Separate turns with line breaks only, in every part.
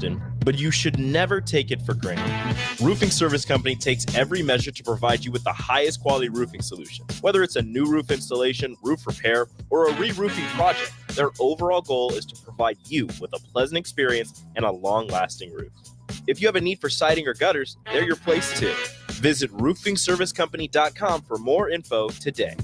often, but you should never take it for granted. Roofing Service Company takes every measure to provide you with the highest quality roofing solution. Whether it's a new roof installation, roof repair, or a re-roofing project, their overall goal is to provide you with a pleasant experience and a long-lasting roof. If you have a need for siding or gutters, they're your place too. Visit roofingservicecompany.com for more info today.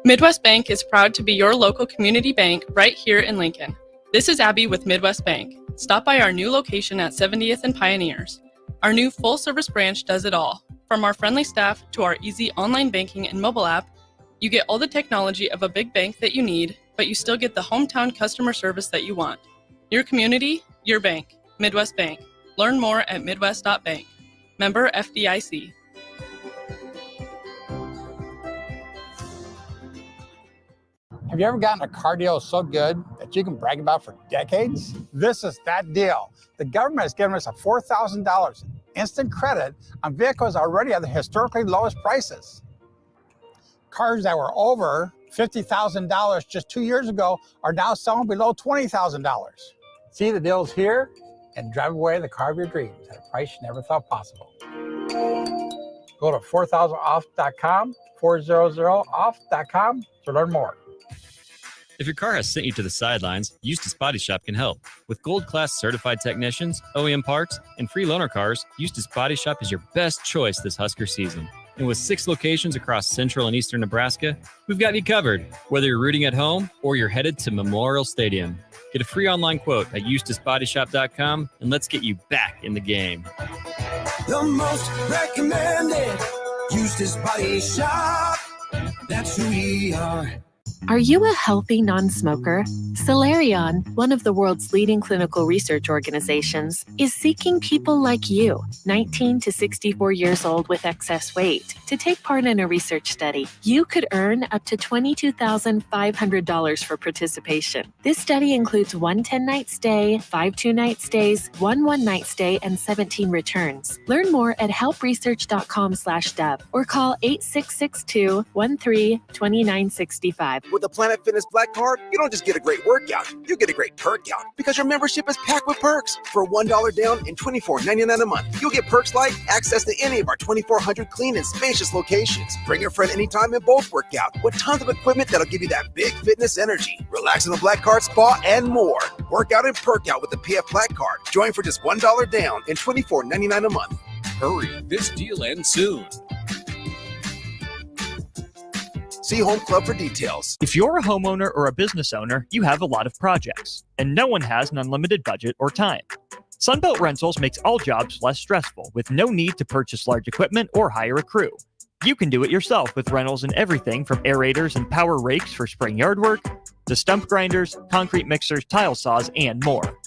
Midwest Bank is proud to be your local community bank right here in Lincoln. This is Abby with Midwest Bank. Stop by our new location at 70th and Pioneers. Our new full-service branch does it all. From our friendly staff to our easy online banking and mobile app, you get all the technology of a big bank that you need, but you still get the hometown customer service that you want. Your community, your bank. Midwest Bank. Learn more at midwest.bank. Member FDIC.
Have you ever gotten a car deal so good that you can brag about for decades? This is that deal. The government has given us a $4,000 instant credit on vehicles already at the historically lowest prices. Cars that were over $50,000 just 2 years ago are now selling below $20,000. See the deals here and drive away the car of your dreams at a price you never thought possible. Go to 4000off.com, 400off.com to learn more.
If your car has sent you to the sidelines, Eustace Body Shop can help. With gold-class certified technicians, OEM parts, and free loaner cars, Eustace Body Shop is your best choice this Husker season. And with 6 locations across central and eastern Nebraska, we've got you covered, whether you're rooting at home or you're headed to Memorial Stadium. Get a free online quote at EustaceBodyShop.com, and let's get you back in the game.
The most recommended Eustace Body Shop. That's who we are.
Are you a healthy non-smoker? Solarion, one of the world's leading clinical research organizations, is seeking people like you, 19 to 64 years old with excess weight, to take part in a research study. You could earn up to $22,500 for participation. This study includes 1 10-night stay, 5 2-night stays, 1 1-night stay, and 17 returns. Learn more at helpresearch.com/dub or call 8662-13-2965.
With the Planet Fitness Black Card, you don't just get a great workout, you get a great perk count because your membership is packed with perks. For $1 down and $24.99 a month, you'll get perks like access to any of our 2,400 clean and spacious locations. Bring your friend anytime and both work out with tons of equipment that'll give you that big fitness energy. Relax in the Black Card spa and more. Work out and perk out with the PF Black Card. Join for just $1 down and $24.99 a month.
Hurry, this deal ends soon.
See Home Club for details.
If you're a homeowner or a business owner, you have a lot of projects, and no one has an unlimited budget or time. Sunbelt Rentals makes all jobs less stressful with no need to purchase large equipment or hire a crew. You can do it yourself with rentals and everything from aerators and power rakes for spring yard work to stump grinders, concrete mixers, tile saws, and more.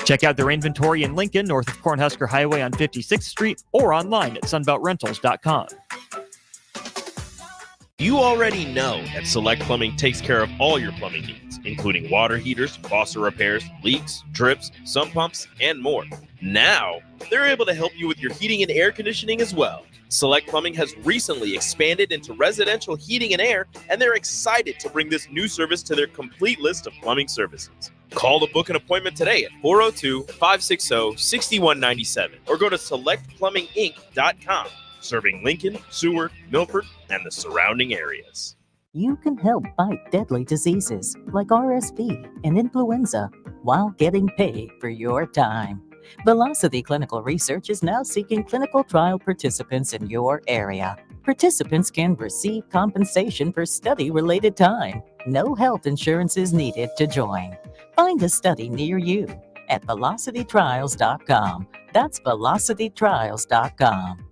Check out their inventory in Lincoln, north of Cornhusker Highway on 56th Street, or online at sunbeltrentals.com.
You already know that Select Plumbing takes care of all your plumbing needs, including water heaters, faucet repairs, leaks, drips, sump pumps, and more. Now, they're able to help you with your heating and air conditioning as well. Select Plumbing has recently expanded into residential heating and air, and they're excited to bring this new service to their complete list of plumbing services. Call to book an appointment today at 402-560-6197 or go to selectplumbinginc.com. Serving Lincoln, Seward, Milford, and the surrounding areas.
You can help fight deadly diseases like RSV and influenza while getting paid for your time. Velocity Clinical Research is now seeking clinical trial participants in your area. Participants can receive compensation for study-related time. No health insurance is needed to join. Find a study near you at velocitytrials.com. That's velocitytrials.com.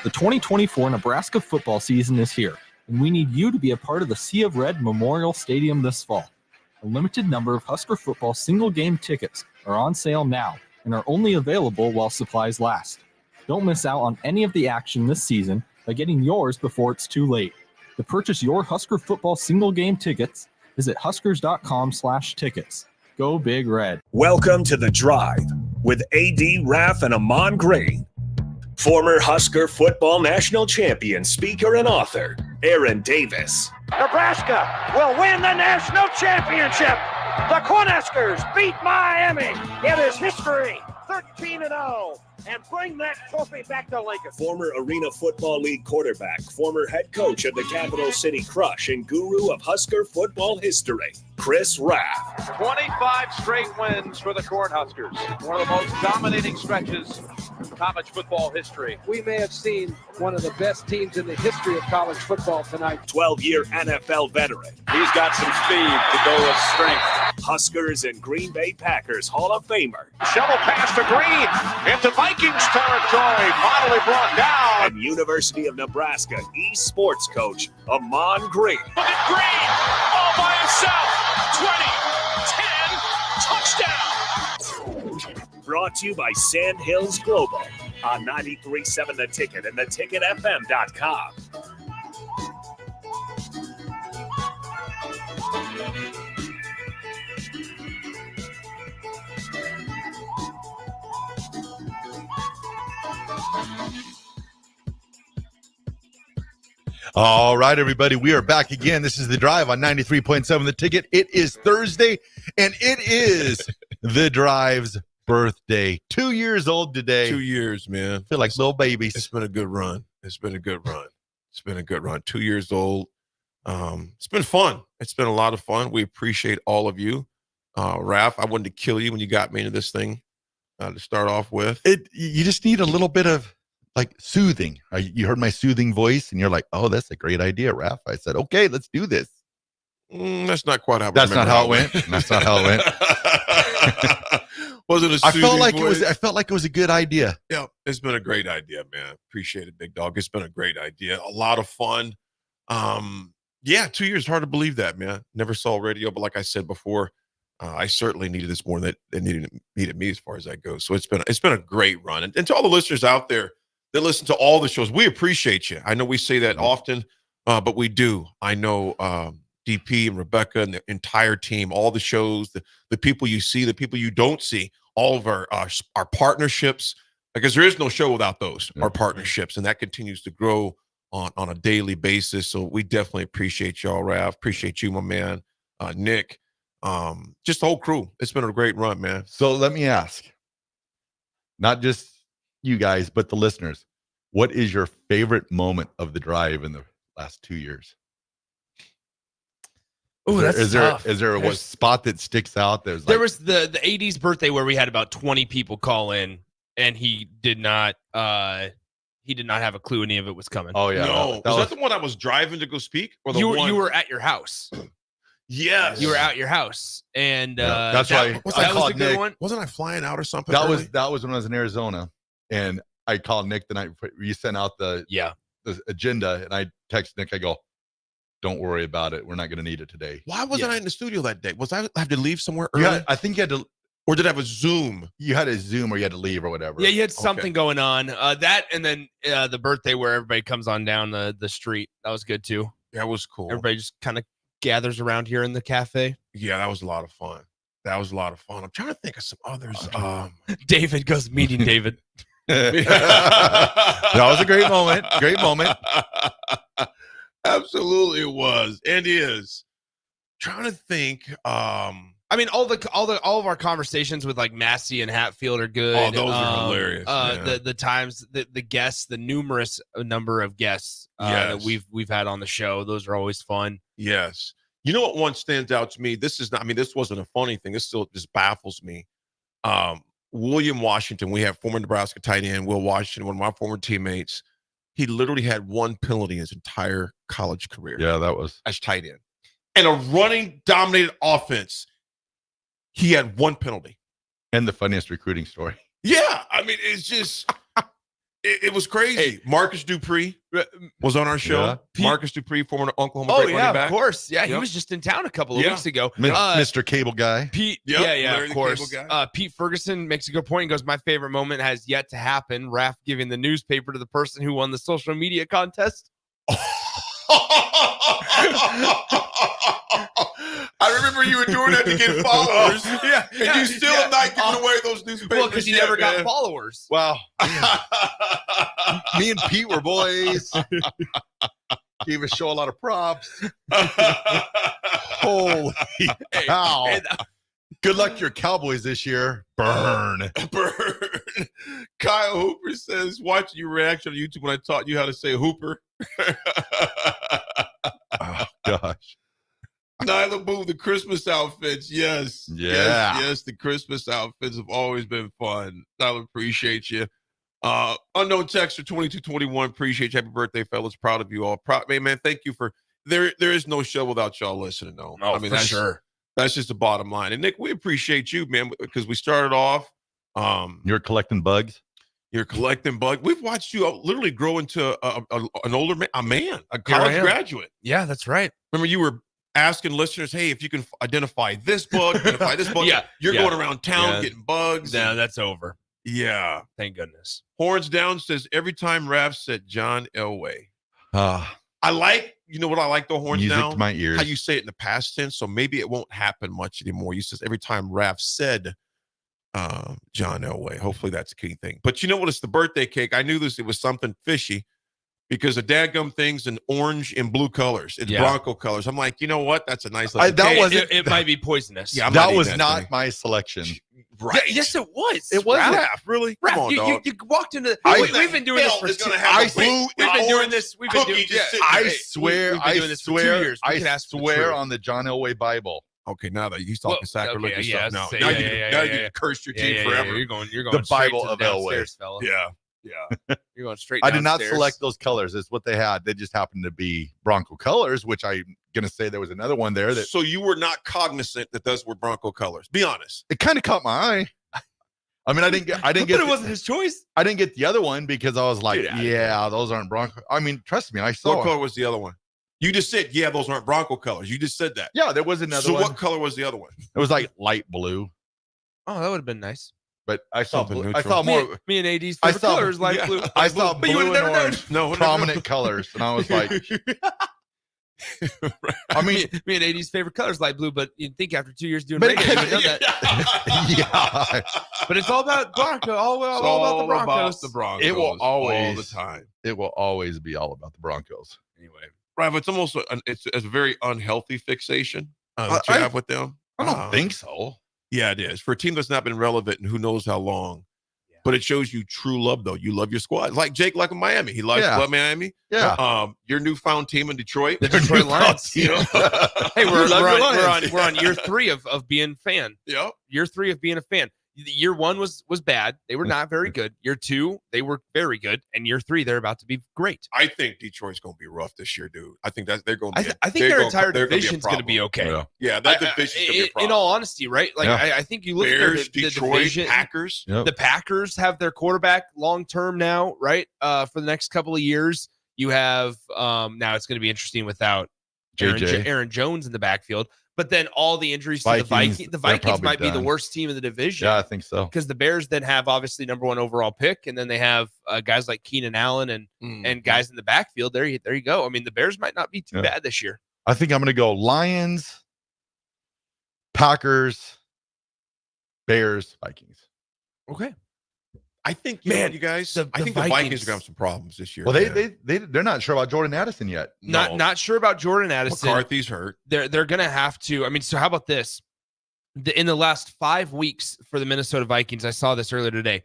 The 2024 Nebraska football season is here, and we need you to be a part of the Sea of Red Memorial Stadium this fall. A limited number of Husker football single-game tickets are on sale now and are only available while supplies last. Don't miss out on any of the action this season by getting yours before it's too late. To purchase your Husker football single-game tickets, visit huskers.com/tickets. Go Big Red.
Welcome to The Drive. with AD Raff and Ahman Gray. Former Husker football national champion, speaker, and author, Aaron Davis.
Nebraska will win the national championship. The Cornhuskers beat Miami. It is history, 13-0, and bring that trophy back to Lincoln.
Former Arena Football League quarterback, former head coach of the Capital City Crush, and guru of Husker football history, Chris Raff.
25 straight wins for the Cornhuskers. One of the most dominating stretches in college football history.
We may have seen one of the best teams in the history of college football tonight.
12-year NFL veteran.
He's got some speed to go with strength.
Huskers and Green Bay Packers Hall of Famer.
Shovel pass to Green into Vikings territory. Finally brought down.
And University of Nebraska eSports coach, Ahman Gray.
Look at Green all by himself. 20, 10, touchdown.
Brought to you by Sand Hills Global on 93.7 The Ticket and theticketfm.com.
All right, everybody, we are back again. This is The Drive on 93.7 The Ticket. It is Thursday, and it is The Drive's birthday. 2 years old today.
2 years, man.
Feel like little babies.
It's been a good run. 2 years old. It's been fun. It's been a lot of fun. We appreciate all of you. Raff, I wanted to kill you when you got me into this thing to start off with.
You just need a little bit of like soothing. You heard my soothing voice and you're like, oh, that's a great idea, Raff. I said, okay, let's do this.
That's not quite how.
That's not how it went. That's not how it went.
Wasn't a
I felt like
voice.
I felt like it was a good idea.
Yeah, it's been a great idea, man. Appreciate it, big dog. It's been a great idea. A lot of fun. Yeah, 2 years. Hard to believe that, man. Never saw radio, but like I said before, I certainly needed this more than it needed me as far as that goes. So it's been a great run. And to all the listeners out there that listen to all the shows, we appreciate you. I know we say that often, but we do. I know DP and Rebecca and the entire team, all the shows, the people you see, the people you don't see, all of our partnerships, because there is no show without those, our partnerships, and that continues to grow on a daily basis. So we definitely appreciate y'all, Raff. Appreciate you, my man, Nick, just the whole crew. It's been a great run, man.
So let me ask, not just you guys, but the listeners, what is your favorite moment of the drive in the last 2 years?
Oh, that's tough.
Is there a spot that sticks out?
There was the 80s birthday where we had about 20 people call in, and he did not have a clue any of it was coming.
Oh yeah,
no, was that the one I was driving to go speak, or
you were at your house?
Yes,
you were at your house, and
that's why
that was a good
Nick.
one.
Wasn't I flying out or something?
That was when I was in Arizona, and I called Nick the night before you sent out the agenda, and I texted Nick. I go, don't worry about it. We're not going to need it today.
Why wasn't I in the studio that day? Was I have to leave somewhere early?
I think you had to,
or did I have a Zoom?
You had a Zoom, or you had to leave, or whatever.
Yeah, you had something going on. That, and then the birthday where everybody comes on down the street. That was good too.
That was cool.
Everybody just kind of gathers around here in the cafe.
Yeah, that was a lot of fun. I'm trying to think of some others.
David goes meeting David.
That was a great moment. Great moment.
Absolutely, it was and is. Trying to think.
I mean, all of our conversations with like Massey and Hatfield are good.
Oh, those are hilarious.
The times, the guests, the numerous number of guests that we've had on the show, those are always fun.
Yes. You know what one stands out to me? This wasn't a funny thing. This still just baffles me. William Washington, we have former Nebraska tight end, Will Washington, one of my former teammates. He literally had one penalty in his entire college career.
Yeah, that was
as tight end. And a running dominated offense. He had one penalty.
And the funniest recruiting story.
Yeah. I mean, it's just, it was crazy. Hey, Marcus Dupree was on our show.
Yeah.
Marcus Dupree, former Oklahoma
running back. Of course. Yeah, he was just in town a couple of weeks ago.
Mr. Cable Guy.
Pete.
Larry,
of course. Pete Ferguson makes a good point. He goes, my favorite moment has yet to happen. Raff giving the newspaper to the person who won the social media contest.
I remember you were doing that to get followers.
Yeah,
And you still have not giving away those newspapers.
Well, because you
yet,
never got
man.
followers.
Wow. Me and Pete were boys. Gave a show a lot of props. Holy cow.
Hey,
Good luck to your Cowboys this year. Burn.
Burn. Kyle Hooper says, watching your reaction on YouTube when I taught you how to say Hooper.
Oh, gosh.
Nyla Boo, the Christmas outfits. Yes.
Yeah.
Yes, the Christmas outfits have always been fun. Nyla, appreciate you. Unknown texter 2221, appreciate you. Happy birthday, fellas. Proud of you all. Man, thank you for there is no show without y'all listening, though.
Oh, for sure.
That's just the bottom line. And Nick, we appreciate you, man, because we started off.
You're collecting bugs.
You're collecting bugs. We've watched you literally grow into an older man, a college graduate.
Yeah, that's right.
Remember, you were asking listeners, hey, if you can identify this bug, identify this bug.
Yeah,
You're
yeah.
going around town getting bugs.
No, that's over.
Yeah.
Thank goodness.
Horns Down says, every time Raff said John Elway.
Ah,
I like, you know what I like, the Horns
music
Down?
to my ears.
How you say it in the past tense, so maybe it won't happen much anymore. You says every time Raff said John Elway. Hopefully that's a key thing. But you know what? It's the birthday cake. I knew it was something fishy because the dadgum thing's in orange and blue colors. It's Bronco colors. I'm like, you know what? That's a nice little cake.
It might be poisonous.
Yeah,
that was not my selection.
Right.
Yeah, yes, it was.
It was
Raff, really?
Raff,
Come on,
you
dog.
walked into.
We've
been doing this for
gonna have
We've been doing this. We've been doing.
I swear,
we've been doing this for 2 years. We can
I
ask for the
swear
truth.
on the John Elway Bible.
Okay, now that he's talking sacrilegious
okay,
stuff,
yeah,
now
yeah,
you can curse your team
yeah,
forever.
You're going
The
straight
Bible
to
of
the
Elway.
downstairs, fella.
Yeah.
You're going straight.
I did not
downstairs.
select those colors. It's what they had. They just happened to be Bronco colors, which I'm gonna say there was another one there that.
So you were not cognizant that those were Bronco colors. Be honest.
It kind of caught my eye. I mean, I didn't get.
But it wasn't his choice.
I didn't get the other one because I was like,
Get outta
yeah, those aren't Bronco. I mean, trust me, I saw.
What color was the other one? You just said, yeah, those aren't Bronco colors. You just said that.
Yeah, there was another
So
one.
what color was the other one?
It was like light blue,
Oh, that would have been nice.
but I saw.
Something
I
neutral.
saw more.
Me and AD's
I
favorite
saw-
colors, light
yeah.
blue.
I saw
But you
blue
would've
and
never known.
orange,
No,
prominent colors, and I was like, I mean,
me and AD's favorite colors, light blue. But you'd think after 2 years doing
But-
radio, you would know that.
yeah,
But it's all about Bronco. All
It's
about the Broncos.
the Broncos.
It will always-
all the time.
it will always be all about the Broncos.
Anyway,
Right, but it's almost it's a very unhealthy fixation that you
I-
have with them.
I don't think so.
Yeah, it is for a team that's not been relevant and who knows how long. But it shows you true love, though. You love your squad, like Jake, like in Miami. He loves Miami.
Yeah.
Your newfound team in Detroit,
the Detroit Lions.
You know?
Hey, we're
love your
on
Lions.
we're on year 3 of being fan.
Yeah.
Year 3 of being a fan. Year 1 was bad. They were not very good. Year 2, they were very good, and year 3, they're about to be great.
I think Detroit's going to be rough this year, dude. I think they're going to be.
I think their entire division's going to be okay.
Yeah.
Yeah, that division's going to be a problem.
In all honesty, right? Like
Yeah.
I think you look
Bears,
at the
Detroit,
division.
Packers.
Yep.
The Packers have their quarterback long term now, right? For the next couple of years. You have now it's going to be interesting without
JJ.
Aaron Jones in the backfield. But then all the injuries to the
Vikings,
Vikings. The
they're
Vikings
probably
might be the
done.
worst team in the division.
Yeah, I think so.
Because the Bears then have obviously number 1 overall pick, and then they have guys like Keenan Allen and guys in the backfield. There you go. I mean, the Bears might not be too bad this year.
I think I'm going to go Lions, Packers, Bears, Vikings.
Okay.
I think,
Man,
you guys,
the
I think the
Vikings-
Vikings are going to have some problems this year.
Well,
man.
they're not sure about Jordan Addison yet.
No.
Not sure about Jordan Addison.
McCarthy's hurt.
They're gonna have to. I mean, so how about this? In the last 5 weeks for the Minnesota Vikings, I saw this earlier today.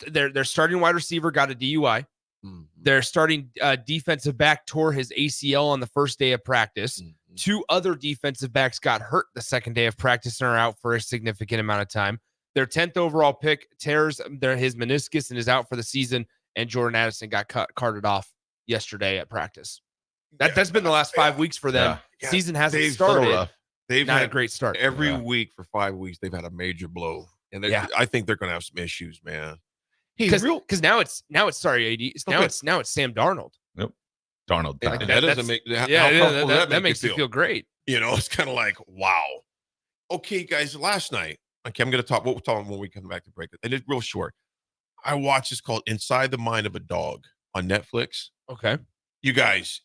Their starting wide receiver got a DUI. Their starting defensive back tore his ACL on the first day of practice. 2 other defensive backs got hurt the second day of practice and are out for a significant amount of time. Their 10th overall pick tears his meniscus and is out for the season. And Jordan Addison got carted off yesterday at practice. That's been the last 5 weeks for them.
Yeah.
Season hasn't
They've
started.
They've
Not
had
a great start.
every week for 5 weeks. They've had a major blow, and I think they're going to have some issues, man.
Because now it's sorry, AD. Now it's Sam Darnold.
Nope. Darnold.
And
died.
that doesn't make
Yeah,
how comfortable does
that
make
makes you feel great.
You know, it's kind of like, wow. Okay, guys, last night, okay, I'm going to talk. We'll talk when we come back to break it. And it's real short. I watched this called Inside the Mind of a Dog on Netflix.
Okay.
You guys,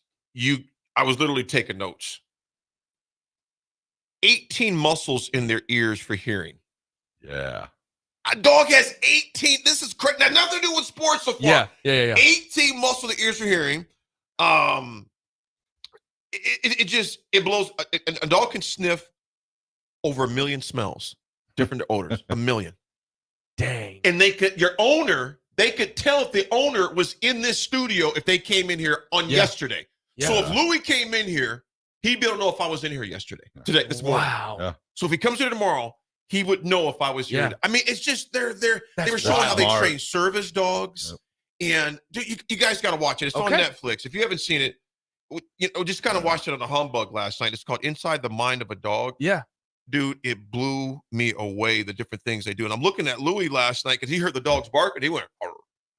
I was literally taking notes. 18 muscles in their ears for hearing.
Yeah.
A dog has 18. This is crazy. Nothing to do with sports so far.
Yeah.
18 muscles in the ears for hearing. It blows. A dog can sniff over 1 million smells, different odors, 1 million.
Dang.
And they could tell if the owner was in this studio if they came in here on yesterday.
Yeah.
So if Louis came in here, he'd be able to know if I was in here this morning.
Wow.
Yeah.
So if he comes here tomorrow, he would know if I was here.
Yeah.
I mean, it's just they were showing how they train service dogs. Yep. And you guys got to watch it. It's on Netflix. If you haven't seen it, just kind of watched it on the Humbug last night. It's called Inside the Mind of a Dog.
Yeah.
Dude, it blew me away, the different things they do. And I'm looking at Louis last night because he heard the dogs bark and he went, Arr.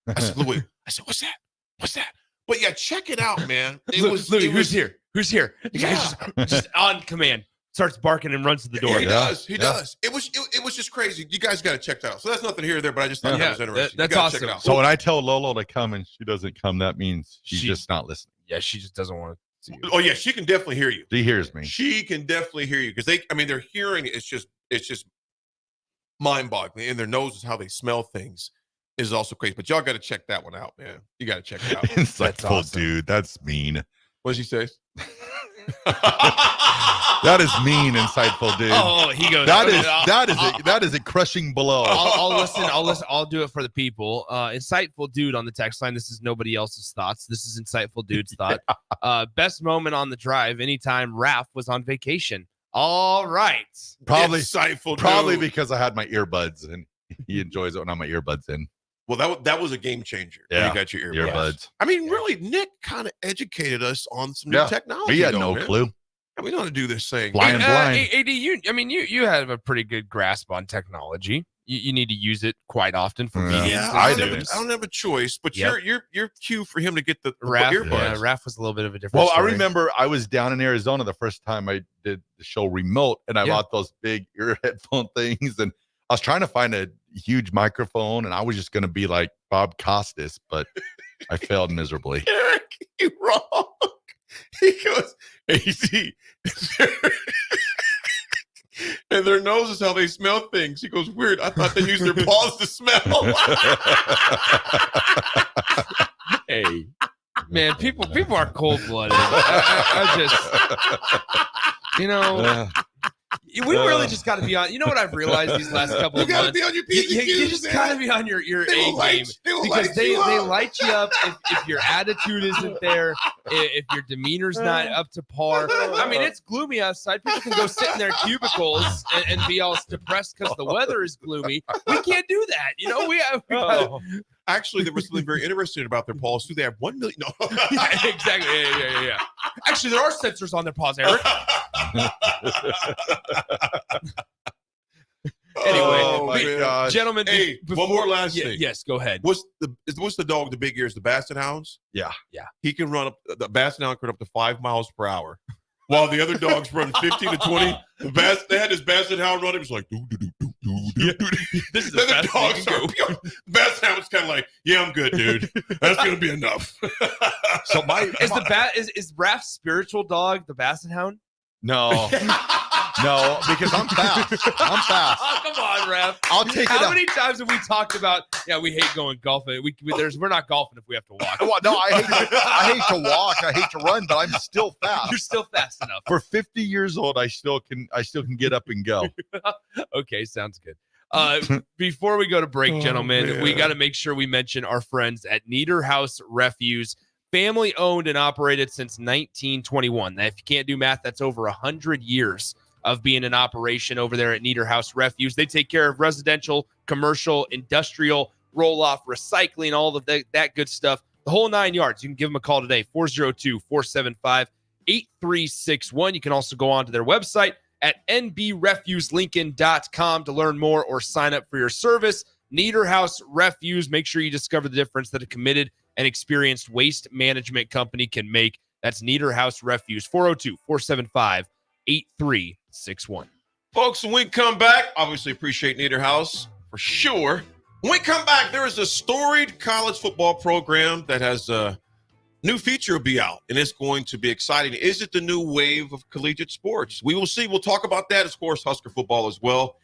I said, Louis, what's that? What's that? But yeah, check it out, man.
Louis, who's here? Who's here? The guy just on command starts barking and runs to the door.
He does. He does. It was just crazy. You guys got to check that out. So that's nothing here or there, but I just thought that was interesting.
That's awesome.
Check it out.
So when I tell Lolo to come and she doesn't come, that means she's just not listening.
Yeah, she just doesn't want to see you.
Oh yeah, she can definitely hear you.
She hears me.
She can definitely hear you because their hearing is just mind-boggling, and their nose is how they smell things is also crazy. But y'all got to check that one out, man. You got to check it out.
Insightful, awesome. Dude. That's mean.
What did she say?
That is mean, insightful, dude.
Oh, he goes.
That is a crushing blow.
I'll listen. I'll do it for the people. Insightful dude on the text line. This is nobody else's thoughts. This is insightful dude's thought. Best moment on the drive. Anytime Raff was on vacation. All right.
Probably
insightful.
Probably
dude.
Because I had my earbuds and he enjoys it when I have my earbuds in.
Well, that was a game changer.
Yeah,
you got your earbuds.
Earbuds.
I mean, really, Nick kind of educated us on some new technology.
We had no clue.
We know how to do this thing.
Blind.
AD, you have a pretty good grasp on technology. You need to use it quite often for meetings.
Yeah, I don't have a choice, but you're cue for him to get the
Raff.
earbuds.
Yeah, Raff was a little bit of a different.
Well,
story.
I remember I was down in Arizona the first time I did the show remote, and I bought those big ear headphone things, and I was trying to find a huge microphone, and I was just going to be like Bob Costas, but I failed miserably.
Eric, you're wrong. He goes, AC. And their nose is how they smell things. He goes, weird. I thought they used their paws to smell.
Hey, man, people are cold-blooded. I just, we really just got to be on. You know what I've realized these last couple of months? You got to be on your P's and Q's. You just got to be on your A game because they light you up if your attitude isn't there, if your demeanor's not up to par. I mean, it's gloomy outside. People can go sit in their cubicles and be all depressed because the weather is gloomy. We can't do that. We gotta,
Actually, there was something very interesting about their paws too. They have 1 million. No,
yeah, exactly. Yeah. Actually, there are sensors on their paws, Eric. Anyway, gentlemen.
Hey, one more last thing.
Yes, go ahead.
What's the dog? The big ears, the Basset Hounds.
Yeah.
He can run up. The Basset Hound can run up to 5 miles per hour, while the other dogs run 15 to 20. They had this Basset Hound running. It was like doo doo doo doo doo doo.
This is the best
dogs are. Basset Hound was kind of like, yeah, I'm good, dude. That's gonna be enough.
So
is Raff's spiritual dog the Basset Hound?
No. No, because I'm fast.
Oh, come on, Raff.
I'll take it.
How many times have we talked about? Yeah, we hate going golfing. We're not golfing if we have to walk.
Well, no, I hate to walk. I hate to run, but I'm still fast.
You're still fast enough.
For 50 years old, I still can get up and go.
Okay, sounds good. Before we go to break, gentlemen, we got to make sure we mention our friends at Niederhaus Refuse. Family owned and operated since 1921. Now, if you can't do math, that's over 100 years of being in operation over there at Niederhaus Refuse. They take care of residential, commercial, industrial, roll-off, recycling, all of that good stuff. The whole 9 yards. You can give them a call today, 402-475-8361. You can also go on to their website at nbrefuselincoln.com to learn more or sign up for your service. Niederhaus Refuse. Make sure you discover the difference that a committed and experienced waste management company can make. That's Niederhaus Refuse, 402-475-8361.
Folks, when we come back, obviously appreciate Niederhaus for sure. When we come back, there is a storied college football program that has new feature will be out, and it's going to be exciting. Is it the new wave of collegiate sports? We will see. We'll talk about that, of course, Husker football as well.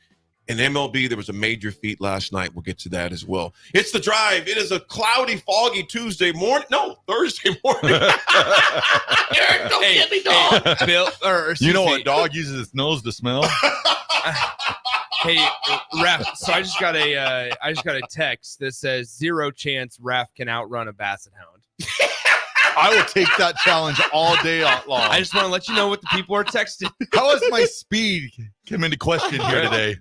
In MLB, there was a major feat last night. We'll get to that as well. It's The Drive. It is a cloudy, foggy Thursday morning. Eric, don't get me, dog.
Hey, Bill,
you know what dog uses its nose to smell?
Hey, Raff. So I just got a text that says 0 chance Raff can outrun a basset hound.
I will take that challenge all day long.
I just want to let you know what the people are texting.
How has my speed come into question here today?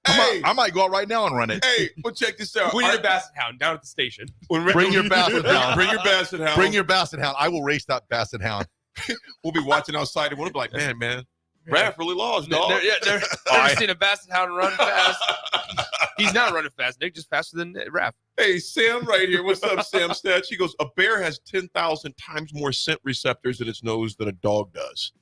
I might go out right now and run it.
Hey, well, check this out.
We need a basset hound down at the station.
Bring your basset hound.
Bring your basset hound.
Bring your basset hound. I will race that basset hound.
We'll be watching outside and we'll be like, man, Raff really lost, dog.
Never seen a basset hound run fast. He's not running fast, Nick, just faster than Raff.
Hey, Sam right here. What's up, Sam Stats? He goes, a bear has 10,000 times more scent receptors in its nose than a dog does.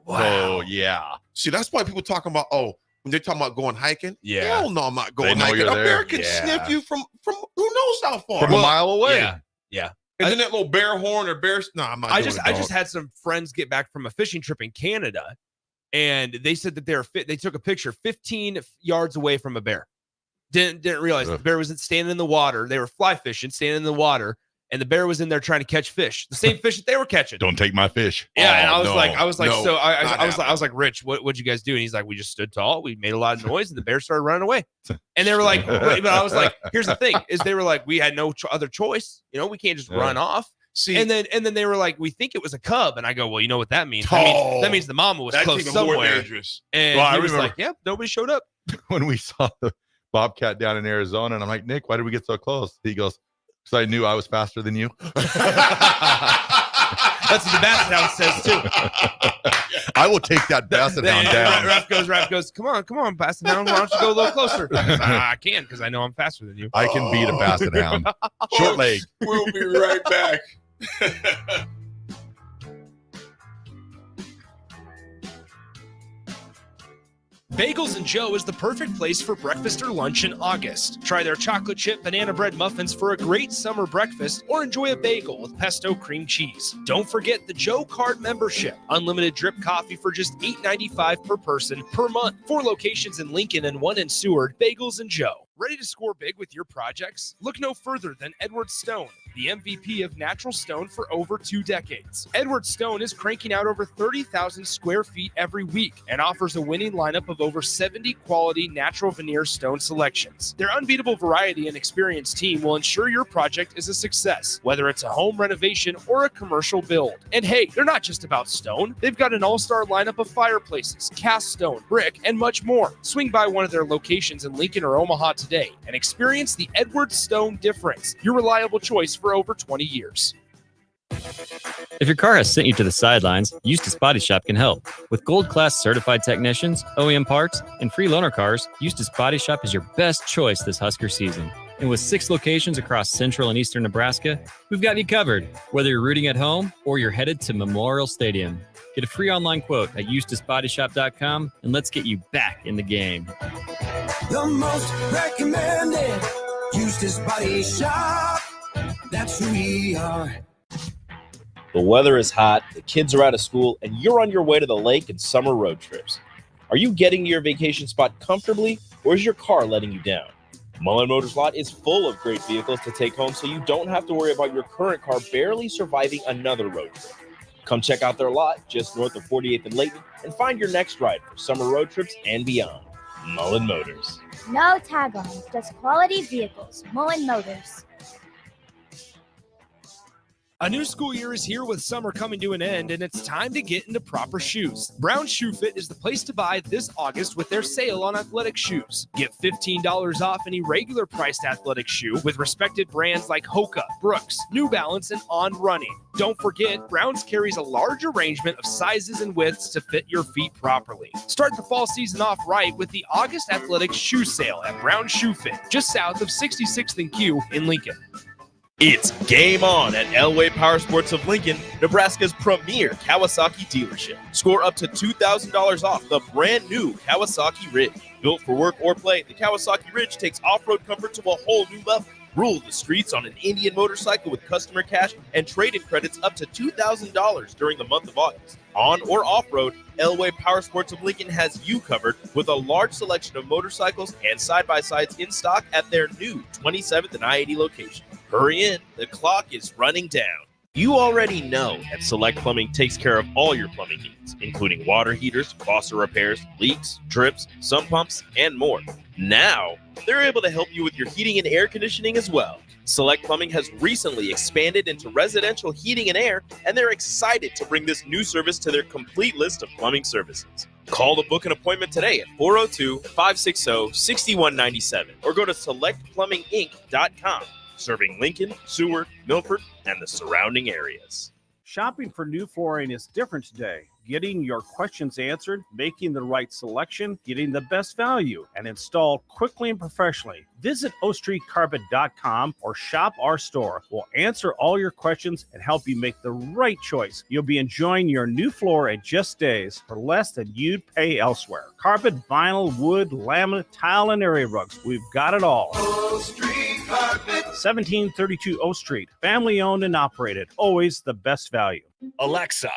Wow. Oh, yeah.
See, that's why people talking about, when they're talking about going hiking.
Yeah.
Hell no, I'm not going
know
hiking.
you're
A bear
there.
can
Yeah.
sniff you from who knows how far.
From a mile away.
Yeah.
And then that little bear horn or bear. No, I'm not.
I just had some friends get back from a fishing trip in Canada, and they said that they took a picture 15 yards away from a bear. Didn't realize the bear wasn't standing in the water. They were fly fishing, standing in the water, and the bear was in there trying to catch fish, the same fish that they were catching.
Don't take my fish.
Yeah, and I was
no.
like, Rich, what'd you guys do? And he's like, we just stood tall, we made a lot of noise, and the bear started running away. And they were like, but I was like, here's the thing, is they were like, we had no other choice, we can't just run off.
See,
and then they were like, we think it was a cub, and I go, well, you know what that means? That means the mama was close
even
somewhere.
more dangerous.
And
Well, I
he was
remember-
like, yeah, nobody showed up.
When we saw the bobcat down in Arizona, and I'm like, Nick, why did we get so close? He goes, because I knew I was faster than you.
That's what the basset hound says too.
I will take that basset hound down.
Raff goes, come on, basset hound, why don't you go a little closer? I can, because I know I'm faster than you.
I can beat a basset hound. Short leg.
We'll be right back.
Bagels and Joe is the perfect place for breakfast or lunch in August. Try their chocolate chip banana bread muffins for a great summer breakfast, or enjoy a bagel with pesto cream cheese. Don't forget the Joe Card membership. Unlimited drip coffee for just $8.95 per person per month. 4 locations in Lincoln and 1 in Seward. Bagels and Joe. Ready to score big with your projects? Look no further than Edward Stone, the MVP of natural stone for over 2 decades. Edward Stone is cranking out over 30,000 square feet every week and offers a winning lineup of over 70 quality natural veneer stone selections. Their unbeatable variety and experienced team will ensure your project is a success, whether it's a home renovation or a commercial build. And hey, they're not just about stone. They've got an all-star lineup of fireplaces, cast stone, brick, and much more. Swing by one of their locations in Lincoln or Omaha today and experience the Edward Stone difference, your reliable choice for over 20 years.
If your car has sent you to the sidelines, Eustace Body Shop can help. With gold-class certified technicians, OEM parts, and free loaner cars, Eustace Body Shop is your best choice this Husker season. And with 6 locations across central and eastern Nebraska, we've got you covered, whether you're rooting at home or you're headed to Memorial Stadium. Get a free online quote at EustaceBodyShop.com, and let's get you back in the game.
The most recommended Eustace Body Shop. That's who we are.
The weather is hot, the kids are out of school, and you're on your way to the lake and summer road trips. Are you getting to your vacation spot comfortably, or is your car letting you down? Mullen Motors Lot is full of great vehicles to take home, so you don't have to worry about your current car barely surviving another road trip. Come check out their lot just north of 48th and Layton and find your next ride for summer road trips and beyond. Mullen Motors.
No tag-ons, just quality vehicles. Mullen Motors.
A new school year is here with summer coming to an end, and it's time to get into proper shoes. Brown Shoe Fit is the place to buy this August with their sale on athletic shoes. Get $15 off any regular priced athletic shoe with respected brands like Hoka, Brooks, New Balance, and On Running. Don't forget, Browns carries a large arrangement of sizes and widths to fit your feet properly. Start the fall season off right with the August athletic shoe sale at Brown Shoe Fit, just south of 66th and Q in Lincoln.
It's game on at Elway Power Sports of Lincoln, Nebraska's premier Kawasaki dealership. Score up to $2,000 off the brand new Kawasaki Ridge. Built for work or play, the Kawasaki Ridge takes off-road comfort to a whole new level. Rule the streets on an Indian motorcycle with customer cash and trade-in credits up to $2,000 during the month of August. On or off-road, Elway Power Sports of Lincoln has you covered with a large selection of motorcycles and side-by-sides in stock at their new 27th and I-80 location. Hurry in, the clock is running down. You already know that Select Plumbing takes care of all your plumbing needs, including water heaters, faucet repairs, leaks, drips, sump pumps, and more. Now, they're able to help you with your heating and air conditioning as well. Select Plumbing has recently expanded into residential heating and air, and they're excited to bring this new service to their complete list of plumbing services. Call to book an appointment today at 402-560-6197 or go to selectplumbinginc.com. Serving Lincoln, Seward, Milford, and the surrounding areas.
Shopping for new flooring is different today. Getting your questions answered, making the right selection, getting the best value, and installed quickly and professionally. Visit ostreetcarpet.com or shop our store. We'll answer all your questions and help you make the right choice. You'll be enjoying your new floor in just days for less than you'd pay elsewhere. Carpet, vinyl, wood, laminate, tile, and area rugs. We've got it all.
O Street Carpet.
1732 O Street. Family owned and operated. Always the best value.
Alexa,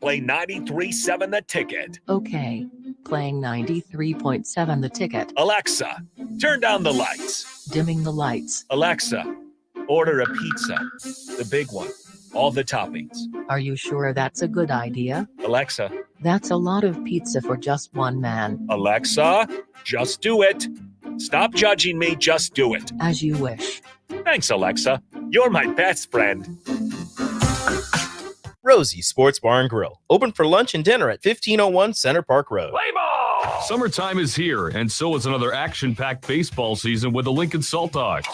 play 93.7 The Ticket.
Okay, playing 93.7 The Ticket.
Alexa, turn down the lights.
Dimming the lights.
Alexa, order a pizza. The big one. All the toppings.
Are you sure that's a good idea?
Alexa.
That's a lot of pizza for just one man.
Alexa, just do it. Stop judging me, just do it.
As you wish.
Thanks, Alexa. You're my best friend.
Rosie's Sports Bar and Grill, open for lunch and dinner at 1501 Center Park Road.
Play ball!
Summertime is here, and so is another action-packed baseball season with the Lincoln Salt Dogs.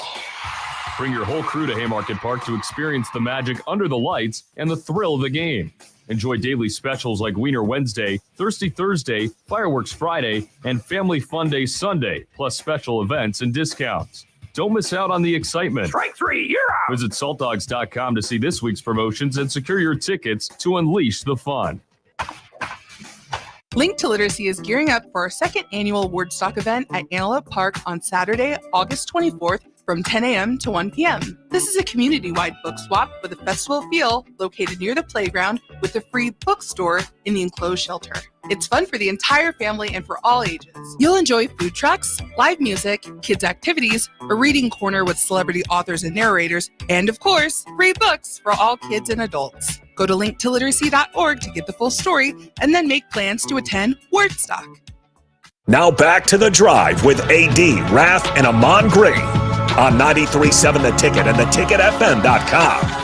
Bring your whole crew to Haymarket Park to experience the magic under the lights and the thrill of the game. Enjoy daily specials like Wiener Wednesday, Thirsty Thursday, Fireworks Friday, and Family Fun Day Sunday, plus special events and discounts. Don't miss out on the excitement.
Strike three, you're out!
Visit saltdogs.com to see this week's promotions and secure your tickets to unleash the fun.
Link to Literacy is gearing up for our second annual Wordstock event at Antelope Park on Saturday, August 24th from 10 a.m. to 1 p.m. This is a community-wide book swap with a festival feel located near the playground with a free bookstore in the enclosed shelter. It's fun for the entire family and for all ages. You'll enjoy food trucks, live music, kids' activities, a reading corner with celebrity authors and narrators, and of course, free books for all kids and adults. Go to linktoliteracy.org to get the full story and then make plans to attend Wordstock.
Now back to The Drive with AD, Raff, and Ahman Green on 93.7 The Ticket and theticketfm.com.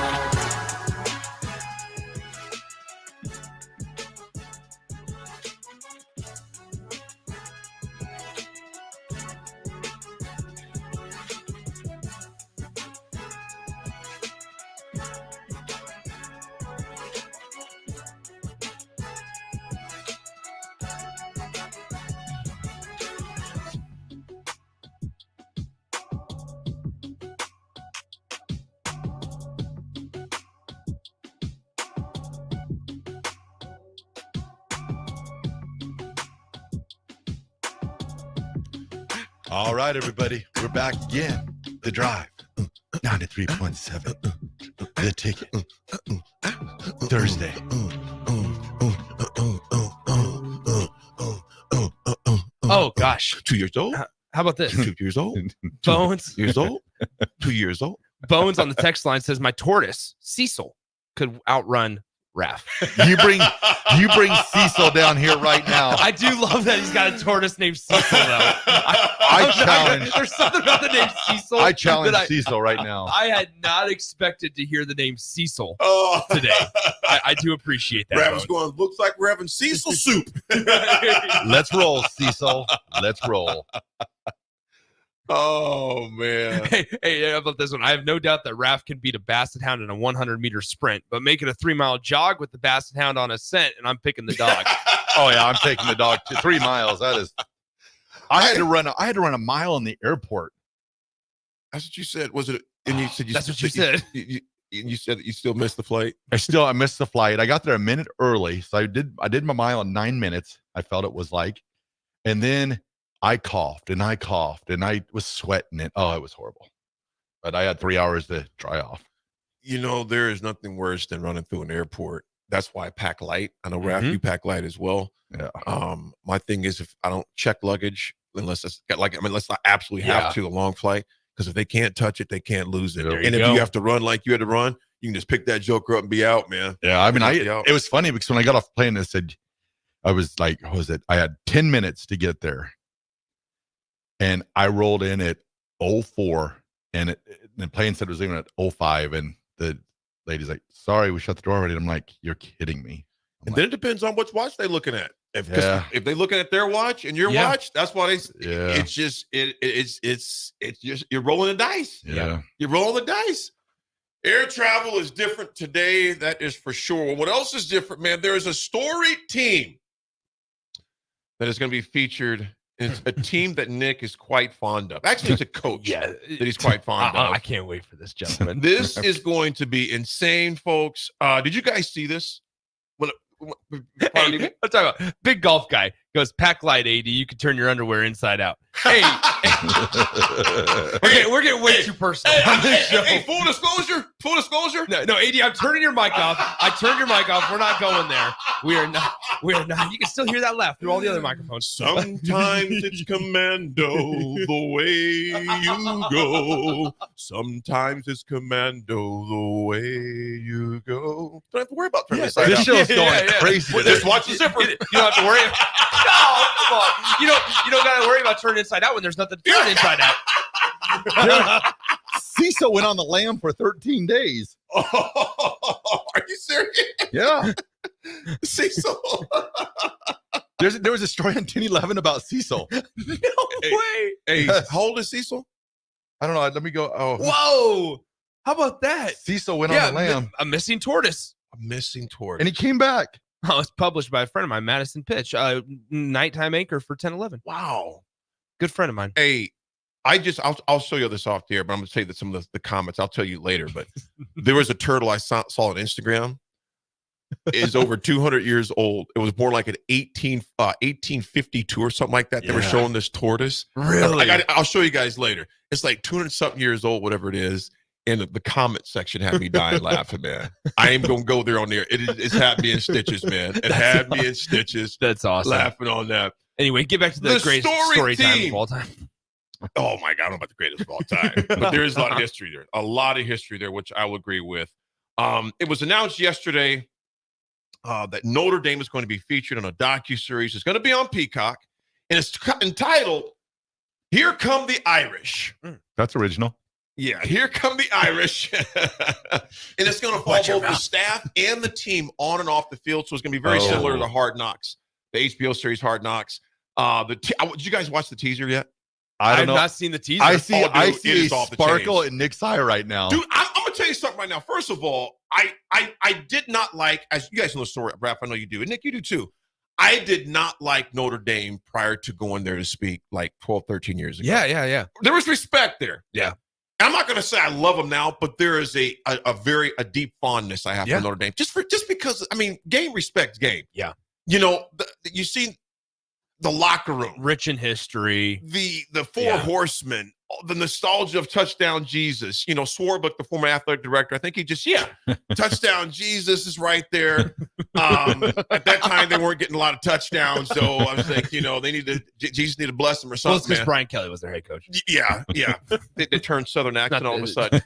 All right, everybody, we're back again. The Drive, 93.7. The Ticket, Thursday.
Oh, gosh.
2 years old?
How about this?
2 years old?
Bones.
2 years old? 2 years old?
Bones on the text line says, my tortoise, Cecil, could outrun Raff.
You bring Cecil down here right now.
I do love that he's got a tortoise named Cecil, though.
I challenge.
There's something about the name Cecil.
I challenge
that
Cecil right now.
I had not expected to hear the name Cecil today. I do appreciate that.
Raff's going, looks like we're having Cecil soup.
Let's roll, Cecil. Let's roll.
Oh, man.
Hey, how about this one? I have no doubt that Raff can beat a basset hound in a 100-meter sprint, but make it a 3-mile jog with the basset hound on a scent, and I'm picking the dog.
Oh, yeah, I'm taking the dog to 3 miles. That is. I had to run a mile in the airport.
That's what you said. Was it? And you said
That's what you said.
You said that you still missed the flight.
I missed the flight. I got there a minute early, so I did my mile in 9 minutes. I felt it was like, and then I coughed and I was sweating it. Oh, it was horrible. but I had 3 hours to dry off.
You know, there is nothing worse than running through an airport. That's why I pack light. I know, Raff, you pack light as well.
Yeah.
My thing is, if I don't check luggage, unless it's unless I absolutely have to a long flight, because if they can't touch it, they can't lose it. And if you have to run like you had to run, you can just pick that joker up and be out, man.
Yeah, I mean, it was funny because when I got off the plane, I said, I was like, what was it? I had 10 minutes to get there. And I rolled in at 04, and the plane said it was leaving at 05, and the lady's like, sorry, we shut the door already. And I'm like, you're kidding me.
Then it depends on which watch they're looking at. If they're looking at their watch and your watch, that's why it's just you're rolling the dice.
Yeah.
You're rolling the dice. Air travel is different today, that is for sure. What else is different, man? There is a storied team that is going to be featured. It's a team that Nick is quite fond of. Actually, it's a coach that he's quite fond of.
I can't wait for this, gentlemen.
This is going to be insane, folks. Did you guys see this?
Hey, I'm talking about big golf guy goes, pack light, AD. You can turn your underwear inside out. Hey, we're getting way too personal on this show.
Hey, full disclosure.
No, AD, I'm turning your mic off. I turned your mic off. We're not going there. We are not. You can still hear that laugh through all the other microphones.
Sometimes it's commando the way you go. Sometimes it's commando the way you go. Don't have to worry about turning this
This show's going crazy.
Just watch the zipper.
You don't have to worry. No, come on. You don't got to worry about turning inside out when there's nothing to turn inside out.
Cecil went on the lam for 13 days.
Oh, are you serious?
Yeah.
Cecil.
There was a story on 1011 about Cecil.
No way.
Hey, how old is Cecil?
I don't know. Let me go. Oh,
whoa. How about that?
Cecil went on the lam.
A missing tortoise.
And
he came back.
Oh, it's published by a friend of mine, Madison Pitch, nighttime anchor for 1011.
Wow.
Good friend of mine.
Hey, I'll show you this off the air, but I'm going to tell you that some of the comments, I'll tell you later, but there was a turtle I saw on Instagram. Is over 200 years old. It was born like in 1852 or something like that. They were showing this tortoise.
Really?
I'll show you guys later. It's like 200 something years old, whatever it is. And the comment section had me dying laughing, man. I ain't gonna go there on there. It's had me in stitches, man. It had me in stitches.
That's awesome.
Laughing on that.
Anyway, get back to the greatest story time of all time.
Oh my God, I don't know about the greatest of all time. But there is a lot of history there. A lot of history there, which I will agree with. It was announced yesterday that Notre Dame is going to be featured on a docuseries. It's going to be on Peacock, and it's entitled "Here Come the Irish."
That's original.
Yeah, here come the Irish. And it's going to follow both the staff and the team on and off the field. So it's going to be very similar to Hard Knocks, the HBO series Hard Knocks. Did you guys watch the teaser yet?
I
have not seen the teaser.
I see a sparkle in Nick's eye right now.
Dude, I'm going to tell you something right now. First of all, I did not like, as you guys know the story, Raff, I know you do, and Nick, you do too. I did not like Notre Dame prior to going there to speak like 12, 13 years ago.
Yeah.
There was respect there.
Yeah.
I'm not going to say I love them now, but there is a deep fondness I have for Notre Dame. Just because, I mean, game respects game.
Yeah.
You know, you see the locker room.
Rich in history.
The four horsemen, the nostalgia of Touchdown Jesus. You know, Swarbrick, the former athletic director, I think he just, Touchdown Jesus is right there. At that time, they weren't getting a lot of touchdowns, so I was like, Jesus need to bless them or something.
Well, because Brian Kelly was their head coach.
Yeah. They turned Southern accent all of a sudden.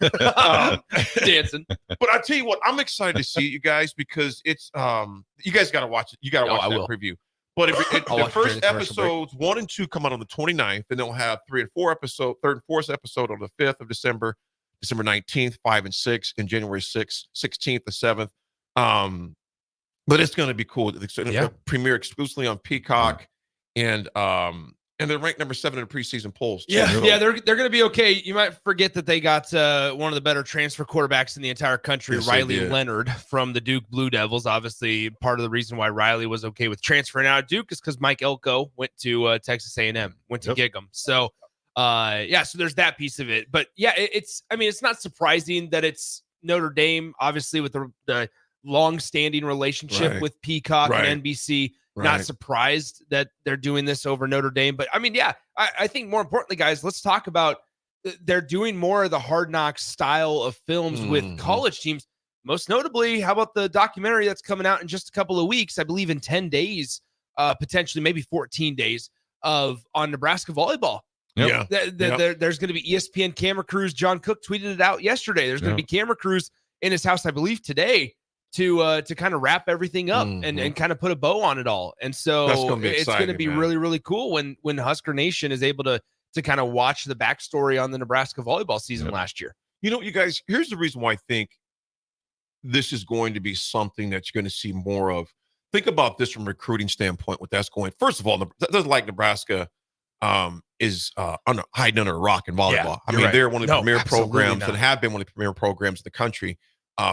Dancing.
But I tell you what, I'm excited to see it, you guys, because it's you guys got to watch it. You got to watch that preview. But the first episodes 1 and 2 come out on the 29th, and they'll have 3 and 4 episode, 3rd and 4th episode on the 5th of December, December 19th, 5 and 6, and January 6th, 16th, the 7th. But it's going to be cool. It's going to premiere exclusively on Peacock, and they're ranked number 7 in the preseason polls.
Yeah, they're going to be okay. You might forget that they got one of the better transfer quarterbacks in the entire country, Riley Leonard from the Duke Blue Devils. Obviously, part of the reason why Riley was okay with transferring out of Duke is because Mike Elko went to Texas A&M, went to Gig'em. So, so there's that piece of it. But yeah, it's not surprising that it's Notre Dame, obviously with the long-standing relationship with Peacock and NBC. Not surprised that they're doing this over Notre Dame. But I mean, I think more importantly, guys, let's talk about they're doing more of the Hard Knocks style of films with college teams. Most notably, how about the documentary that's coming out in just a couple of weeks? I believe in 10 days, potentially maybe 14 days on Nebraska volleyball.
Yep.
There's going to be ESPN camera crews. John Cook tweeted it out yesterday. There's going to be camera crews in his house, I believe, today to kind of wrap everything up and kind of put a bow on it all. And so it's going to be really, really cool when Husker Nation is able to kind of watch the backstory on the Nebraska volleyball season last year.
You know, you guys, here's the reason why I think this is going to be something that you're going to see more of. Think about this from a recruiting standpoint, what that's going. First of all, that doesn't like Nebraska is hiding under a rock in volleyball.
Yeah,
I mean,
right.
they're one of the premier
absolutely
programs
not.
and have been one of the premier programs in the country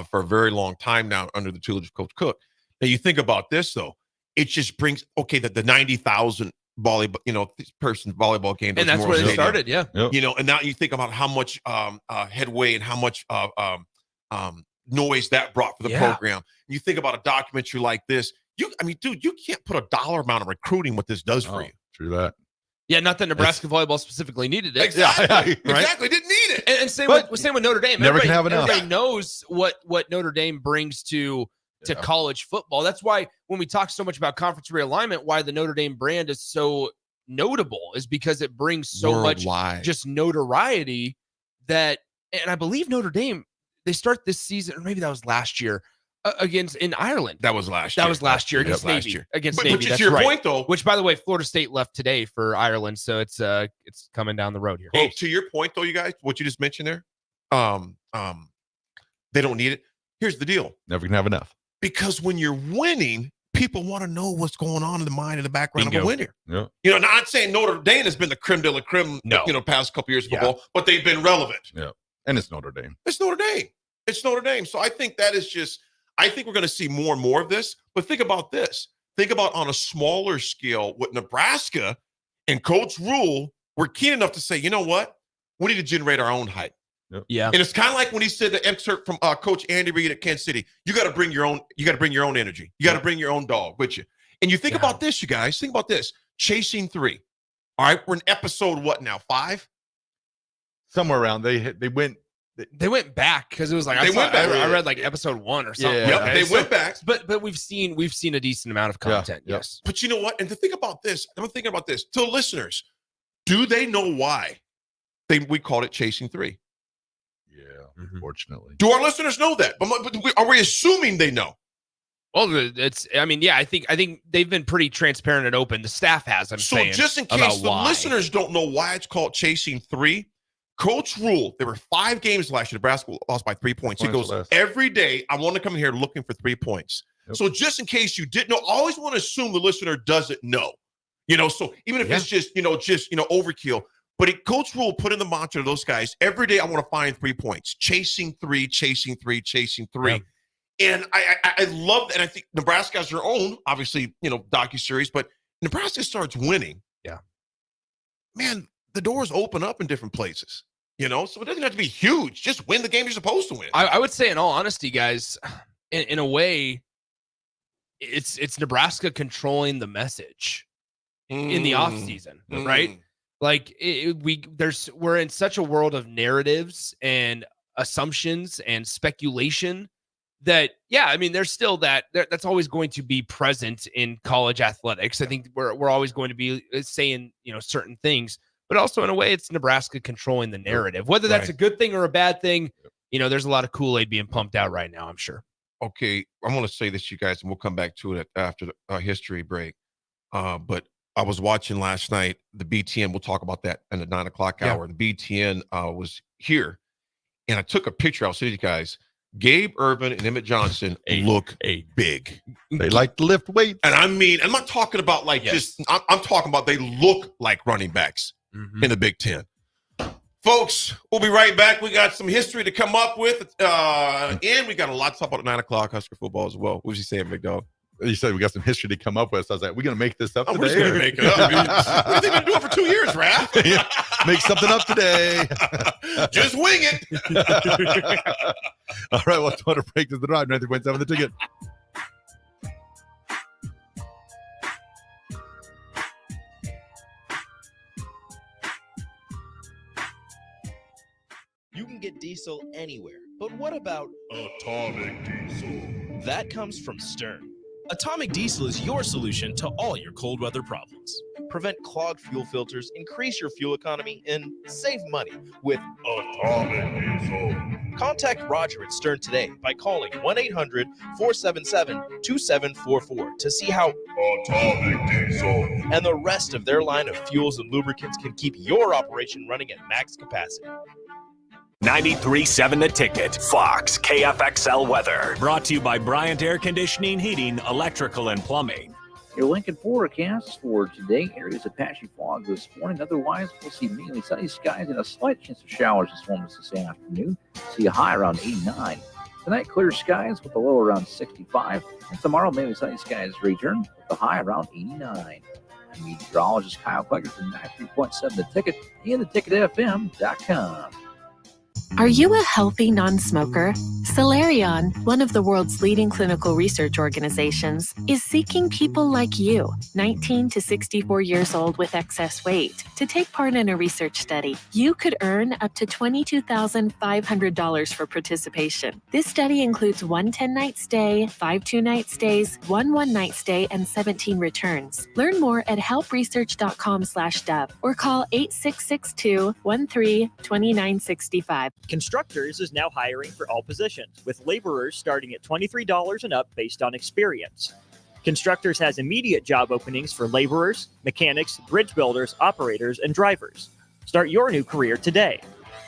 for a very long time now under the tutelage of Coach Cook. Now, you think about this, though. It just brings, the 90,000 volleyball, person volleyball game.
And that's where they started, yeah.
You know, and now you think about how much headway and how much noise that brought for the program. You think about a documentary like this. Dude, you can't put a dollar amount of recruiting what this does for you.
True that.
Yeah, not that Nebraska volleyball specifically needed it.
Exactly.
Right?
Exactly. Didn't need it.
And same with Notre Dame.
Never can have enough.
Everybody knows what Notre Dame brings to college football. That's why when we talk so much about conference realignment, why the Notre Dame brand is so notable is because it brings so much just notoriety that, and I believe Notre Dame, they start this season, or maybe that was last year, against in Ireland.
That was last year.
That was last year against Navy.
Last year.
Against
but,
Navy.
But
that's
to your
right.
point, though,
which, by the way, Florida State left today for Ireland, so it's coming down the road here.
Hey, to your point, though, you guys, what you just mentioned there, they don't need it. Here's the deal:
never can have enough.
Because when you're winning, people want to know what's going on in the mind and the background of a winner.
Yeah.
You know, not saying Notre Dame has been the creme de la creme, past couple years of football, but they've been relevant.
Yeah, and it's Notre Dame.
It's Notre Dame. It's Notre Dame. So I think that is just. I think we're going to see more and more of this. But think about this. Think about on a smaller scale what Nebraska and Coach Rule were keen enough to say, you know what? We need to generate our own hype.
Yep.
Yeah.
And it's kind of like when he said the excerpt from Coach Andy Reid at Kansas City. You got to bring your own. You got to bring your own energy. You got to bring your own dog with you. And you think about this, you guys. Think about this. Chasing 3. All right, we're in episode what now? 5.
Somewhere around. They went.
They went back because it was like I read like episode 1 or something.
Yeah, okay. They went back.
But we've seen a decent amount of content.
Yeah.
Yes.
But you know what? And to think about this, I'm thinking about this. To listeners, do they know why we called it Chasing 3?
Yeah, unfortunately.
Do our listeners know that? But are we assuming they know?
Well, I think they've been pretty transparent and open. The staff has.
So just in case the listeners don't know why it's called Chasing 3, Coach Rule, there were 5 games last year. Nebraska lost by 3 points. He goes, every day, I want to come in here looking for 3 points. Yep. So just in case you didn't know, I always want to assume the listener doesn't know. So even if it's just overkill. But Coach Rule put in the mantra to those guys, every day I want to find 3 points. Chasing 3, chasing 3, chasing 3. Yep. And I love that. And I think Nebraska has their own, obviously, docuseries, but Nebraska starts winning.
Yeah.
Man, the doors open up in different places, so it doesn't have to be huge. Just win the game you're supposed to win.
I would say, in all honesty, guys, in a way, it's Nebraska controlling the message in the offseason, right? Like we're in such a world of narratives and assumptions and speculation that, there's still that's always going to be present in college athletics. I think we're always going to be saying, certain things. But also, in a way, it's Nebraska controlling the narrative. Whether that's a good thing or a bad thing, there's a lot of Kool-Aid being pumped out right now, I'm sure.
Okay, I'm going to say this, you guys, and we'll come back to it after the history break. But I was watching last night, the BTN. We'll talk about that in the 9 o'clock hour. The BTN was here, and I took a picture. I'll see you guys. Gabe Ervin and Emmett Johnson look big.
They like to lift weights.
And I'm not talking about I'm talking about they look like running backs. In the Big Ten. Folks, we'll be right back. We got some history to come up with. And we got a lot to talk about at 9 o'clock Husker football as well. What was you saying, Big Dog?
You said we got some history to come up with. So I was like, we're going to make this up today?
We're just going to make it up. What have you been doing for 2 years, Raff?
Make something up today.
Just wing it.
All right, well, to break this the drive. 93.7 The Ticket.
get diesel anywhere. But what about atomic diesel? That comes from Stern. Atomic Diesel is your solution to all your cold weather problems. Prevent clogged fuel filters, increase your fuel economy, and save money with Atomic Diesel. Contact Roger at Stern today by calling 1-800-477-2744 to see how Atomic Diesel and the rest of their line of fuels and lubricants can keep your operation running at max capacity.
93.7 The Ticket, Fox, KFXL weather. Brought to you by Bryant Air Conditioning, Heating, Electrical, and Plumbing.
Your Lincoln forecast for today: areas of patchy fog this morning. Otherwise, we'll see mainly sunny skies and a slight chance of showers this afternoon. See a high around 89. Tonight, clear skies with a low around 65. And tomorrow, mainly sunny skies return with a high around 89. I'm meteorologist Kyle Plecker from 93.7 The Ticket and theticketfm.com.
Are you a healthy non-smoker? Solarion, one of the world's leading clinical research organizations, is seeking people like you, 19 to 64 years old with excess weight, to take part in a research study. You could earn up to $22,500 for participation. This study includes 1 10-night stay, 5 2-night stays, 1 1-night stay, and 17 returns. Learn more at helpresearch.com/dub or call 8662-13-2965.
Constructors is now hiring for all positions, with laborers starting at $23 and up based on experience. Constructors has immediate job openings for laborers, mechanics, bridge builders, operators, and drivers. Start your new career today.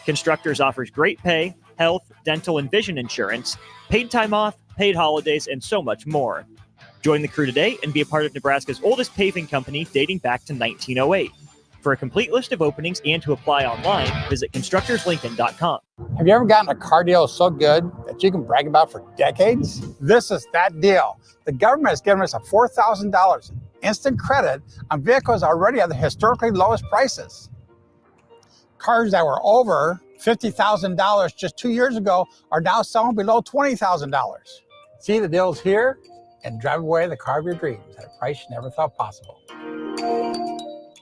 Constructors offers great pay, health, dental, and vision insurance, paid time off, paid holidays, and so much more. Join the crew today and be a part of Nebraska's oldest paving company dating back to 1908. For a complete list of openings and to apply online, visit constructorslincoln.com.
Have you ever gotten a car deal so good that you can brag about for decades? This is that deal. The government has given us a $4,000 instant credit on vehicles already at the historically lowest prices. Cars that were over $50,000 just 2 years ago are now selling below $20,000. See the deals here and drive away the car of your dreams at a price you never thought possible.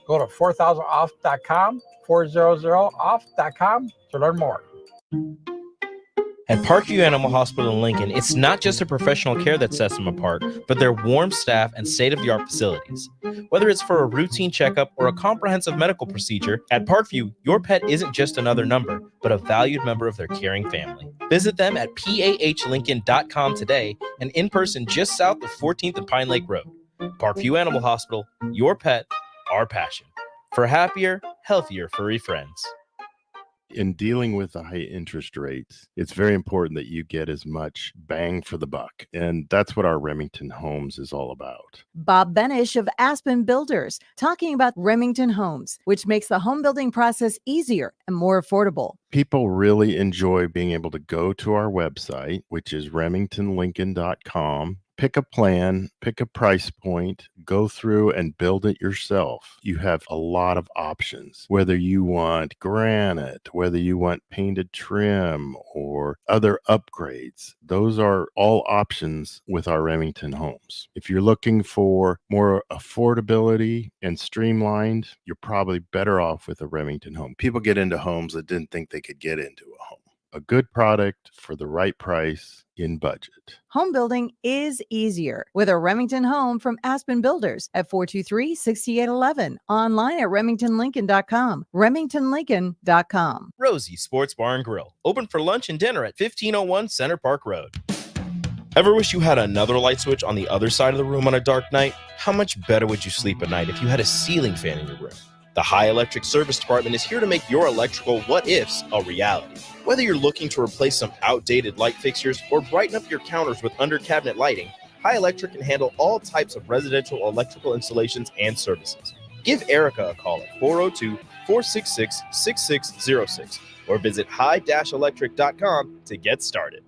Go to 4000off.com, 400off.com to learn more.
At Parkview Animal Hospital in Lincoln, it's not just the professional care that sets them apart, but their warm staff and state-of-the-art facilities. Whether it's for a routine checkup or a comprehensive medical procedure, at Parkview, your pet isn't just another number, but a valued member of their caring family. Visit them at pahlincoln.com today and in person just south of 14th and Pine Lake Road. Parkview Animal Hospital, your pet, our passion. For happier, healthier furry friends.
In dealing with the high interest rates, it's very important that you get as much bang for the buck. And that's what our Remington Homes is all about.
Bob Benish of Aspen Builders, talking about Remington Homes, which makes the home building process easier and more affordable.
People really enjoy being able to go to our website, which is remingtonlincoln.com, pick a plan, pick a price point, go through and build it yourself. You have a lot of options, whether you want granite, whether you want painted trim or other upgrades. Those are all options with our Remington Homes. If you're looking for more affordability and streamlined, you're probably better off with a Remington home. People get into homes that didn't think they could get into a home. A good product for the right price in budget.
Home building is easier with a Remington home from Aspen Builders at 423-6811. Online at remingtonlincoln.com. remingtonlincoln.com.
Rosie Sports Bar and Grill, open for lunch and dinner at 1501 Center Park Road. Ever wish you had another light switch on the other side of the room on a dark night? How much better would you sleep at night if you had a ceiling fan in your room? The High Electric Service Department is here to make your electrical what-ifs a reality. Whether you're looking to replace some outdated light fixtures or brighten up your counters with under-cabinet lighting, High Electric can handle all types of residential electrical installations and services. Give Erica a call at 402-466-6606 or visit high-electric.com to get started.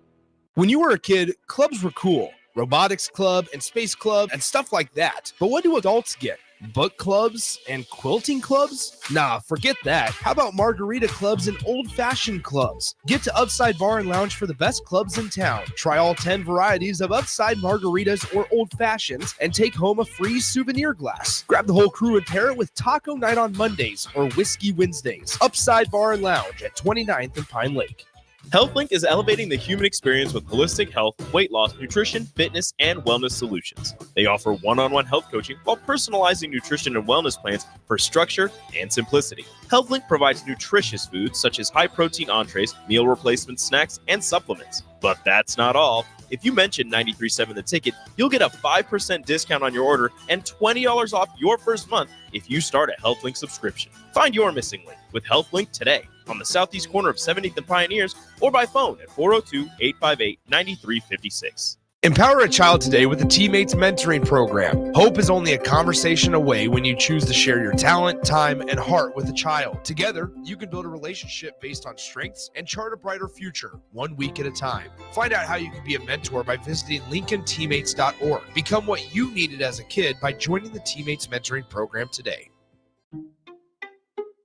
When you were a kid, clubs were cool. Robotics club and space club and stuff like that. But what do adults get? Book clubs and quilting clubs? Nah, forget that. How about margarita clubs and old-fashioned clubs? Get to Upside Bar and Lounge for the best clubs in town. Try all 10 varieties of Upside margaritas or old fashions and take home a free souvenir glass. Grab the whole crew and pair it with taco night on Mondays or whiskey Wednesdays. Upside Bar and Lounge at 29th and Pine Lake.
HealthLink is elevating the human experience with holistic health, weight loss, nutrition, fitness, and wellness solutions. They offer one-on-one health coaching while personalizing nutrition and wellness plans for structure and simplicity. HealthLink provides nutritious foods such as high-protein entrees, meal replacement snacks, and supplements. But that's not all. If you mention 93.7 The Ticket, you'll get a 5% discount on your order and $20 off your first month if you start a HealthLink subscription. Find your missing link with HealthLink today on the southeast corner of 70th and Pioneers or by phone at 402-858-9356.
Empower a child today with the Teammates Mentoring Program. Hope is only a conversation away when you choose to share your talent, time, and heart with a child. Together, you can build a relationship based on strengths and chart a brighter future, 1 week at a time. Find out how you can be a mentor by visiting LincolnTeammates.org. Become what you needed as a kid by joining the Teammates Mentoring Program today.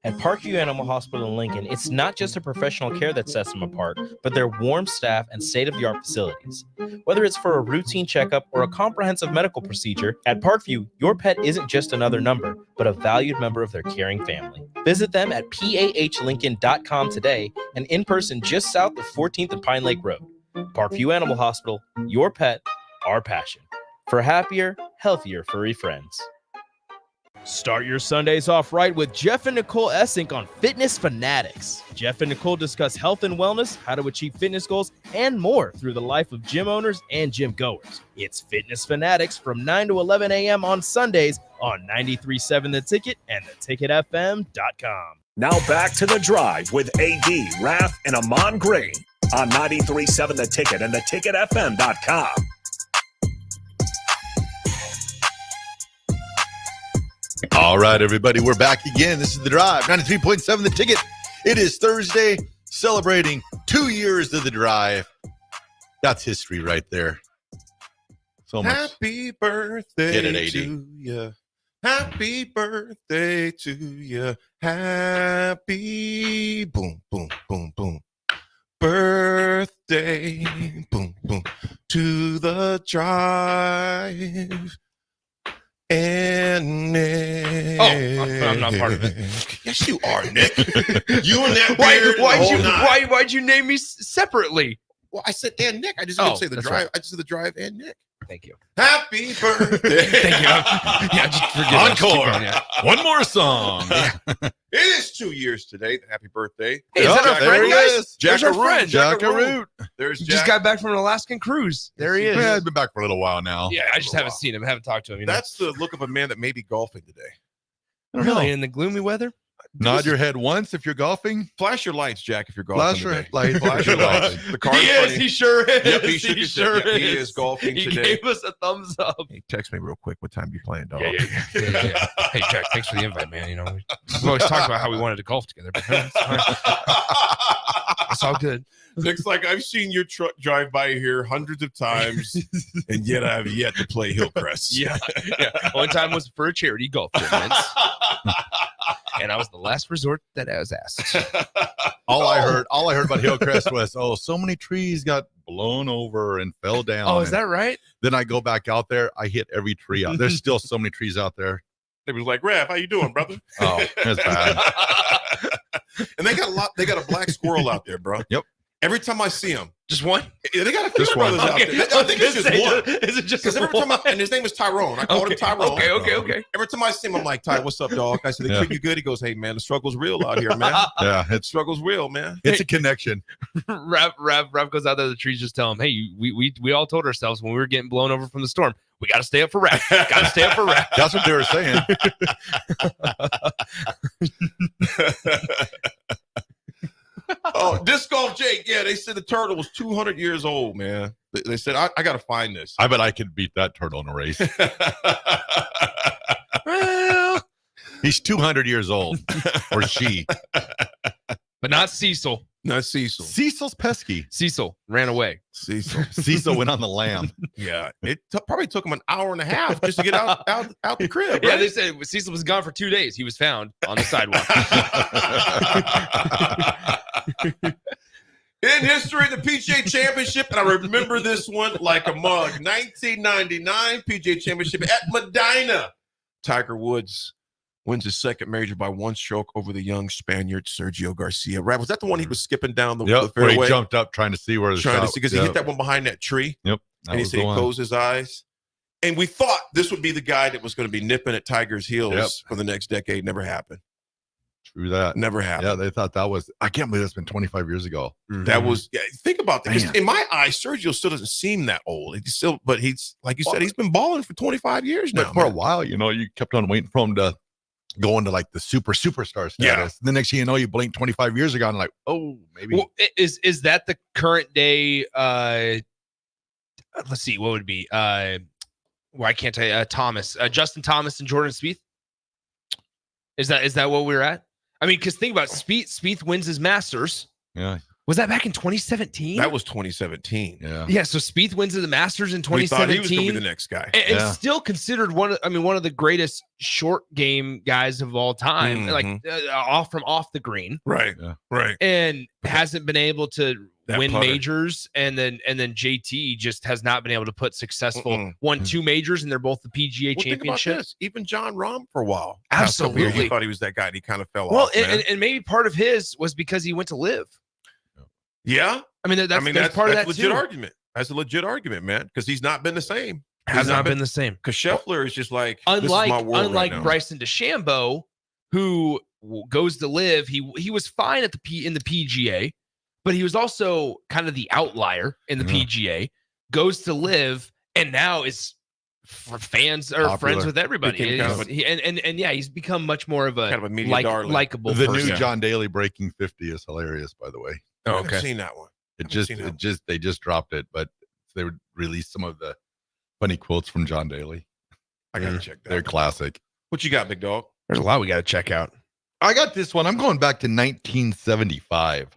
At Parkview Animal Hospital in Lincoln, it's not just a professional care that sets them apart, but their warm staff and state-of-the-art facilities. Whether it's for a routine checkup or a comprehensive medical procedure, at Parkview, your pet isn't just another number, but a valued member of their caring family. Visit them at pahlincoln.com today and in person just south of 14th and Pine Lake Road. Parkview Animal Hospital, your pet, our passion. For happier, healthier furry friends.
Start your Sundays off right with Jeff and Nicole Essink on Fitness Fanatics. Jeff and Nicole discuss health and wellness, how to achieve fitness goals, and more through the life of gym owners and gym goers. It's Fitness Fanatics from 9 to 11 a.m. on Sundays on 93.7 The Ticket and theticketfm.com.
Now back to The Drive with AD, Raff, and Ahman Green on 93.7 The Ticket and theticketfm.com.
All right, everybody, we're back again. This is The Drive, 93.7 The Ticket. It is Thursday, celebrating 2 years of The Drive. That's history right there. So much.
Happy birthday to you. Happy birthday to you. Happy boom, boom, boom, boom. Birthday, boom, boom, to The Drive. And Nick.
Oh, I'm not part of it.
Yes, you are, Nick. You and that beard.
Why'd you name me separately?
Well, I said and Nick. I just didn't say The Drive. Right. I just said The Drive and Nick.
Thank you.
Happy birthday.
Thank you. Yeah, just forgive
Encore.
me. Yeah.
One more song.
It is 2 years today. Happy birthday.
Hey, is that our friend, guys? There's our friend.
Jackaroo.
There's
Jack. Just got back from an Alaskan cruise. There he is.
Yeah, I've been back for a little while now.
Yeah, I just haven't seen him. I haven't talked to him.
That's the look of a man that may be golfing today.
Really? In the gloomy weather?
Nod your head once if you're golfing.
Flash your lights, Jack, if you're golfing.
Flash your lights.
The car's funny.
He sure is.
Yep, he sure is. He is golfing
he
today.
Gave us a thumbs up.
Hey, text me real quick. What time you playing, dog?
Yeah. Hey, Jack, thanks for the invite, man. You know, we've always talked about how we wanted to golf together, but it's all good.
Looks like I've seen your truck drive by here hundreds of times, and yet I have yet to play Hillcrest.
Yeah. One time was for a charity golf tournament. And I was the last resort that I was asked.
All I heard about Hillcrest was, so many trees got blown over and fell down.
Oh, is that right?
Then I go back out there. I hit every tree out. There's still so many trees out there.
It was like, Raff, how you doing, brother?
Oh, that's bad.
And they got a black squirrel out there, bro.
Yep.
Every time I see him,
just one.
Yeah, they got a few brothers out there. I think it's just one.
Is it just
every time and his name is Tyrone. I called him Tyrone.
Okay.
Every time I see him, I'm like, Ty, what's up, dog? I said, they treat you good. He goes, hey, man, the struggle's real out here, man.
Yeah,
the struggle's real, man.
It's a connection.
Raff goes out there. The trees just tell him, hey, we all told ourselves when we were getting blown over from the storm, we got to stay up for Raff. Got to stay up for Raff.
That's what they were saying.
Oh, Disc Golf Jake. Yeah, they said the turtle was 200 years old, man. They said, I got to find this.
I bet I could beat that turtle in a race.
Well,
he's 200 years old, or she.
But not Cecil.
Not Cecil.
Cecil's pesky.
Cecil ran away.
Cecil went on the lam.
Yeah, it probably took him an hour and a half just to get out the crib. Right?
Yeah, they said Cecil was gone for 2 days. He was found on the sidewalk.
In history, the PGA Championship, and I remember this one like a mug. 1999 PGA Championship at Medina. Tiger Woods wins his second major by one stroke over the young Spaniard Sergio Garcia. Raff, was that the one he was skipping down the
Where
fairway?
he jumped up trying to see where the shot,
because he hit that one behind that tree.
Yep.
And he said he closed his eyes. And we thought this would be the guy that was going to be nipping at Tiger's heels for the next decade. Never happened.
True that.
Never happened.
Yeah, they thought that was, I can't believe that's been 25 years ago.
That was, think about that. 'Cause in my eyes, Sergio still doesn't seem that old. But he's, like you said, he's been balling for 25 years now.
But for a while, you kept on waiting for him to go into like the superstar status.
Yeah.
The next thing you know, you blink 25 years ago and like, oh, maybe.
Well, is that the current day? Let's see, what would it be? Why can't I? Thomas, Justin Thomas, and Jordan Spieth. Is that what we're at? I mean, because think about it, Spieth wins his Masters.
Yeah.
Was that back in 2017?
That was 2017.
Yeah.
Yeah. So Spieth wins the Masters in 2017.
We thought he was going to be the next guy.
And still considered one of the greatest short game guys of all time, like off the green.
Right.
Yeah.
Right.
And hasn't been able to win
putter.
majors, and then JT just has not been able to put successful won 2 majors, and they're both the PGA Championship.
Think about this. Even John Rahm for a while.
Absolutely.
He thought he was that guy, and he kind of fell
Well,
off. Man.
and maybe part of his was because he went to live.
Yeah.
I mean, that's part of that
legit
too.
argument. That's a legit argument, man, because he's not been the same.
Has not been the same.
Because Scheffler is just like, this is my world
unlike
right now.
Bryson DeChambeau, who goes to live, he was fine at in the PGA, but he was also kind of the outlier in the PGA. Goes to live, and now is for fans or friends with everybody. He's become much more of a
media darling.
likable.
The
person.
new John Daly breaking 50 is hilarious, by the way.
Oh, okay. I've seen that one.
They just dropped it, but they would release some of the funny quotes from John Daly.
I gotta check that.
They're classic.
What you got, big dog?
There's a lot we got to check out.
I got this one. I'm going back to 1975.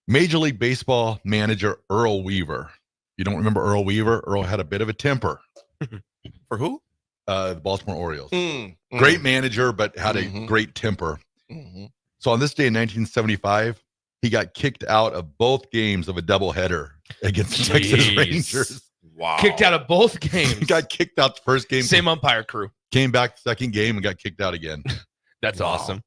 Major League Baseball manager Earl Weaver. You don't remember Earl Weaver? Earl had a bit of a temper.
For who?
The Baltimore Orioles. Great manager, but had a great temper. So on this day in 1975, he got kicked out of both games of a doubleheader against the Texas Rangers.
Wow.
Kicked out of both games.
He got kicked out the first game.
Same umpire crew.
Came back the second game and got kicked out again.
That's awesome.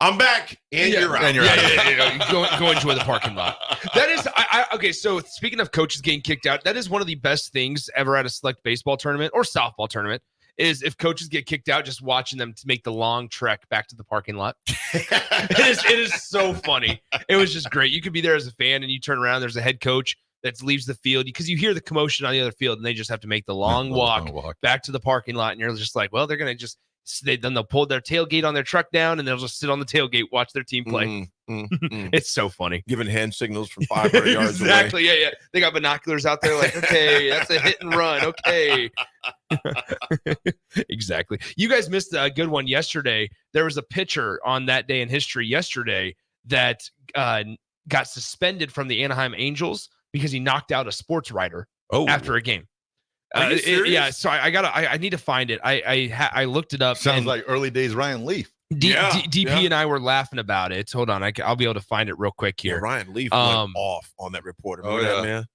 I'm back, and you're out.
And you're out.
Go enjoy the parking lot. That is, okay. So speaking of coaches getting kicked out, that is one of the best things ever at a select baseball tournament or softball tournament. Is if coaches get kicked out, just watching them to make the long trek back to the parking lot. It is so funny. It was just great. You could be there as a fan, and you turn around. There's a head coach that leaves the field because you hear the commotion on the other field, and they just have to make the long walk back to the parking lot. And you're just like, well, they're gonna just. Then they'll pull their tailgate on their truck down, and they'll just sit on the tailgate, watch their team play. It's so funny.
Giving hand signals from 500 yards away.
Exactly. Yeah. They got binoculars out there like, okay, that's a hit and run. Okay. Exactly. You guys missed a good one yesterday. There was a pitcher on that day in history yesterday that got suspended from the Anaheim Angels because he knocked out a sports writer after a game. Yeah, so I need to find it. I looked it up.
Sounds like early days Ryan Leaf.
DP and I were laughing about it. Hold on, I'll be able to find it real quick here.
Yeah, Ryan Leaf went off on that reporter.
That,
man.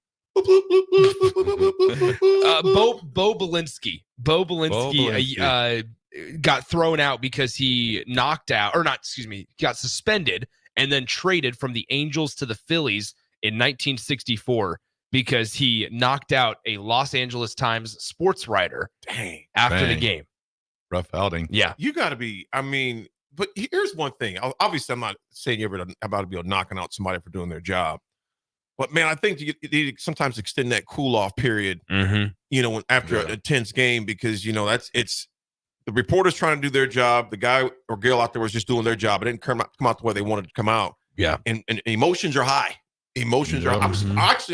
Bo Belinsky got thrown out because he got suspended and then traded from the Angels to the Phillies in 1964. Because he knocked out a Los Angeles Times sports writer after the game.
Rough outing.
Yeah.
You got to be, but here's one thing. Obviously, I'm not saying you're about to be knocking out somebody for doing their job. But, man, I think you sometimes extend that cool-off period, after a tense game because, it's the reporter's trying to do their job. The guy or girl out there was just doing their job. It didn't come out the way they wanted to come out.
Yeah.
And emotions are high. Emotions are. I'm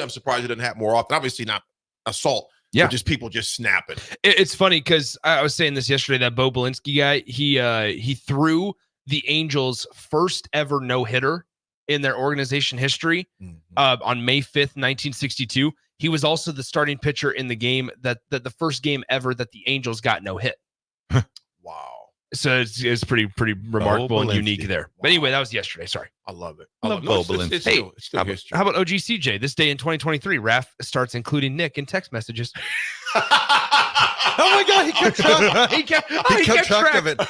surprised it doesn't happen more often. Obviously, not assault.
Yeah,
but just people just snapping.
It's funny because I was saying this yesterday. That Bo Belinsky guy, he threw the Angels' first ever no hitter in their organization history on May 5th, 1962. He was also the starting pitcher in the game that the first game ever that the Angels got no hit.
Wow.
So it's pretty remarkable and unique there. But anyway, that was yesterday. Sorry.
I love it.
I love Bo Belinsky. It's still history. How about OG CJ? This day in 2023, Raff starts including Nick in text messages.
Oh my God, he kept track.
He kept
track of it.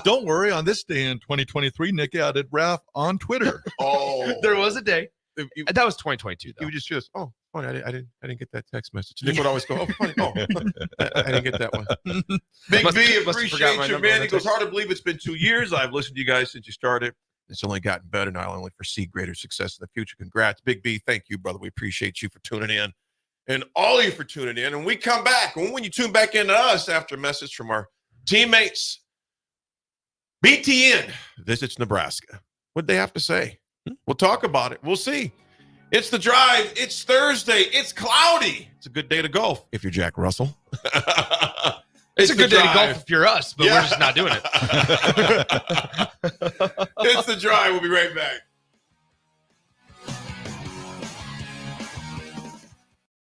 Don't worry, on this day in 2023, Nick added Raff on Twitter.
Oh,
There was a day. That was 2022, though.
You just oh, funny. I didn't get that text message. Nick would always go, oh, funny. Oh, I didn't get that one. Big B, appreciate you, man. He goes, hard to believe it's been 2 years. I've listened to you guys since you started. It's only gotten better, and I only foresee greater success in the future. Congrats, Big B. Thank you, brother. We appreciate you for tuning in, and all of you for tuning in. And we come back. When you tune back into us after a message from our teammates, BTN visits Nebraska. What'd they have to say? We'll talk about it. We'll see. It's The Drive. It's Thursday. It's cloudy. It's a good day to golf if you're Jack Russell.
It's a good day to golf if you're us, but we're just not doing it.
It's The Drive. We'll be right back.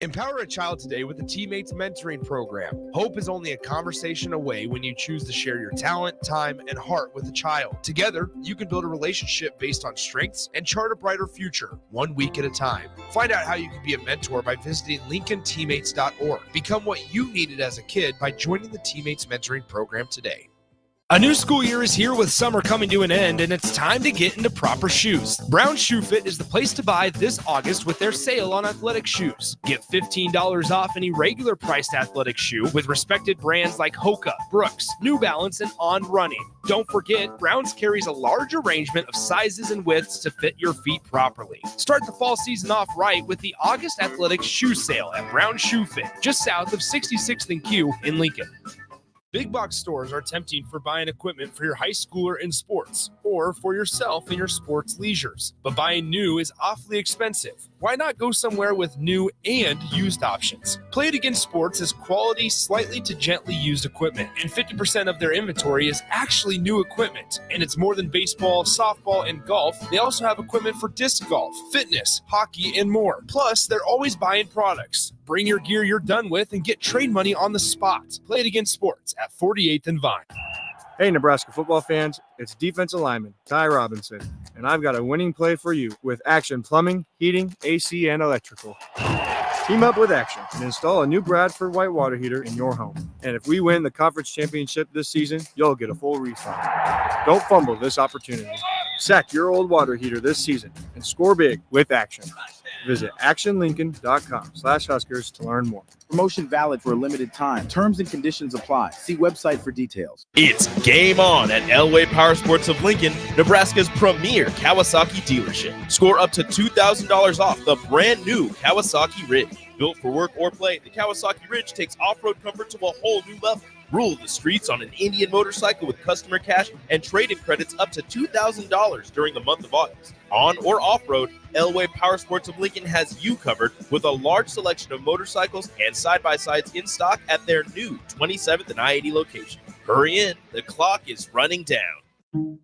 Empower a child today with the Teammates Mentoring Program. Hope is only a conversation away when you choose to share your talent, time, and heart with a child. Together, you can build a relationship based on strengths and chart a brighter future, 1 week at a time. Find out how you can be a mentor by visiting LincolnTeammates.org. Become what you needed as a kid by joining the Teammates Mentoring Program today. A new school year is here with summer coming to an end, and it's time to get into proper shoes. Brown Shoe Fit is the place to buy this August with their sale on athletic shoes. Get $15 off any regular priced athletic shoe with respected brands like Hoka, Brooks, New Balance, and On Running. Don't forget, Browns carries a large arrangement of sizes and widths to fit your feet properly. Start the fall season off right with the August athletic shoe sale at Brown Shoe Fit, just south of 66th and Q in Lincoln. Big box stores are tempting for buying equipment for your high schooler in sports or for yourself in your sports leisures. But buying new is awfully expensive. Why not go somewhere with new and used options? Play It Again Sports is quality, slightly to gently used equipment, and 50% of their inventory is actually new equipment. And it's more than baseball, softball, and golf. They also have equipment for disc golf, fitness, hockey, and more. Plus, they're always buying products. Bring your gear you're done with and get trade money on the spot. Play It Again Sports at 48th and Vine.
Hey, Nebraska football fans, it's defensive lineman Ty Robinson, and I've got a winning play for you with Action Plumbing, Heating, AC, and Electrical. Team up with Action and install a new Bradford white water heater in your home. And if we win the conference championship this season, you'll get a full refund. Don't fumble this opportunity. Sack your old water heater this season and score big with Action. Visit actionlincoln.com/Huskers to learn more.
Promotion valid for a limited time. Terms and conditions apply. See website for details.
It's game on at Elway Power Sports of Lincoln, Nebraska's premier Kawasaki dealership. Score up to $2,000 off the brand new Kawasaki Ridge. Built for work or play, the Kawasaki Ridge takes off-road comfort to a whole new level. Rule the streets on an Indian motorcycle with customer cash and trade-in credits up to $2,000 during the month of August. On or off-road, Elway Power Sports of Lincoln has you covered with a large selection of motorcycles and side-by-sides in stock at their new 27th and I-80 location. Hurry in, the clock is running down.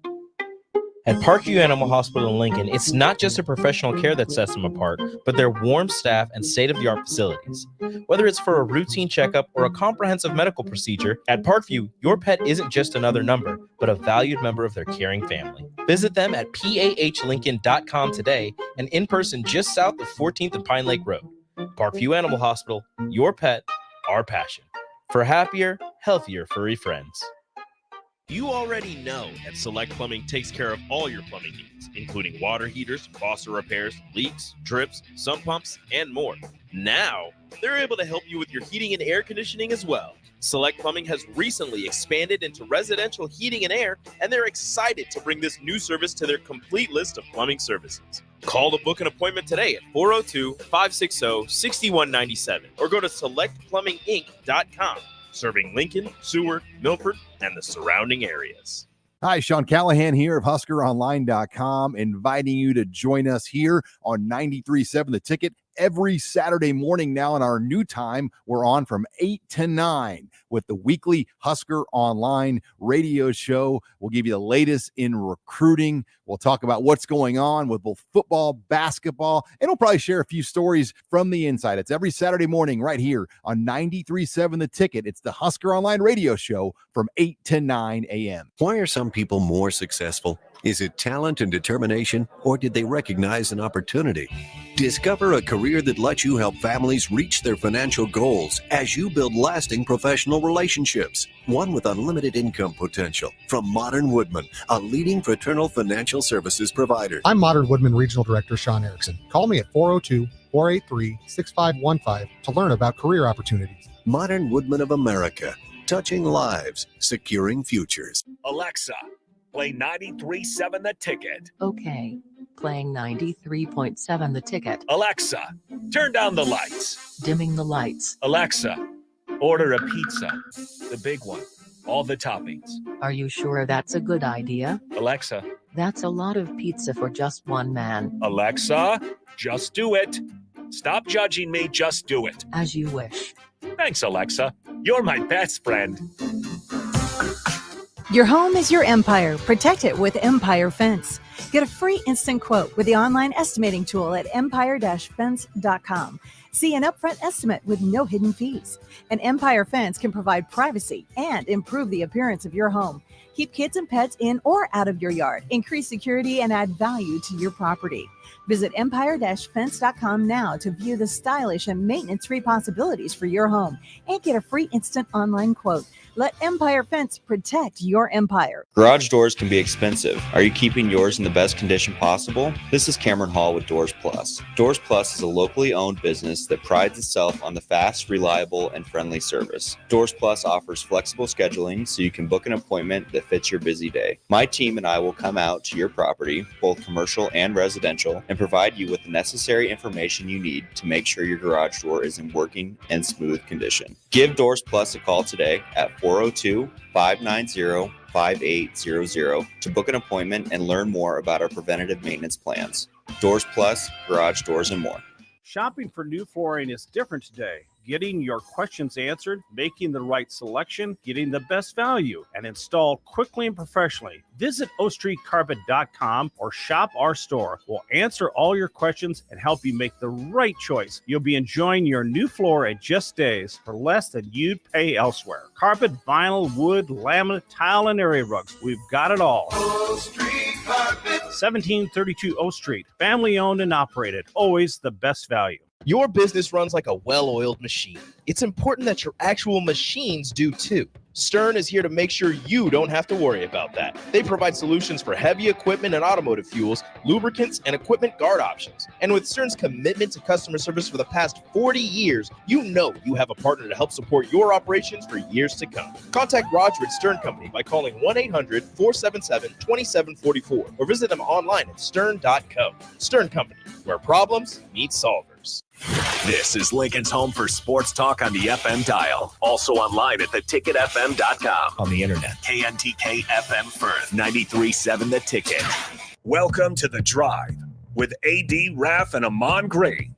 At Parkview Animal Hospital in Lincoln, it's not just a professional care that sets them apart, but their warm staff and state-of-the-art facilities. Whether it's for a routine checkup or a comprehensive medical procedure, at Parkview, your pet isn't just another number, but a valued member of their caring family. Visit them at pahlincoln.com today and in person just south of 14th and Pine Lake Road. Parkview Animal Hospital, your pet, our passion. For happier, healthier furry friends.
You already know that Select Plumbing takes care of all your plumbing needs, including water heaters, faucet repairs, leaks, drips, sump pumps, and more. Now, they're able to help you with your heating and air conditioning as well. Select Plumbing has recently expanded into residential heating and air, and they're excited to bring this new service to their complete list of plumbing services. Call to book an appointment today at 402-560-6197 or go to selectplumbinginc.com. Serving Lincoln, Seward, Milford, and the surrounding areas.
Hi, Sean Callahan here of HuskerOnline.com, inviting you to join us here on 93.7 The Ticket every Saturday morning now in our new time. We're on from 8 to 9 with the weekly Husker Online radio show. We'll give you the latest in recruiting. We'll talk about what's going on with both football, basketball, and we'll probably share a few stories from the inside. It's every Saturday morning right here on 93.7 The Ticket. It's the Husker Online radio show from 8 to 9 a.m.
Why are some people more successful Is it talent and determination, or did they recognize an opportunity? Discover a career that lets you help families reach their financial goals as you build lasting professional relationships. One with unlimited income potential. From Modern Woodman, a leading fraternal financial services provider.
I'm Modern Woodman Regional Director Sean Erickson. Call me at 402-483-6515 to learn about career opportunities.
Modern Woodman of America. Touching lives, securing futures.
Alexa, play 93.7 The Ticket.
Okay, playing 93.7 The Ticket.
Alexa, turn down the lights.
Dimming the lights.
Alexa, order a pizza. The big one. All the toppings.
Are you sure that's a good idea?
Alexa.
That's a lot of pizza for just one man.
Alexa, just do it. Stop judging me, just do it.
As you wish.
Thanks, Alexa. You're my best friend.
Your home is your empire. Protect it with Empire Fence. Get a free instant quote with the online estimating tool at empire-fence.com. See an upfront estimate with no hidden fees. An Empire Fence can provide privacy and improve the appearance of your home. Keep kids and pets in or out of your yard. Increase security and add value to your property. Visit empire-fence.com now to view the stylish and maintenance-free possibilities for your home and get a free instant online quote. Let Empire Fence protect your empire.
Garage doors can be expensive. Are you keeping yours in the best condition possible? This is Cameron Hall with Doors Plus. Doors Plus is a locally owned business that prides itself on the fast, reliable, and friendly service. Doors Plus offers flexible scheduling so you can book an appointment that fits your busy day. My team and I will come out to your property, both commercial and residential, and provide you with the necessary information you need to make sure your garage door is in working and smooth condition. Give Doors Plus a call today at 402-590-5800 to book an appointment and learn more about our preventative maintenance plans. Doors Plus, garage doors, and more.
Shopping for new flooring is different today. Getting your questions answered, making the right selection, getting the best value, and installed quickly and professionally. Visit ostreetcarpet.com or shop our store. We'll answer all your questions and help you make the right choice. You'll be enjoying your new floor in just days for less than you'd pay elsewhere. Carpet, vinyl, wood, laminate, tile, and area rugs. We've got it all.
O Street Carpet.
1732 O Street. Family owned and operated. Always the best value.
Your business runs like a well-oiled machine. It's important that your actual machines do too. Stern is here to make sure you don't have to worry about that. They provide solutions for heavy equipment and automotive fuels, lubricants, and equipment guard options. And with Stern's commitment to customer service for the past 40 years, you know you have a partner to help support your operations for years to come. Contact Roger at Stern Company by calling 1-800-477-2744 or visit them online at stern.co. Stern Company, where problems meet solvers.
This is Lincoln's home for sports talk on the FM dial. Also online at theticketfm.com.
On the internet.
KNTK FM Firth, 93.7 The Ticket. Welcome to The Drive with AD Raff and Ahman Green.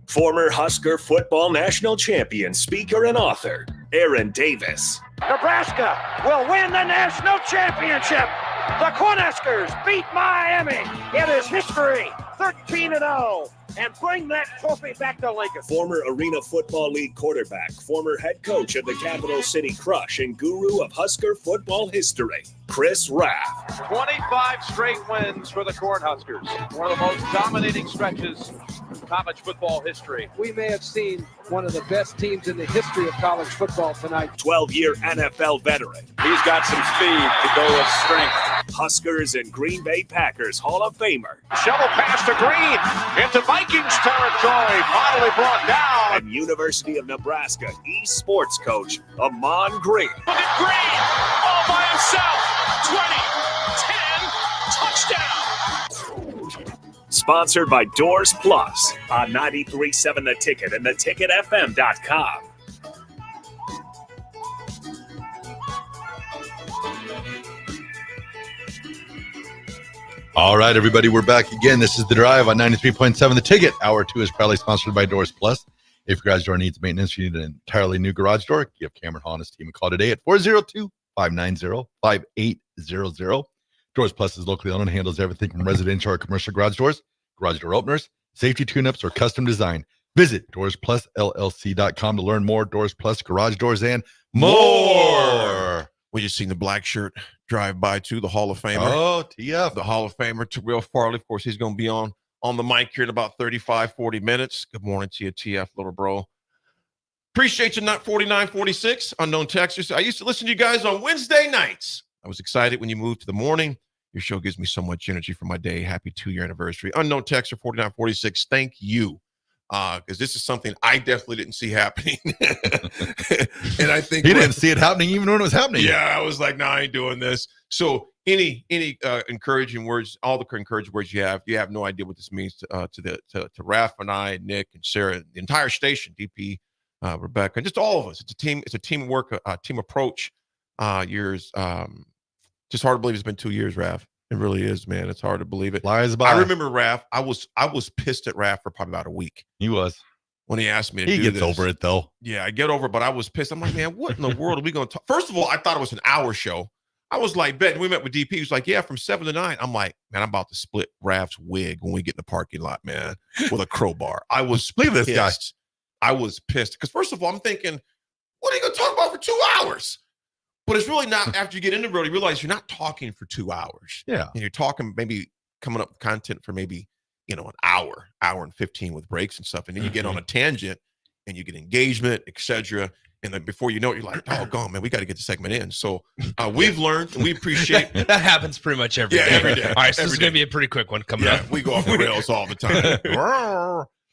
Former Husker football national champion, speaker, and author, Aaron Davis.
Nebraska will win the national championship. The Cornhuskers beat Miami. It is history, 13-0. And bring that trophy back to Lincoln.
Former Arena Football League quarterback, former head coach of the Capital City Crush, and guru of Husker football history, Chris Raff.
25 straight wins for the Cornhuskers. One of the most dominating stretches in college football history.
We may have seen one of the best teams in the history of college football tonight.
12-year NFL veteran.
He's got some speed to go with strength.
Huskers and Green Bay Packers Hall of Famer.
Shovel pass to Green into Vikings territory. Finally brought down.
And University of Nebraska eSports coach, Ahman Green.
Look at Green all by himself. 20, 10, touchdown.
Sponsored by Doors Plus on 93.7 The Ticket and theticketfm.com.
All right, everybody, we're back again. This is The Drive on 93.7 The Ticket. Hour 2 is proudly sponsored by Doors Plus. If your garage door needs maintenance, you need an entirely new garage door, give Cameron Hall and his team a call today at 402-590-5800. Doors Plus is locally owned and handles everything from residential or commercial garage doors, garage door openers, safety tune-ups, or custom design. Visit DoorsPlusLLC.com to learn more. Doors Plus, garage doors, and more.
We just seen the black shirt drive by to the Hall of Famer.
Oh, TF.
The Hall of Famer, Terrell Farley. Of course, he's going to be on the mic here in about 35, 40 minutes. Good morning to you, TF, little bro. Appreciate you, not 4946, unknown texters. I used to listen to you guys on Wednesday nights. I was excited when you moved to the morning. Your show gives me so much energy for my day. Happy 2-year anniversary. Unknown texter 4946, thank you. Because this is something I definitely didn't see happening. And I think
he didn't see it happening even when it was happening.
Yeah, I was like, nah, I ain't doing this. So any encouraging words, all the encouraging words you have no idea what this means to Raff and I, Nick and Sarah, the entire station, DP, Rebecca, and just all of us. It's a team. It's a teamwork, team approach. Just hard to believe it's been 2 years, Raff. It really is, man. It's hard to believe it.
Lies by.
I remember Raff. I was pissed at Raff for probably about a week.
He was.
When he asked me to
do
this.
He gets over it, though.
Yeah, I get over it, but I was pissed. I'm like, man, what in the world are we going to talk? First of all, I thought it was an hour show. I was like, bet. We met with DP. He was like, yeah, from 7 to 9. I'm like, man, I'm about to split Raff's wig when we get in the parking lot, man, with a crowbar. I was
Look at this guy.
I was pissed. Because first of all, I'm thinking, what are you going to talk about for 2 hours? But it's really not. After you get into the road, you realize you're not talking for 2 hours.
Yeah.
And you're talking maybe coming up with content for maybe, an hour and 15 with breaks and stuff. And then you get on a tangent and you get engagement, etc. And then before you know it, you're like, oh, gone, man, we got to get the segment in. So we've learned and we appreciate.
That happens pretty much every day.
Every day.
All right, so this is going to be a pretty quick one coming up.
We go off the rails all the time.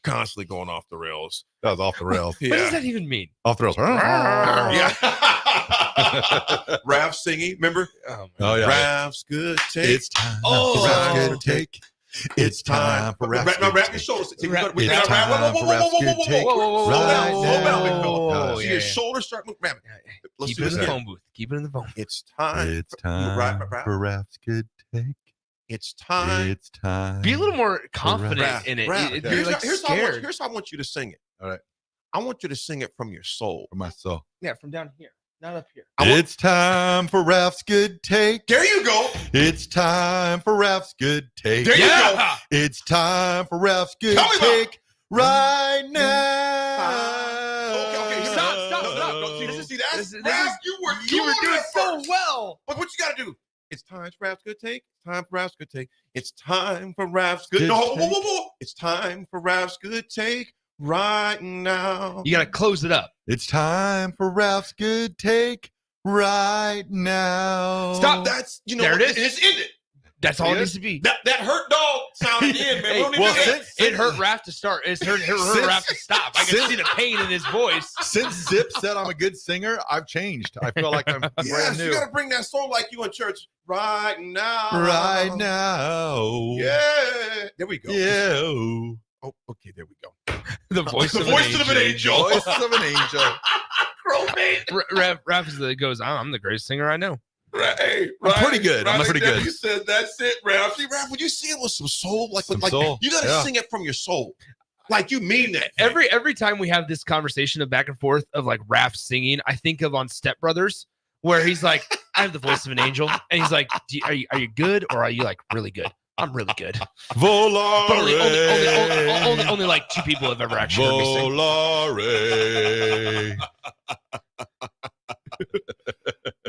Constantly going off the rails.
That was off the rails.
What does that even mean?
Off the rails.
Yeah. Raff singing, remember?
Oh, yeah.
Raff's good take.
It's time for Raff's good take. It's time for Raff's good take.
Wrap your shoulders.
It's time for Raff's good take.
Slow down, big fella.
Oh,
See your shoulders start moving. Let's
Keep it in the phone booth. Keep it in the phone.
It's time.
It's time for Raff's good take.
It's time.
It's time.
Be a little more confident in it. You're like scared.
Here's how I want you to sing it.
All right.
I want you to sing it from your soul.
From my soul.
Yeah, from down here, not up here.
It's time for Raff's good take.
There you go.
It's time for Raff's good take.
There you go.
It's time for Raff's good take right now.
Okay. Stop. See, that's Raff. You were doing so well. But what you got to do? It's time for Raff's good take. Time for Raff's good take. It's time for Raff's good. No, whoa. It's time for Raff's good take right now.
You got to close it up.
It's time for Raff's good take right now.
Stop. That's
there it is.
It's ended.
That's all it needs to be.
That hurt dog sounded in, man.
It hurt Raff to start. It hurt Raff to stop. I can see the pain in his voice.
Since Zip said I'm a good singer, I've changed. I feel like I'm brand new.
You got to bring that soul like you in church right now.
Right now.
Yeah. There we go.
Yeah.
Oh, okay. There we go.
The voice of an angel.
Voice of an angel.
Raff is the goes, I'm the greatest singer I know.
Right.
I'm pretty good. I'm pretty good.
You said that's it, Raff. See, Raff, when you sing it with some soul,
soul.
You got to sing it from your soul. Like you mean that.
Every time we have this conversation of back and forth of like Raff singing, I think of on Step Brothers, where he's like, I have the voice of an angel. And he's like, are you good or are you like really good? I'm really good.
Volare.
But only like 2 people have ever actually heard me sing.
Volare.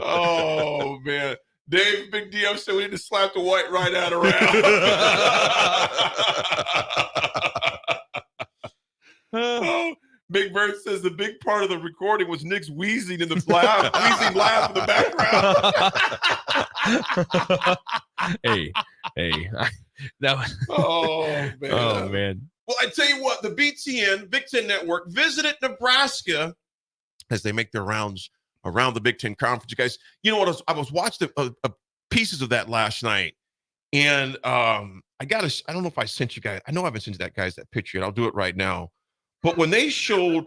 Oh, man. Dave, Big DM said we need to slap the white right out of Raff. Big Bird says the big part of the recording was Nick's wheezing in the wheezing laugh in the background.
Hey. That was,
oh, man.
Oh, man.
Well, I tell you what, the BTN, Big Ten Network, visited Nebraska as they make their rounds around the Big Ten Conference. You guys, you know what? I was watching pieces of that last night, and I don't know if I sent you guys. I know I haven't sent you that picture yet. I'll do it right now. But when they showed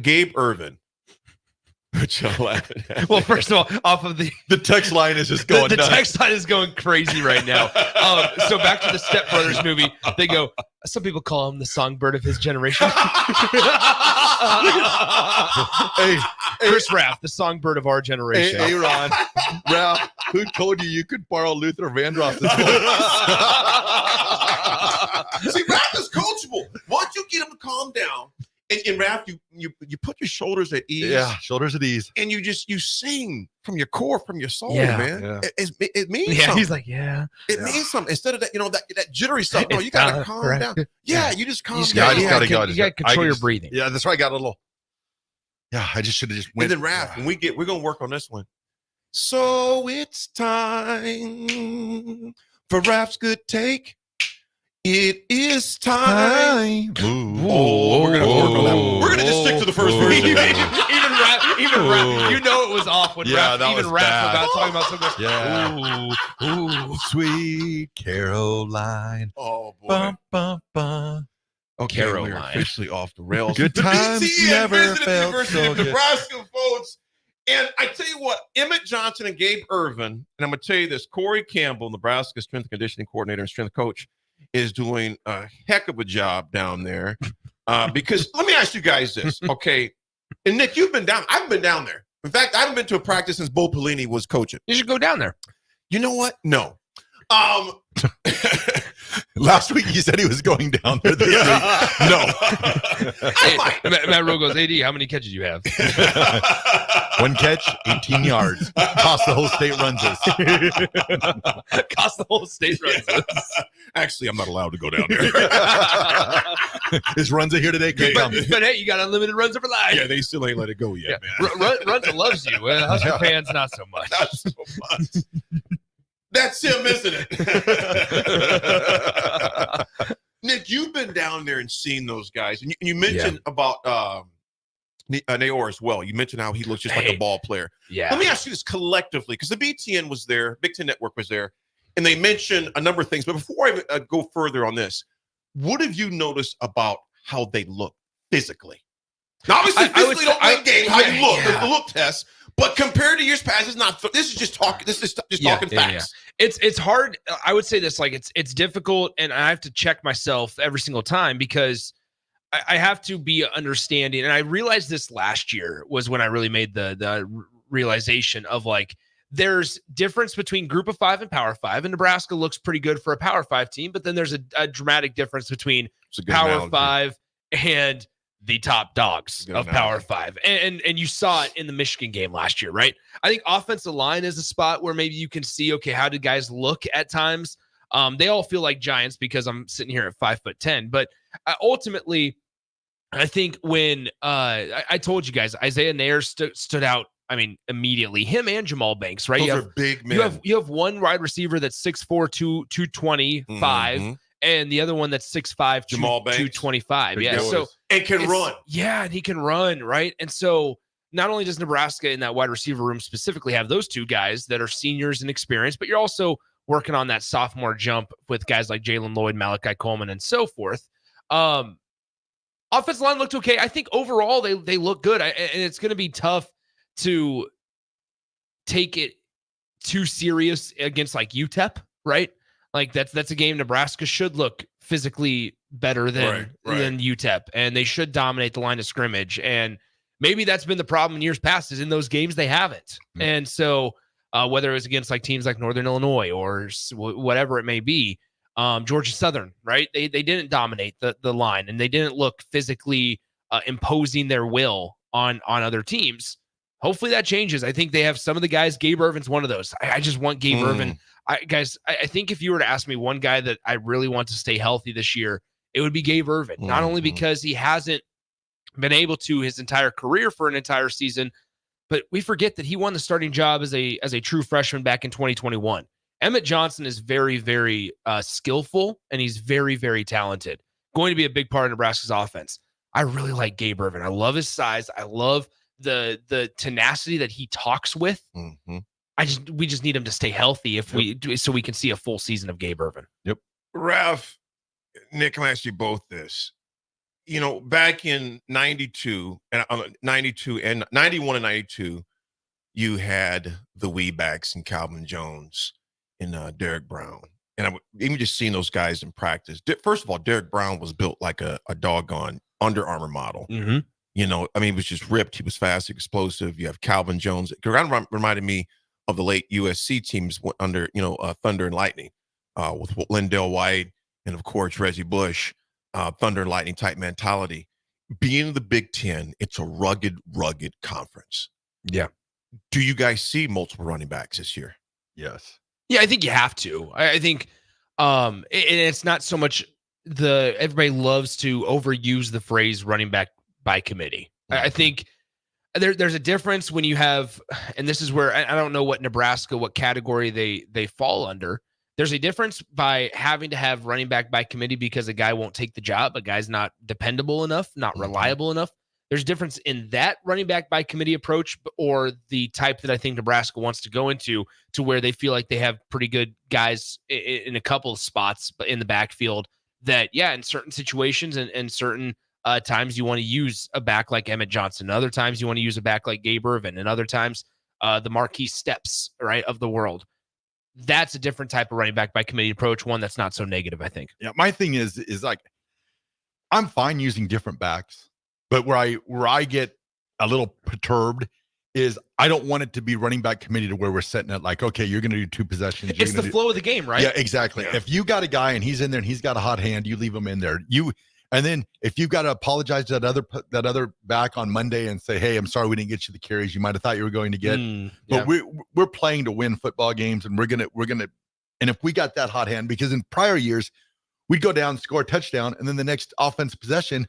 Gabe Ervin, which I'm laughing at.
Well, first of all, off of the
text line is just going
the
nuts.
text line is going crazy right now. So back to the Step Brothers movie. They go, some people call him the songbird of his generation.
Hey,
Chris Raff, the songbird of our generation.
Hey, Ron, Raff, who told you could borrow Luther Vandross's voice?
See, Raff is coachable. Once you get him to calm down And Raff, you put your shoulders at ease.
Yeah, shoulders at ease.
And you sing from your core, from your soul,
Yeah.
man.
Yeah.
It means
Yeah,
something.
he's like,
It means something. Instead of that, that jittery stuff. No, you gotta calm down. Yeah, you just calm
Yeah,
down.
I just gotta go.
You gotta control your breathing.
Yeah, that's right. I got a little. Yeah, I just should have just went.
And then Raff, when we're gonna work on this one. So it's time for Raff's good take. It is time.
Ooh.
We're gonna work on that one. We're gonna just stick to the first version.
even Raff, you know it was off when
Yeah, that
Raff
was
Raff
bad.
about talking about something.
Yeah. Ooh, sweet Caroline.
Oh boy.
Bum, bum, bum.
Okay, we're
Caroline.
officially off the rails.
Good
The
times
BTN
never
visited the
felt
University
so
of
good.
Nebraska, folks. And I tell you what, Emmett Johnson and Gabe Irvin, and I'm going to tell you this, Corey Campbell, Nebraska strength and conditioning coordinator and strength coach, is doing a heck of a job down there. Because let me ask you guys this, okay? And Nick, you've been down. I've been down there. In fact, I haven't been to a practice since Bo Pelini was coaching.
You should go down there.
You know what? No.
Last week you said he was going down there. This week. No.
Hey, Matt Rowe goes, AD, how many catches you have?
1 catch, 18 yards. Cost the whole state runs us.
Cost the whole state runs us.
Actually, I'm not allowed to go down there.
Is Runza here today? Good come.
But hey, you got unlimited runs for life.
Yeah, they still ain't let it go yet, man.
Runza loves you. Husker fans, not so much.
Not so much. That's him, isn't it? Nick, you've been down there and seen those guys. And you mentioned about Naor as well. You mentioned how he looks just like a ball player.
Yeah.
Let me ask you this collectively, because the BTN was there, Big Ten Network was there, and they mentioned a number of things. But before I go further on this, what have you noticed about how they look physically? Now, obviously, physically don't win game how you look. There's the look test. But compared to years past, it's not. This is just talking. This is just talking facts.
Yeah. It's hard. I would say this, like it's difficult, and I have to check myself every single time because I have to be understanding. And I realized this last year was when I really made the realization of like there's difference between Group of 5 and Power 5, and Nebraska looks pretty good for a Power 5 team, but then there's a dramatic difference between Power 5 and the top dogs of Power 5. And you saw it in the Michigan game last year, right? I think offensive line is a spot where maybe you can see, okay, how did guys look at times? They all feel like giants because I'm sitting here at 5'10", but ultimately, I think when I told you guys, Isaiah Nair stood out. I mean, immediately him and Jamal Banks, right?
Those are big men.
You have one wide receiver that's 6'4", 225. And the other one that's 6'5",
Jamal Banks,
225. Yeah, so
and can run.
Yeah, and he can run, right? And so not only does Nebraska in that wide receiver room specifically have those two guys that are seniors in experience, but you're also working on that sophomore jump with guys like Jalen Lloyd, Malachi Coleman, and so forth. Offensive line looked okay. I think overall they look good, and it's going to be tough to take it too serious against like UTEP, right? Like that's a game Nebraska should look physically better than UTEP, and they should dominate the line of scrimmage. And maybe that's been the problem in years past, is in those games they haven't. And so whether it was against like teams like Northern Illinois or whatever it may be, Georgia Southern, right? They didn't dominate the line, and they didn't look physically imposing their will on other teams. Hopefully that changes. I think they have some of the guys. Gabe Irvin's one of those. I just want Gabe Irvin. I think if you were to ask me one guy that I really want to stay healthy this year, it would be Gabe Irvin. Not only because he hasn't been able to his entire career for an entire season, but we forget that he won the starting job as a true freshman back in 2021. Emmett Johnson is very, very skillful, and he's very, very talented. Going to be a big part of Nebraska's offense. I really like Gabe Irvin. I love his size. I love the tenacity that he talks with. We just need him to stay healthy so we can see a full season of Gabe Irvin.
Yep.
Raff, Nick, I'll ask you both this. You know, back in 92 and 91 and 92, you had the Weebacks and Calvin Jones and Derek Brown. And I even just seeing those guys in practice. First of all, Derek Brown was built like a doggone Under Armour model. You know, I mean, he was just ripped. He was fast, explosive. You have Calvin Jones. It kind of reminded me of the late USC teams under, Thunder and Lightning with Lindell White and, of course, Reggie Bush, Thunder and Lightning type mentality. being the Big Ten, it's a rugged conference.
Yeah.
Do you guys see multiple running backs this year?
Yes.
Yeah, I think you have to. I think and it's not so much everybody loves to overuse the phrase running back by committee. I think there's a difference when you have, and this is where I don't know what Nebraska, what category they fall under. There's a difference by having to have running back by committee because a guy won't take the job. A guy's not dependable enough, not reliable enough. There's a difference in that running back by committee approach or the type that I think Nebraska wants to go into, to where they feel like they have pretty good guys in a couple of spots in the backfield that, yeah, in certain situations and certain times you want to use a back like Emmett Johnson. Other times you want to use a back like Gabe Ervin. And other times the Marquis Steps, right, of the world. That's a different type of running back by committee approach, one that's not so negative, I think.
Yeah, my thing is like, I'm fine using different backs, but where I get a little perturbed is I don't want it to be running back committee to where we're setting it like, okay, you're going to do 2 possessions.
It's the flow of the game, right?
Yeah, exactly.
Yeah.
If you got a guy and he's in there and he's got a hot hand, you leave him in there. And then if you've got to apologize to that other back on Monday and say, hey, I'm sorry we didn't get you the carries you might have thought you were going to get. But we're playing to win football games, and we're gonna and if we got that hot hand, because in prior years we'd go down, score a touchdown, and then the next offense possession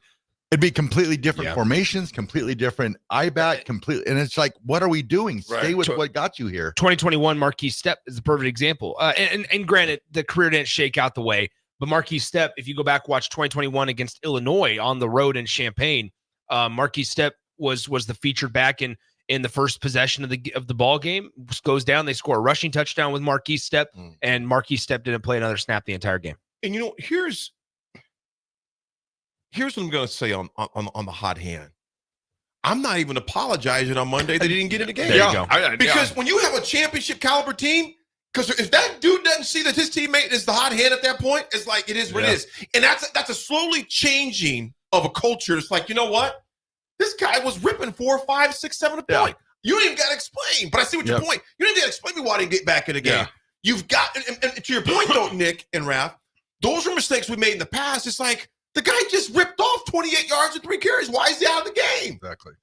it'd be completely different formations, completely different eye back, completely, and it's like, what are we doing? Stay with what got you here.
2021 Marquis Step is the perfect example. And granted, the career didn't shake out the way. But Marquis Step, if you go back, watch 2021 against Illinois on the road in Champaign, Marquis Step was the featured back in the first possession of the ball game. Goes down, they score a rushing touchdown with Marquis Step, and Marquis Step didn't play another snap the entire game.
And here's what I'm going to say on the hot hand. I'm not even apologizing on Monday that he didn't get in the game.
There you go.
Because when you have a championship caliber team. Because if that dude doesn't see that his teammate is the hot hand at that point, it's like it is what it is. And that's a slowly changing of a culture. It's like, you know what? This guy was ripping 4, 5, 6, 7 a point. You ain't even got to explain. But I see what your point. You didn't got to explain me why he didn't get back in the game. You've got, and to your point though, Nick and Raff, those are mistakes we made in the past. It's like the guy just ripped off 28 yards and 3 carries. Why is he out of the game?
Exactly.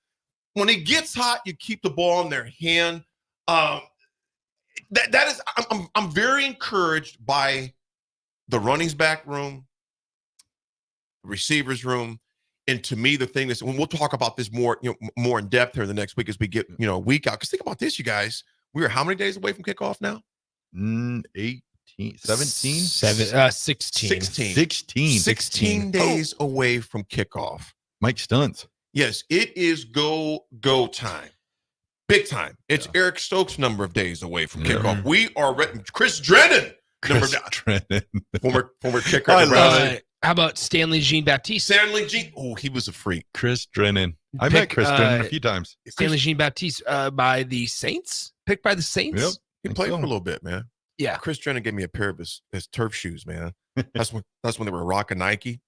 When he gets hot, you keep the ball in their hand. That is, I'm very encouraged by the running back room, receivers room, and to me the thing is, when we'll talk about this more in depth here in the next week as we get a week out. Because think about this, you guys, we are how many days away from kickoff now?
18, 17,
16 days away from kickoff.
Mike Stunts.
Yes, it is go time. Big time. It's Eric Stokes' number of days away from kickoff. We are Chris Drennan. Former kicker.
How about Stanley Jean-Baptiste?
Stanley Jean. Oh, he was a freak.
Chris Drennan. I met Chris Drennan a few times.
Stanley Jean-Baptiste by the Saints? Picked by the Saints?
Yep.
He played for a little bit, man.
Yeah.
Chris Drennan gave me a pair of his turf shoes, man. That's when they were rocking Nike.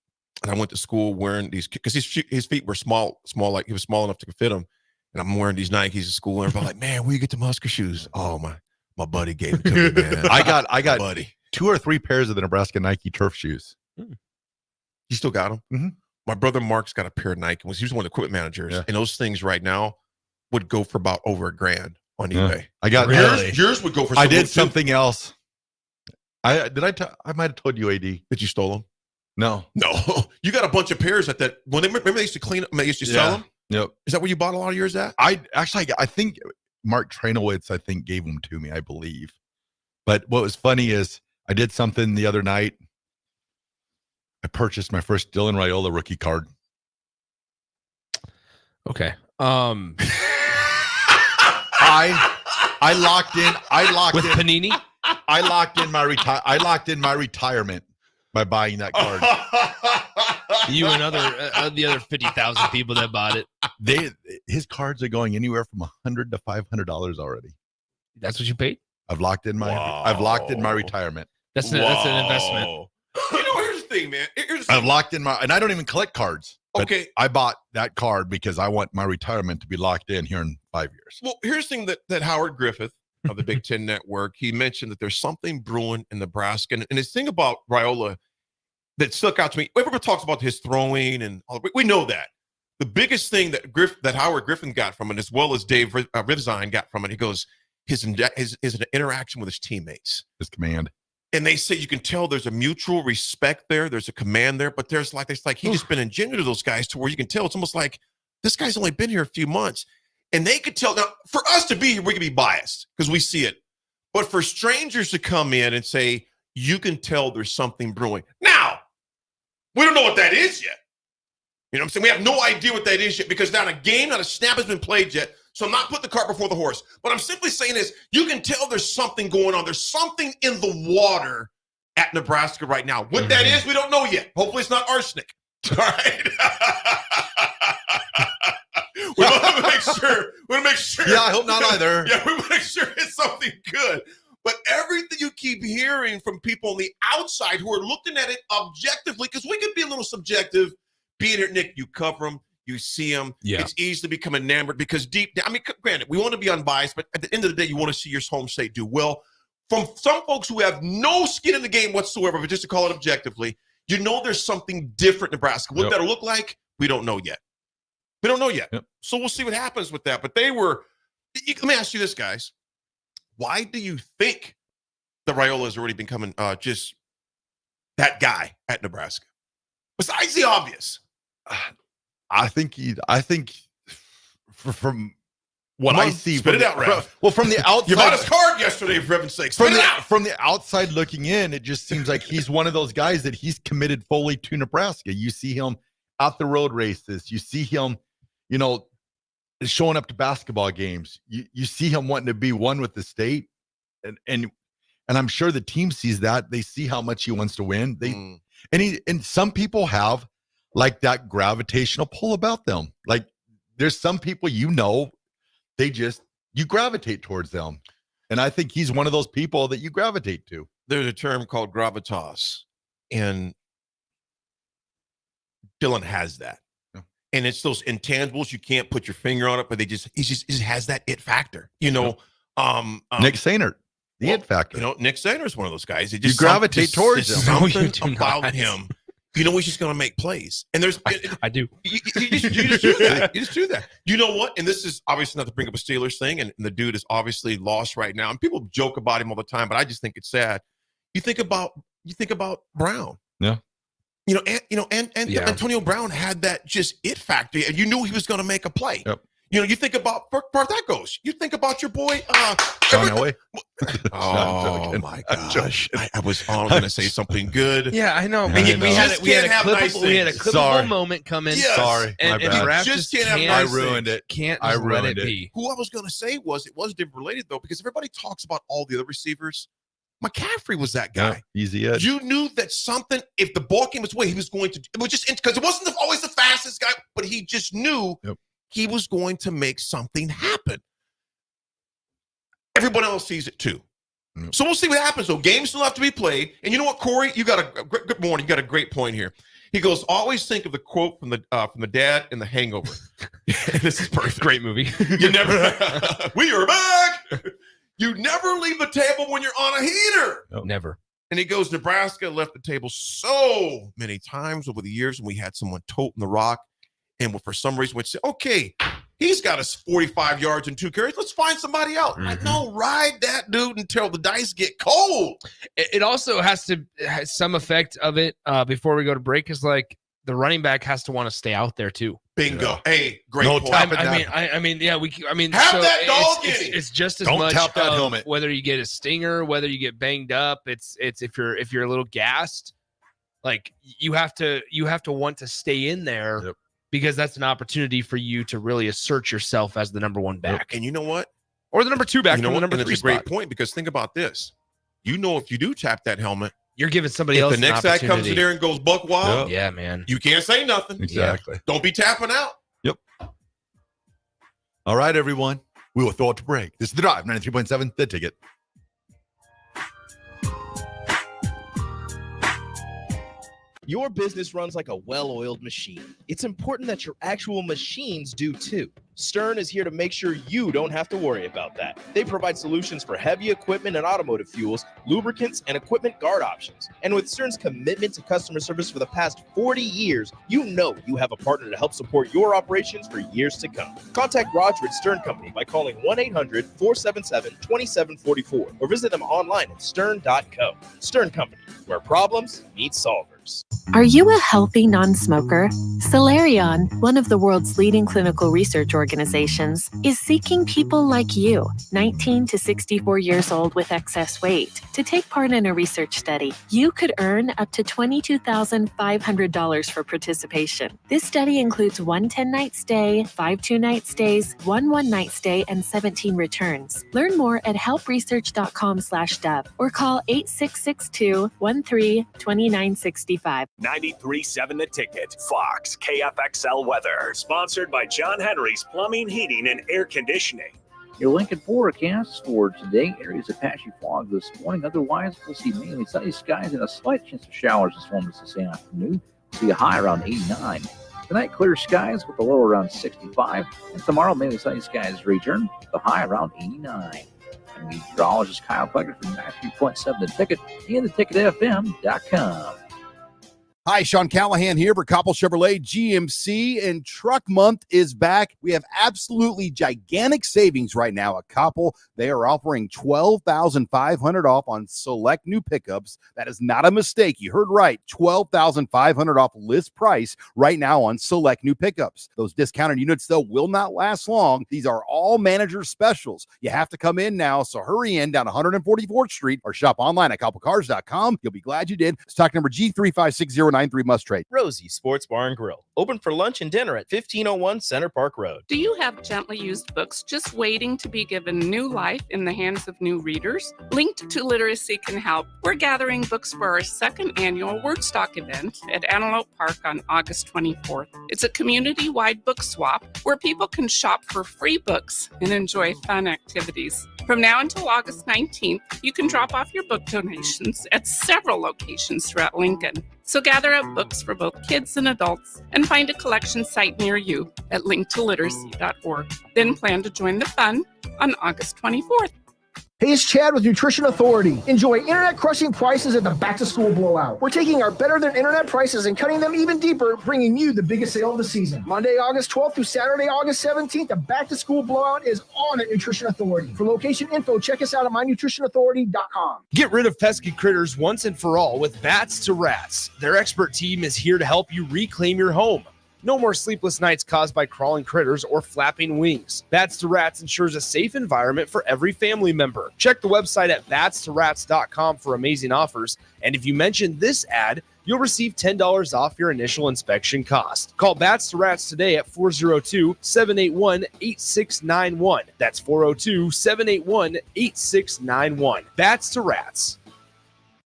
And I went to school wearing these because his feet were small, like he was small enough to fit them. And I'm wearing these Nikes at school, and everybody's like, "Man, where you get the Husker shoes?" Oh, my buddy gave it to me, man.
I got
buddy
2 or 3 pairs of the Nebraska Nike turf shoes.
You still got them?
Mm-hmm.
My brother Mark's got a pair of Nike. He was one of the equipment managers, and those things right now would go for about over $1,000 on eBay.
I got
yours would go for.
I did something else. I might have told you, AD,
that you stole them.
No,
you got a bunch of pairs at that. When remember they used to clean them, they used to sell them.
Yep.
Is that where you bought a lot of yours at?
I think Mark Trainowitz, gave them to me, I believe. But what was funny is I did something the other night. I purchased my first Dylan Raiola rookie card.
Okay.
I locked in
with Panini.
I locked in my retirement by buying that card.
You and the other 50,000 people that bought it.
His cards are going anywhere from $100 to $500 already.
That's what you paid?
I've locked in my retirement.
That's an investment.
Here's the thing, man.
I've locked in and I don't even collect cards.
Okay.
I bought that card because I want my retirement to be locked in here in 5 years.
Well, here's the thing that Howard Griffith of the Big Ten Network, he mentioned that there's something brewing in Nebraska. And his thing about Raiola that stuck out to me, everybody talks about his throwing and all, we know that. the biggest thing that Howard Griffin got from it, as well as Dave Rivzine got from it, he goes, his interaction with his teammates.
His command.
And they say you can tell there's a mutual respect there. There's a command there, but it's like he just been engineered to those guys to where you can tell it's almost like this guy's only been here a few months. And they could tell. Now, for us to be here, we can be biased because we see it. But for strangers to come in and say, you can tell there's something brewing. Now, we don't know what that is yet. You know what I'm saying? We have no idea what that is yet because not a snap has been played yet. So I'm not putting the cart before the horse. What I'm simply saying is you can tell there's something going on. There's something in the water at Nebraska right now. What that is, we don't know yet. Hopefully it's not arsenic. All right. We want to make sure.
Yeah, I hope not either.
Yeah, we want to make sure it's something good. But everything you keep hearing from people on the outside who are looking at it objectively, because we could be a little subjective. Being here, Nick, you cover them. You see them.
Yeah.
It's easy to become enamored because deep down, I mean, granted, we want to be unbiased, but at the end of the day, you want to see your home state do well. From some folks who have no skin in the game whatsoever, but just to call it objectively, you know there's something different in Nebraska. What that'll look like, we don't know yet. We don't know yet.
Yep.
So we'll see what happens with that. But let me ask you this, guys. Why do you think the Raiola has already becoming just that guy at Nebraska? Besides the obvious.
I think from what I see,
spit it out, Raff.
From the outside,
you bought his card yesterday, for heaven's sake.
From the outside looking in, it just seems like he's one of those guys that he's committed fully to Nebraska. You see him out the road races. You see him, showing up to basketball games. You see him wanting to be one with the state, and I'm sure the team sees that. They see how much he wants to win. And some people have like that gravitational pull about them. Like there's some people, you gravitate towards them. And I think he's one of those people that you gravitate to.
There's a term called gravitas. And Dylan has that. Yeah. And it's those intangibles. You can't put your finger on it, but he just has that it factor.
Nick Sainert, the it factor.
Nick Sainert is one of those guys.
You gravitate towards him.
Something about him. He's just going to make plays. And there's
I do.
You just do that. You just do that. You know what? And this is obviously not to bring up a Steelers thing, and the dude is obviously lost right now. And people joke about him all the time, but I just think it's sad. You think about Brown.
Yeah.
Antonio Brown had that just it factor, and you knew he was going to make a play.
Yep.
You think about far that goes. You think about your boy
Sean Elway.
Oh my gosh! I was going to say something good.
Yeah, I know.
And
we had a clippable moment come in.
Yes.
Sorry,
and
bad.
Just can't have
I
nice
ruined it.
Can't
I
just let
ruined
it
it.
be.
Who I was going to say it was different related though, because everybody talks about all the other receivers. McCaffrey was that guy.
Yeah, easy edge.
You knew that something, if the ball came his way, he was going to. It was just because it wasn't always the fastest guy, but he just knew.
Yep.
He was going to make something happen. Everyone else sees it too.
Yep.
So we'll see what happens. So games still have to be played. And you know what, Corey? You got a good morning. You got a great point here. He goes, always think of the quote from the dad in The Hangover. This is perfect.
Great movie.
You never. We are back. You never leave the table when you're on a heater.
Nope.
Never.
And he goes, Nebraska left the table so many times over the years, and we had someone toting the rock. And for some reason, we'd say, okay, he's got us 45 yards and 2 carries. Let's find somebody else.
Mm-hmm.
No, ride that dude until the dice get cold.
It also has some effect of it before we go to break is like the running back has to want to stay out there too.
Bingo.
Yeah.
Hey, great
No
point.
tapping
I mean, have
that dog in it.
It's just as
Don't
much
tap that helmet.
whether you get a stinger, whether you get banged up. It's if you're a little gassed, like you have to want to stay in there.
Yep.
Because that's an opportunity for you to really assert yourself as the number 1 back.
And you know what?
Or the number 2 back.
You know
from
what?
the number
And
3
it's a great
spot.
point because think about this. If you do tap that helmet,
you're giving somebody else
the next guy comes in there and goes buck wild.
Yeah, man.
You can't say nothing.
Exactly.
Don't be tapping out.
Yep. All right, everyone. We will throw it to break. This is The Drive, 93.7, The Ticket.
Your business runs like a well-oiled machine. It's important that your actual machines do too.
Stern is here to make sure you don't have to worry about that. They provide solutions for heavy equipment and automotive fuels, lubricants, and equipment guard options. And with Stern's commitment to customer service for the past 40 years, you know you have a partner to help support your operations for years to come. Contact Roger at Stern Company by calling 1-800-477-2744 or visit them online at stern.co. Stern Company, where problems meet solvers.
Are you a healthy non-smoker? Solarion, one of the world's leading clinical research organizations, is seeking people like you, 19 to 64 years old with excess weight, to take part in a research study. You could earn up to $22,500 for participation. This study includes 1 10-night stay, 5 2-night stays, 1 1-night stay, and 17 returns. Learn more at helpresearch.com/dove or call 8662-13-2965.
93.7 The Ticket. Fox KFXL weather. Sponsored by John Henry's Plumbing, Heating, and Air Conditioning.
Your Lincoln forecast for today: areas of patchy fog this morning. Otherwise, we'll see mainly sunny skies and a slight chance of showers as well as this afternoon. We'll see a high around 89. Tonight, clear skies with a low around 65. And tomorrow, mainly sunny skies return, the high around 89. And meteorologist Kyle Pleckert from 93.7 The Ticket and theticketfm.com.
Hi, Sean Callahan here for Coppell Chevrolet GMC, and Truck Month is back. We have absolutely gigantic savings right now at Coppell. They are offering $12,500 off on select new pickups. That is not a mistake. You heard right. $12,500 off list price right now on select new pickups. Those discounted units, though, will not last long. These are all manager specials. You have to come in now, so hurry in down 144th Street or shop online at CoppellCars.com. You'll be glad you did. Stock number G35609. Must trade.
Rosie Sports Bar and Grill, open for lunch and dinner at 1501 Center Park Road.
Do you have gently used books just waiting to be given new life in the hands of new readers? Linked to Literacy can help. We're gathering books for our second annual Wordstock event at Antelope Park on August 24th. It's a community-wide book swap where people can shop for free books and enjoy fun activities. From now until August 19th, you can drop off your book donations at several locations throughout Lincoln. So gather up books for both kids and adults and find a collection site near you at linktoliteracy.org. Then plan to join the fun on August 24th.
Hey, it's Chad with Nutrition Authority. Enjoy internet-crushing prices at the back-to-school blowout. We're taking our better-than-internet prices and cutting them even deeper, bringing you the biggest sale of the season. Monday, August 12th through Saturday, August 17th, the back-to-school blowout is on at Nutrition Authority. For location info, check us out at mynutritionauthority.com.
Get rid of pesky critters once and for all with Bats to Rats. Their expert team is here to help you reclaim your home. No more sleepless nights caused by crawling critters or flapping wings. Bats to Rats ensures a safe environment for every family member. Check the website at batstorats.com for amazing offers. And if you mention this ad, you'll receive $10 off your initial inspection cost. Call Bats to Rats today at 402-781-8691. That's 402-781-8691. Bats to Rats.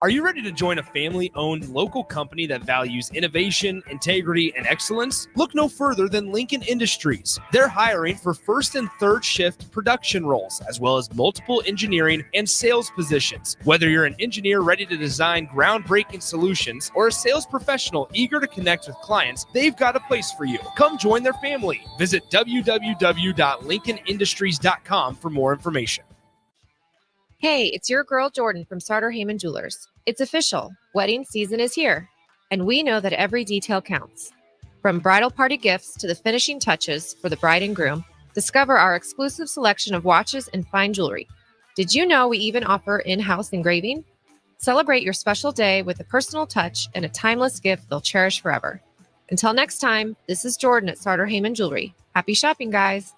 Are you ready to join a family-owned local company that values innovation, integrity, and excellence? Look no further than Lincoln Industries. They're hiring for first and third shift production roles, as well as multiple engineering and sales positions. Whether you're an engineer ready to design groundbreaking solutions or a sales professional eager to connect with clients, they've got a place for you. Come join their family. Visit www.lincolnindustries.com for more information.
Hey, it's your girl Jordan from Sartor Heyman Jewelers. It's official. Wedding season is here. And we know that every detail counts. From bridal party gifts to the finishing touches for the bride and groom, discover our exclusive selection of watches and fine jewelry. Did you know we even offer in-house engraving? Celebrate your special day with a personal touch and a timeless gift they'll cherish forever. Until next time, this is Jordan at Sartor Heyman Jewelry. Happy shopping, guys.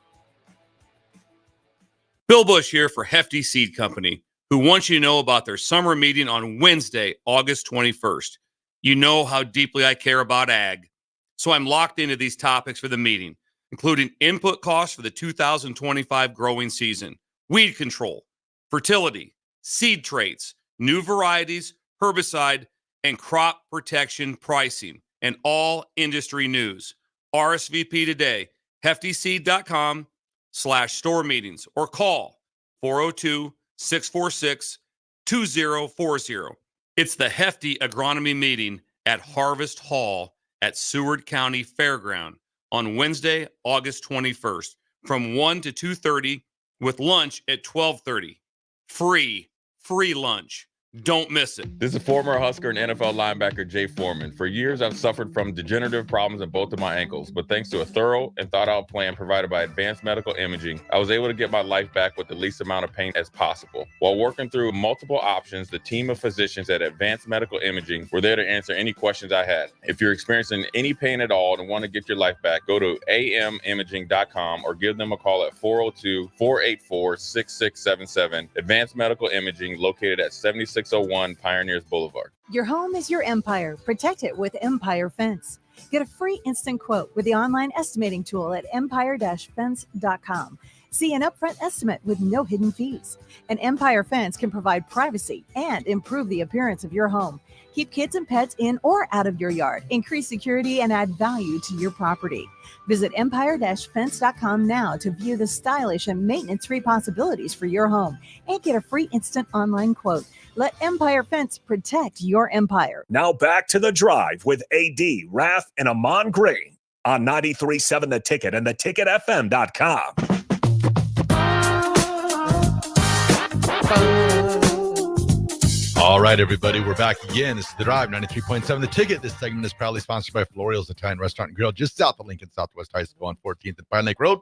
Bill Bush here for Hefty Seed Company, who wants you to know about their summer meeting on Wednesday, August 21st. You know how deeply I care about ag, so I'm locked into these topics for the meeting, including input costs for the 2025 growing season, weed control, fertility, seed traits, new varieties, herbicide, and crop protection pricing, and all industry news. RSVP today, heftyseed.com/store meetings or call 402-646-2040. It's the Hefty Agronomy Meeting at Harvest Hall at Seward County Fairground on Wednesday, August 21st from 1 to 2:30 with lunch at 12:30. Free lunch. Don't miss it.
This is former Husker and NFL linebacker Jay Foreman. For years, I've suffered from degenerative problems in both of my ankles, but thanks to a thorough and thought-out plan provided by Advanced Medical Imaging, I was able to get my life back with the least amount of pain as possible. While working through multiple options, the team of physicians at Advanced Medical Imaging were there to answer any questions I had. If you're experiencing any pain at all and want to get your life back, go to amimaging.com or give them a call at 402-484-6677. Advanced Medical Imaging, located at 7601 Pioneers Boulevard.
Your home is your empire. Protect it with Empire Fence. Get a free instant quote with the online estimating tool at empire-fence.com. See an upfront estimate with no hidden fees. An Empire Fence can provide privacy and improve the appearance of your home. Keep kids and pets in or out of your yard. Increase security and add value to your property. Visit empire-fence.com now to view the stylish and maintenance-free possibilities for your home and get a free instant online quote. Let Empire Fence protect your empire.
Now back to The Drive with AD, Raff, and Ahman Green on 93.7 The Ticket and theticketfm.com.
All right, everybody, we're back again. This is The Drive, 93.7 The Ticket. This segment is proudly sponsored by Florial's Italian Restaurant and Grill, just south of Lincoln Southwest High School on 14th and Pine Lake Road.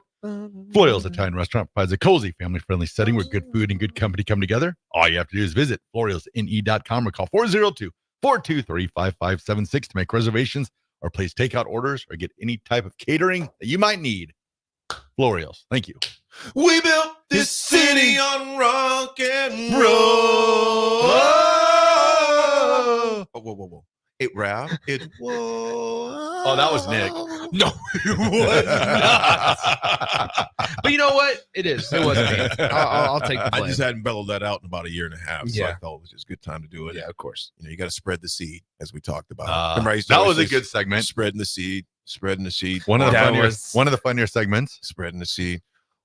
Florial's Italian Restaurant provides a cozy, family-friendly setting where good food and good company come together. All you have to do is visit florialsne.com or call 402-423-5576 to make reservations or place takeout orders or get any type of catering that you might need. Florial's. Thank you.
We built this city on rock and roll. Whoa. It Raff. It whoa.
Oh, that was Nick.
No, it was not. But you know what? It is. It wasn't me. I'll take the blame.
I just hadn't bellowed that out in about a year and a half. So
Yeah.
I felt it was just a good time to do it.
Yeah, of course.
You got to spread the seed, as we talked about.
That was a good segment.
Spreading the seed.
One of the funnier segments.
Spreading the seed.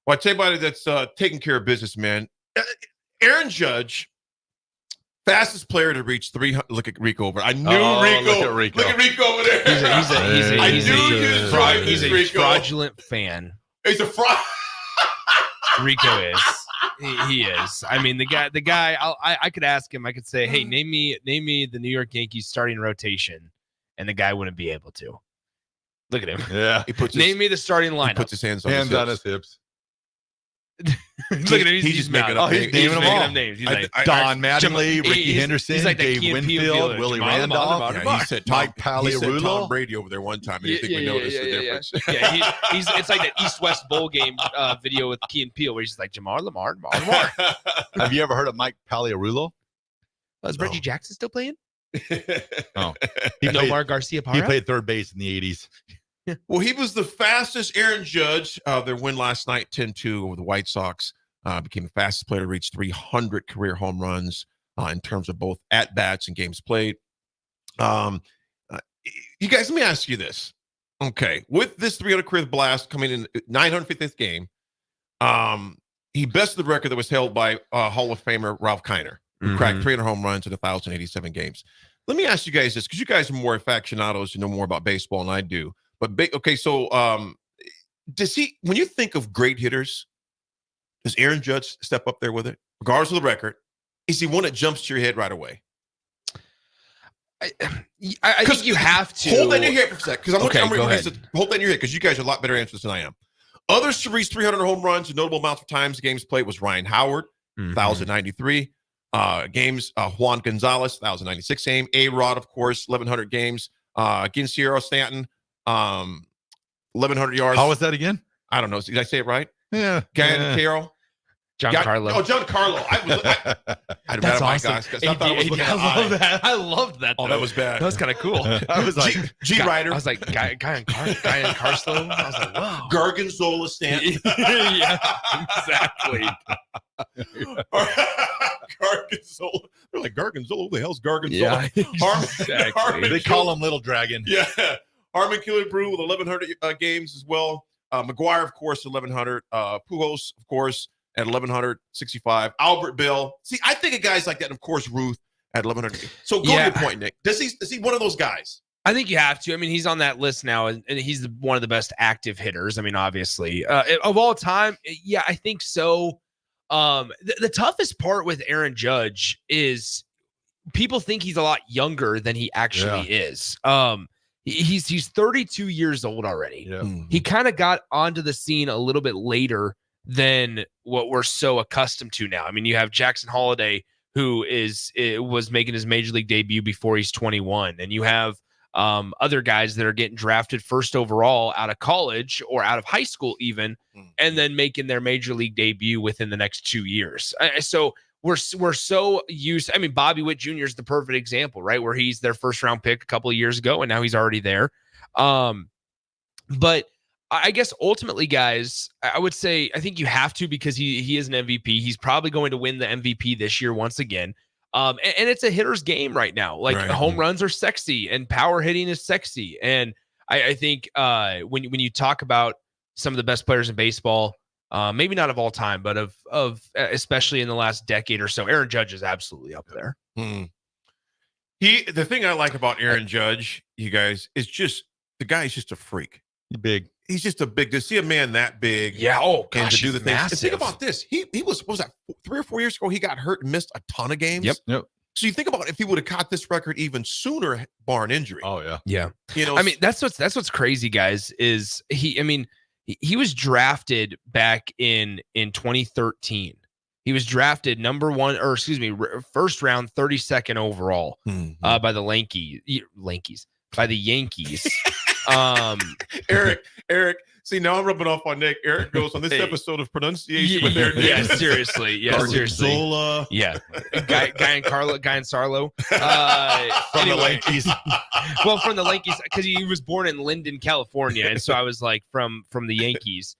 Well, I tell you about it, that's taking care of business, man. Aaron Judge, fastest player to reach 300. Look at Rico over. I knew Rico. Look at Rico over there.
He's a fraudulent fan.
He's a fraud.
Rico is. He is. I mean, the guy. I could ask him. I could say, "Hey, name me the New York Yankees starting rotation," and the guy wouldn't be able to. Look at him.
Yeah.
Name me the starting lineup.
He puts his hands
on his hips.
Look at him. He's just
making up names.
He's making up names. He's like
Don Mattingly, Ricky Henderson,
he's like
Dave Winfield, Willie Randolph.
He said
Mike
Tom
Paliarulo.
Brady over there one time. And you think we noticed the difference?
Yeah, it's like that East-West bowl game video with Key and Peele where he's just like Jamar Lamar.
Have you ever heard of Mike Paliarulo?
Is Reggie Jackson still playing?
Oh,
Nomar Garcia Parra?
He played third base in the 80s.
Well, he was the fastest. Aaron Judge, their win last night, 10-2 over the White Sox, became the fastest player to reach 300 career home runs in terms of both at-bats and games played. You guys, let me ask you this. Okay, with this 300 career blast coming in 950th game, he bested the record that was held by Hall of Famer Ralph Kiner, who cracked 300 home runs in 1,087 games. Let me ask you guys this, because you guys are more aficionados, you know more about baseball than I do. But okay, so does he? When you think of great hitters, does Aaron Judge step up there with it, regardless of the record? Is he one that jumps to your head right away?
I think you have to
hold that in your head for a sec, because
go ahead.
Hold that in your head, because you guys are a lot better answers than I am. Others to reach 300 home runs and notable amounts of times games played was Ryan Howard, 1,093 games. Juan Gonzalez, 1,096 game. A-Rod, of course, 1,100 games. Giancarlo Stanton, 1,100 yards.
How was that again?
I don't know. Did I say it right?
Yeah.
Carroll.
Giancarlo.
Oh, Giancarlo.
That's awesome.
I
loved that.
Oh, that was bad.
That was kind of cool.
I was like, G Ryder.
I was like, guy in Carstone. I was like, wow.
Gargonzola Stanton.
Yeah, exactly.
Gargonzola. They're like, Gargonzola? Who the hell's Gargonzola?
Yeah, exactly.
Harmon
They call him Little Dragon.
Yeah. Harmon Killebrew with 1,100 games as well. McGuire, of course, 1,100. Pujols, of course, at 1,165. Albert Bill. See, I think of guys like that, and of course, Ruth at 1,100. So go to your point, Nick. Is he one of those guys?
I think you have to. I mean, he's on that list now, and he's one of the best active hitters. I mean, obviously, of all time. Yeah, I think so. The toughest part with Aaron Judge is people think he's a lot younger than he actually is. He's 32 years old already.
Yeah.
He kind of got onto the scene a little bit later than what we're so accustomed to now. I mean, you have Jackson Holliday, who was making his major league debut before he's 21, and you have other guys that are getting drafted first overall out of college or out of high school even, and then making their major league debut within the next 2 years. So we're so used. I mean, Bobby Witt Jr. is the perfect example, right? Where he's their first round pick a couple of years ago, and now he's already there. But I guess ultimately, guys, I would say I think you have to, because he is an MVP. He's probably going to win the MVP this year once again. And it's a hitter's game right now. Like home runs are sexy and power hitting is sexy. And I think when you talk about some of the best players in baseball, maybe not of all time, but of especially in the last decade or so, Aaron Judge is absolutely up there.
The thing I like about Aaron Judge, you guys, is just the guy is just a freak.
He's big.
He's just a big. To see a man that big,
and
to do the things.
massive.
And think about this. He was what was that 3 or 4 years ago? He got hurt and missed a ton of games.
Yep.
So you think about if he would have caught this record even sooner, bar an injury.
Oh yeah.
Yeah.
You know,
I mean, that's what's crazy, guys, is he was drafted back in 2013. He was drafted first round, 32nd overall by the Yankees.
Eric. See, now I'm rubbing off on Nick. Eric goes on this episode of pronunciation with Eric.
Yeah, seriously. Yeah. Guy and Sarlo.
From the Yankees.
Well, from the Yankees, because he was born in Linden, California, and so I was like from the Yankees.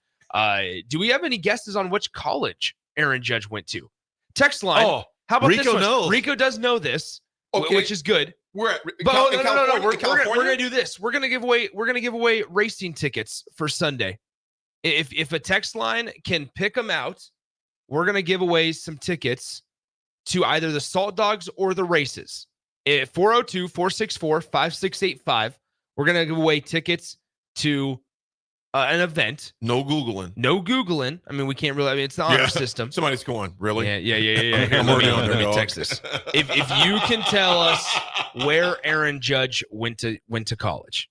Do we have any guesses on which college Aaron Judge went to? Text line.
Oh,
how about
Rico
this one?
knows.
Rico does know this,
Okay.
which is good.
We're at
But
in
no.
California?
We're gonna do this. We're gonna give away racing tickets for Sunday. If a text line can pick them out, we're gonna give away some tickets to either the Salt Dogs or the races. At 402-464-5685. We're gonna give away tickets to an event.
No Googling.
I mean, we can't really. I mean, it's the honor system.
Somebody's going, really?
Yeah. Here,
I'm
let
working
me
on it, dog.
text this. If you can tell us where Aaron Judge went to college.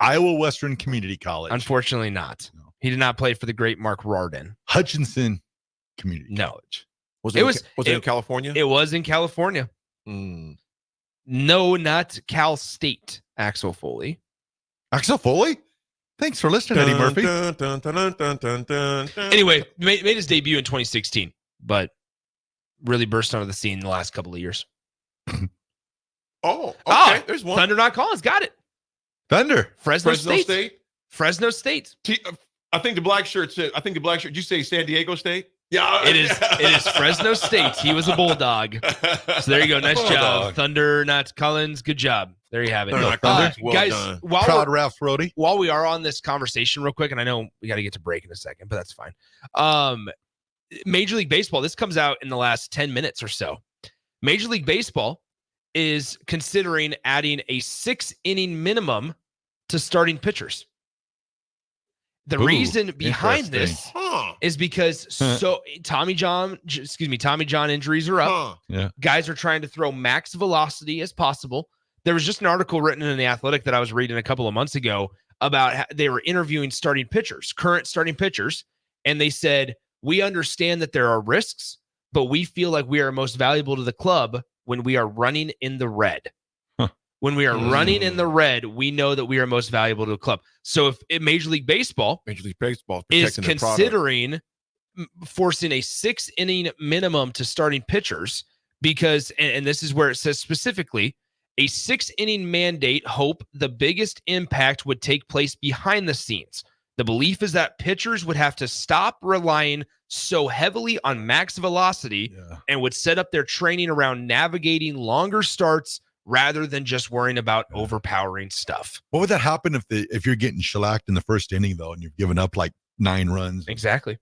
Iowa Western Community College.
Unfortunately not. No. He did not play for the great Mark Rardin.
Hutchinson Community
College.
Was it in California?
It was in California. No, not Cal State. Axel Foley.
Thanks for listening, Eddie Murphy.
Anyway, made his debut in 2016, but really burst onto the scene in the last couple of years.
Oh, okay. There's one.
Thunder Not Collins. Got it.
Thunder.
Fresno State. Fresno State.
I think the black shirt said. Did you say San Diego State? Yeah,
it is Fresno State. He was a Bulldog. So there you go. Nice job, Thunder Not Collins. Good job. There you have it.
Well
guys,
done.
Proud Raff Brody.
While we are on this conversation real quick, and I know we got to get to break in a second, but that's fine. Major League Baseball, this comes out in the last 10 minutes or so. Major League Baseball is considering adding a 6-inning minimum to starting pitchers. The reason behind this is because Tommy John injuries are up.
Yeah.
Guys are trying to throw max velocity as possible. There was just an article written in The Athletic that I was reading a couple of months ago about how they were interviewing current starting pitchers, and they said, we understand that there are risks, but we feel like we are most valuable to the club when we are running in the red. When we are running in the red, we know that we are most valuable to the club. So if Major League Baseball is considering forcing a 6-inning minimum to starting pitchers, because, and this is where it says specifically, a 6-inning mandate, hope the biggest impact would take place behind the scenes. The belief is that pitchers would have to stop relying so heavily on max velocity and would set up their training around navigating longer starts rather than just worrying about overpowering stuff.
What would that happen if you're getting shellacked in the first inning, though, and you've given up like 9 runs?
Exactly.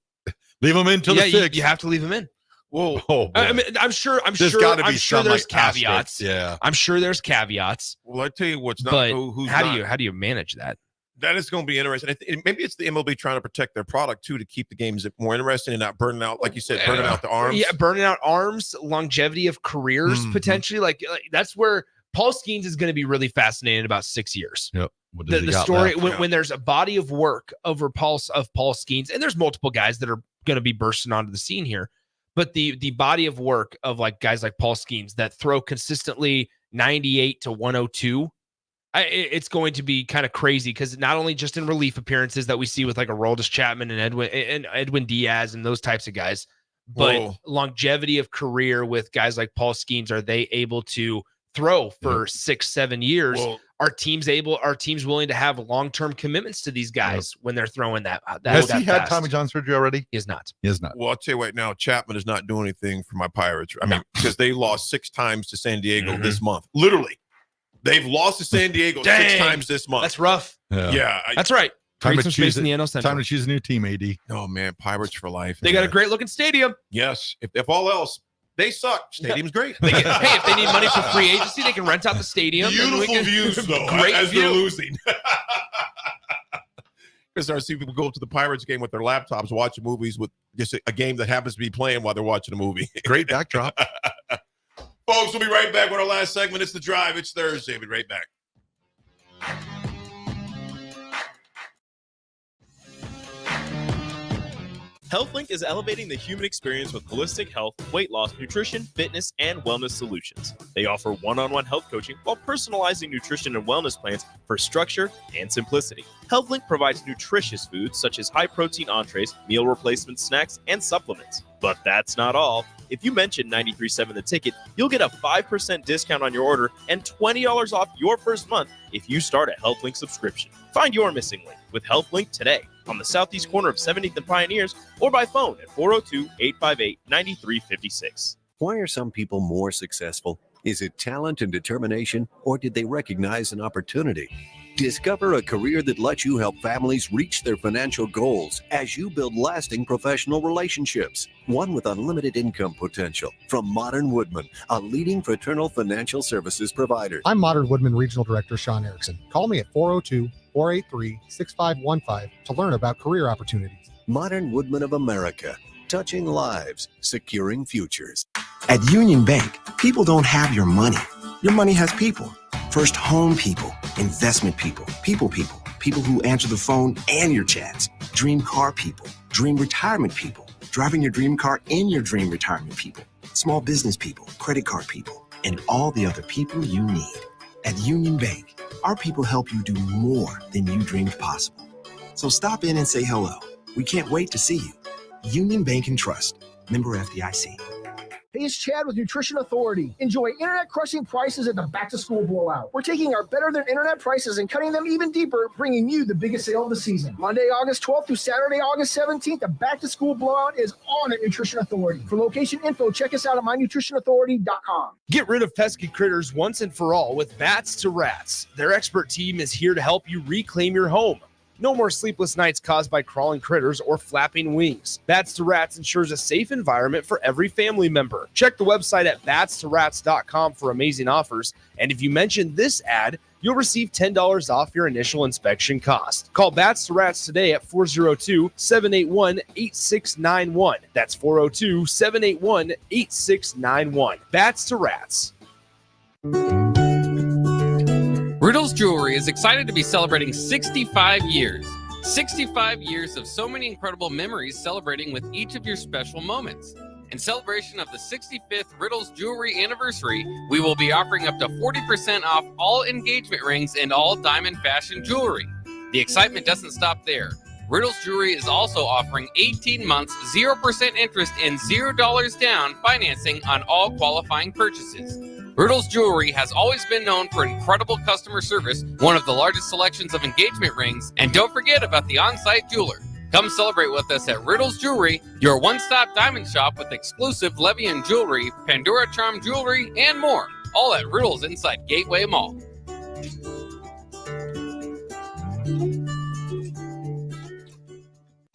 Leave them in till the 6th.
You have to leave them in.
Whoa.
Oh, boy.
I mean, I'm sure
There's gotta be
sure
some,
there's
like,
caveats.
asterisks, yeah.
I'm sure there's caveats.
Well, I tell you what's not.
But
who's
how
not.
do you manage that?
That is going to be interesting. Maybe it's the MLB trying to protect their product too, to keep the games more interesting and not burning out, like you said, burning out the arms.
Yeah, burning out arms, longevity of careers potentially. Like that's where Paul Skeens is going to be really fascinated about 6 years.
Yep. What does he
The
got
story
left?
when there's a body of work over Paul Skeens, and there's multiple guys that are going to be bursting onto the scene here, but the body of work of like guys like Paul Skeens that throw consistently 98 to 102. It's going to be kind of crazy because not only just in relief appearances that we see with like Aroldis Chapman and Edwin Diaz and those types of guys, but longevity of career with guys like Paul Skeens. Are they able to throw for 6-7 years? Are teams willing to have long-term commitments to these guys when they're throwing that?
Has he had
fast?
Tommy John surgery already?
He has not.
He has not.
Well, I'll tell you right now, Chapman is not doing anything for my Pirates. I mean, because they lost 6 times to San Diego this month. Literally. They've lost to San Diego 6 times this month.
That's rough.
Yeah.
That's right.
Time
Create
to,
some space
choose
in the NL Central.
time to choose a new team, AD.
Oh, man. Pirates for life.
They got a great looking stadium.
Yes. If all else, they suck. Stadium's great.
Hey, if they need money for free agency, they can rent out the stadium.
Beautiful views, though,
Great
as
view.
they're losing. Because I see people go to the Pirates game with their laptops, watching movies with just a game that happens to be playing while they're watching a movie.
Great backdrop.
Folks, we'll be right back with our last segment. It's The Drive. It's Thursday. We'll be right back.
HealthLink is elevating the human experience with holistic health, weight loss, nutrition, fitness, and wellness solutions. They offer one-on-one health coaching while personalizing nutrition and wellness plans for structure and simplicity. HealthLink provides nutritious foods such as high-protein entrees, meal replacement snacks, and supplements. But that's not all. If you mention 93.7 The Ticket, you'll get a 5% discount on your order and $20 off your first month if you start a HealthLink subscription. Find your missing link with HealthLink today on the southeast corner of 17th and Pioneers or by phone at 402-858-9356.
Why are some people more successful? Is it talent and determination, or did they recognize an opportunity? Discover a career that lets you help families reach their financial goals as you build lasting professional relationships. One with unlimited income potential. From Modern Woodman, a leading fraternal financial services provider.
I'm Modern Woodman Regional Director Sean Erickson. Call me at 402-483-6515 to learn about career opportunities.
Modern Woodman of America. Touching lives, securing futures.
At Union Bank, people don't have your money. Your money has people. First home people, investment people, people who answer the phone and your chats, dream car people, dream retirement people, driving your dream car in your dream retirement people, small business people, credit card people, and all the other people you need. At Union Bank, our people help you do more than you dreamed possible. So stop in and say hello. We can't wait to see you. Union Bank and Trust, member FDIC.
Hey, it's Chad with Nutrition Authority. Enjoy internet-crushing prices at the back-to-school blowout. We're taking our better-than-internet prices and cutting them even deeper, bringing you the biggest sale of the season. Monday, August 12th through Saturday, August 17th, the back-to-school blowout is on at Nutrition Authority. For location info, check us out at mynutritionauthority.com.
Get rid of pesky critters once and for all with Bats to Rats. Their expert team is here to help you reclaim your home. No more sleepless nights caused by crawling critters or flapping wings. Bats to Rats ensures a safe environment for every family member. Check the website at batstoRats.com for amazing offers. And if you mention this ad, you'll receive $10 off your initial inspection cost. Call Bats to Rats today at 402-781-8691. That's 402-781-8691. Bats to Rats.
Riddles Jewelry is excited to be celebrating 65 years. 65 years of so many incredible memories celebrating with each of your special moments. In celebration of the 65th Riddles Jewelry anniversary, we will be offering up to 40% off all engagement rings and all diamond fashion jewelry. The excitement doesn't stop there. Riddles Jewelry is also offering 18 months, 0% interest and $0 down financing on all qualifying purchases. Riddles Jewelry has always been known for incredible customer service, one of the largest selections of engagement rings, and don't forget about the on-site jeweler. Come celebrate with us at Riddles Jewelry, your one-stop diamond shop with exclusive Levian jewelry, Pandora Charm jewelry, and more, all at Riddles inside Gateway Mall.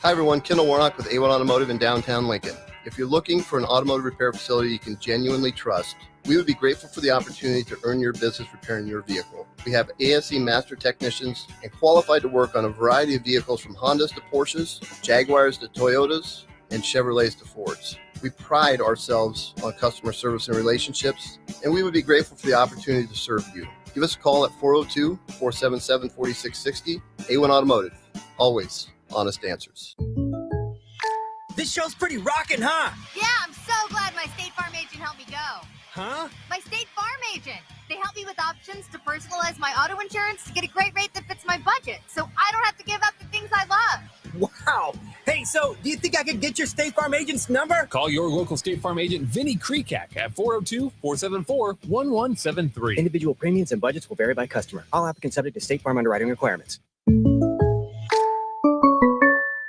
Hi everyone, Kendall Warnock with A1 Automotive in downtown Lincoln.
If you're looking for an automotive repair facility you can genuinely trust, we would be grateful for the opportunity to earn your business repairing your vehicle. We have ASE master technicians and qualified to work on a variety of vehicles from Hondas to Porsches, Jaguars to Toyotas, and Chevrolets to Fords. We pride ourselves on customer service and relationships, and we would be grateful for the opportunity to serve you. Give us a call at 402-477-4660. A1 Automotive. Always honest answers.
This show's pretty rockin', huh?
Yeah, I'm so glad my State Farm agent helped me go.
Huh?
My State Farm agent. They help me with options to personalize my auto insurance to get a great rate that fits my budget, so I don't have to give up the things I love.
Wow. Hey, so do you think I could get your State Farm agent's number?
Call your local State Farm agent, Vinny Krekak, at 402-474-1173.
Individual premiums and budgets will vary by customer. All applicants subject to State Farm underwriting requirements.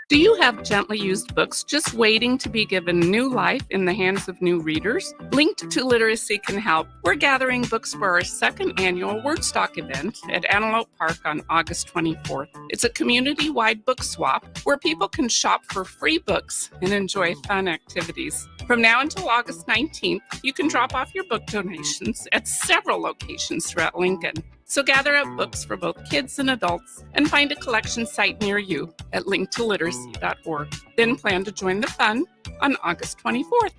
Do you have gently used books just waiting to be given new life in the hands of new readers? Linked to Literacy Can Help, we're gathering books for our second annual Wordstock event at Antelope Park on August 24th. It's a community-wide book swap where people can shop for free books and enjoy fun activities. From now until August 19th, you can drop off your book donations at several locations throughout Lincoln. So gather up books for both kids and adults and find a collection site near you at linktoliteracy.org. Then plan to join the fun on August 24th.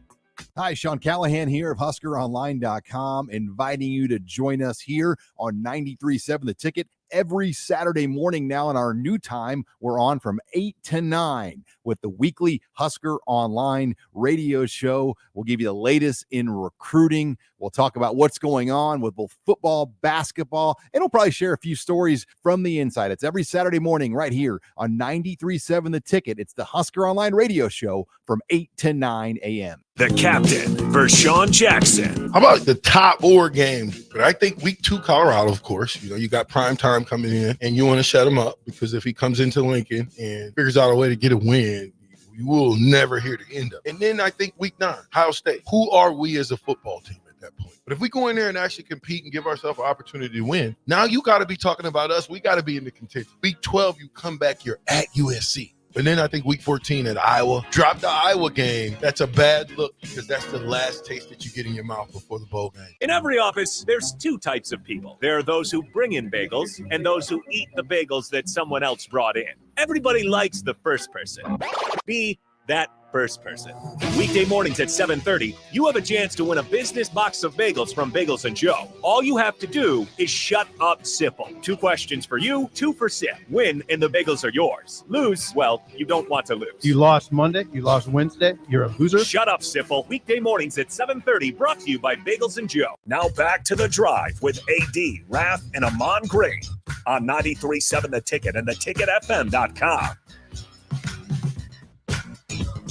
Hi, Sean Callahan here of HuskerOnline.com, inviting you to join us here on 93.7 The Ticket every Saturday morning now in our new time. We're on from 8 to 9 with the weekly Husker Online radio show. We'll give you the latest in recruiting. We'll talk about what's going on with both football, basketball, and we'll probably share a few stories from the inside. It's every Saturday morning right here on 93.7 The Ticket. It's the Husker Online radio show from 8 to 9 a.m.
The captain, Vershawn Jackson.
How about the top 4 games? But I think week 2, Colorado, of course. You know, you got prime time coming in, and you want to shut him up because if he comes into Lincoln and figures out a way to get a win, you will never hear the end of it. And then I think week 9, Ohio State. Who are we as a football team at that point? But if we go in there and actually compete and give ourselves an opportunity to win, now you got to be talking about us. We got to be in the contention. Week 12, you come back, you're at USC. And then I think week 14 at Iowa, drop the Iowa game. That's a bad look because that's the last taste that you get in your mouth before the bowl game.
In every office, there's 2 types of people. There are those who bring in bagels and those who eat the bagels that someone else brought in. Everybody likes the first person. Be that first person. Weekday mornings at 7:30, you have a chance to win a business box of bagels from Bagels & Joe. All you have to do is shut up, Sipple. 2 questions for you, 2 for Sip. Win, and the bagels are yours. Lose, well, you don't want to lose.
You lost Monday, you lost Wednesday, you're a loser.
Shut up, Sipple. Weekday mornings at 7:30, brought to you by Bagels & Joe. Now back to The Drive with AD, Raff, and Ahman Green on 93.7 The Ticket and theticketfm.com.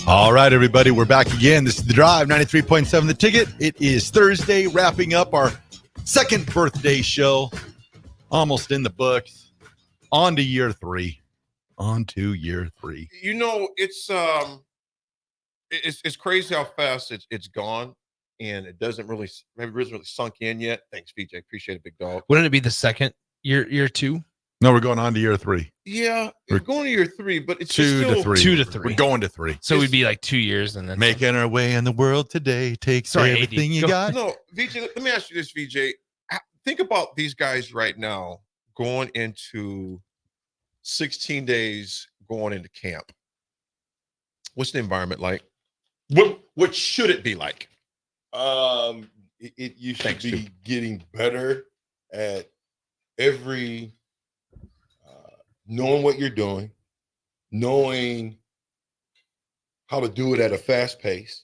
All right, everybody, we're back again. This is The Drive, 93.7 The Ticket. It is Thursday, wrapping up our second birthday show. Almost in the books. On to year 3. On to year 3.
You know, it's crazy how fast it's gone, and it doesn't really sunk in yet. Thanks, VJ. Appreciate it, big dog.
Wouldn't it be the second year 2?
No, we're going on to year 3.
Yeah, we're going to year 3, but it's
2
still,
to 3.
2 to 3.
We're going to 3.
So we'd be like 2 years and then
making our way in the world today. Takes everything you got.
No, VJ, let me ask you this, VJ. Think about these guys right now going into 16 days going into camp. What's the environment like? What should it be like?
You should be getting better at every knowing what you're doing, knowing how to do it at a fast pace,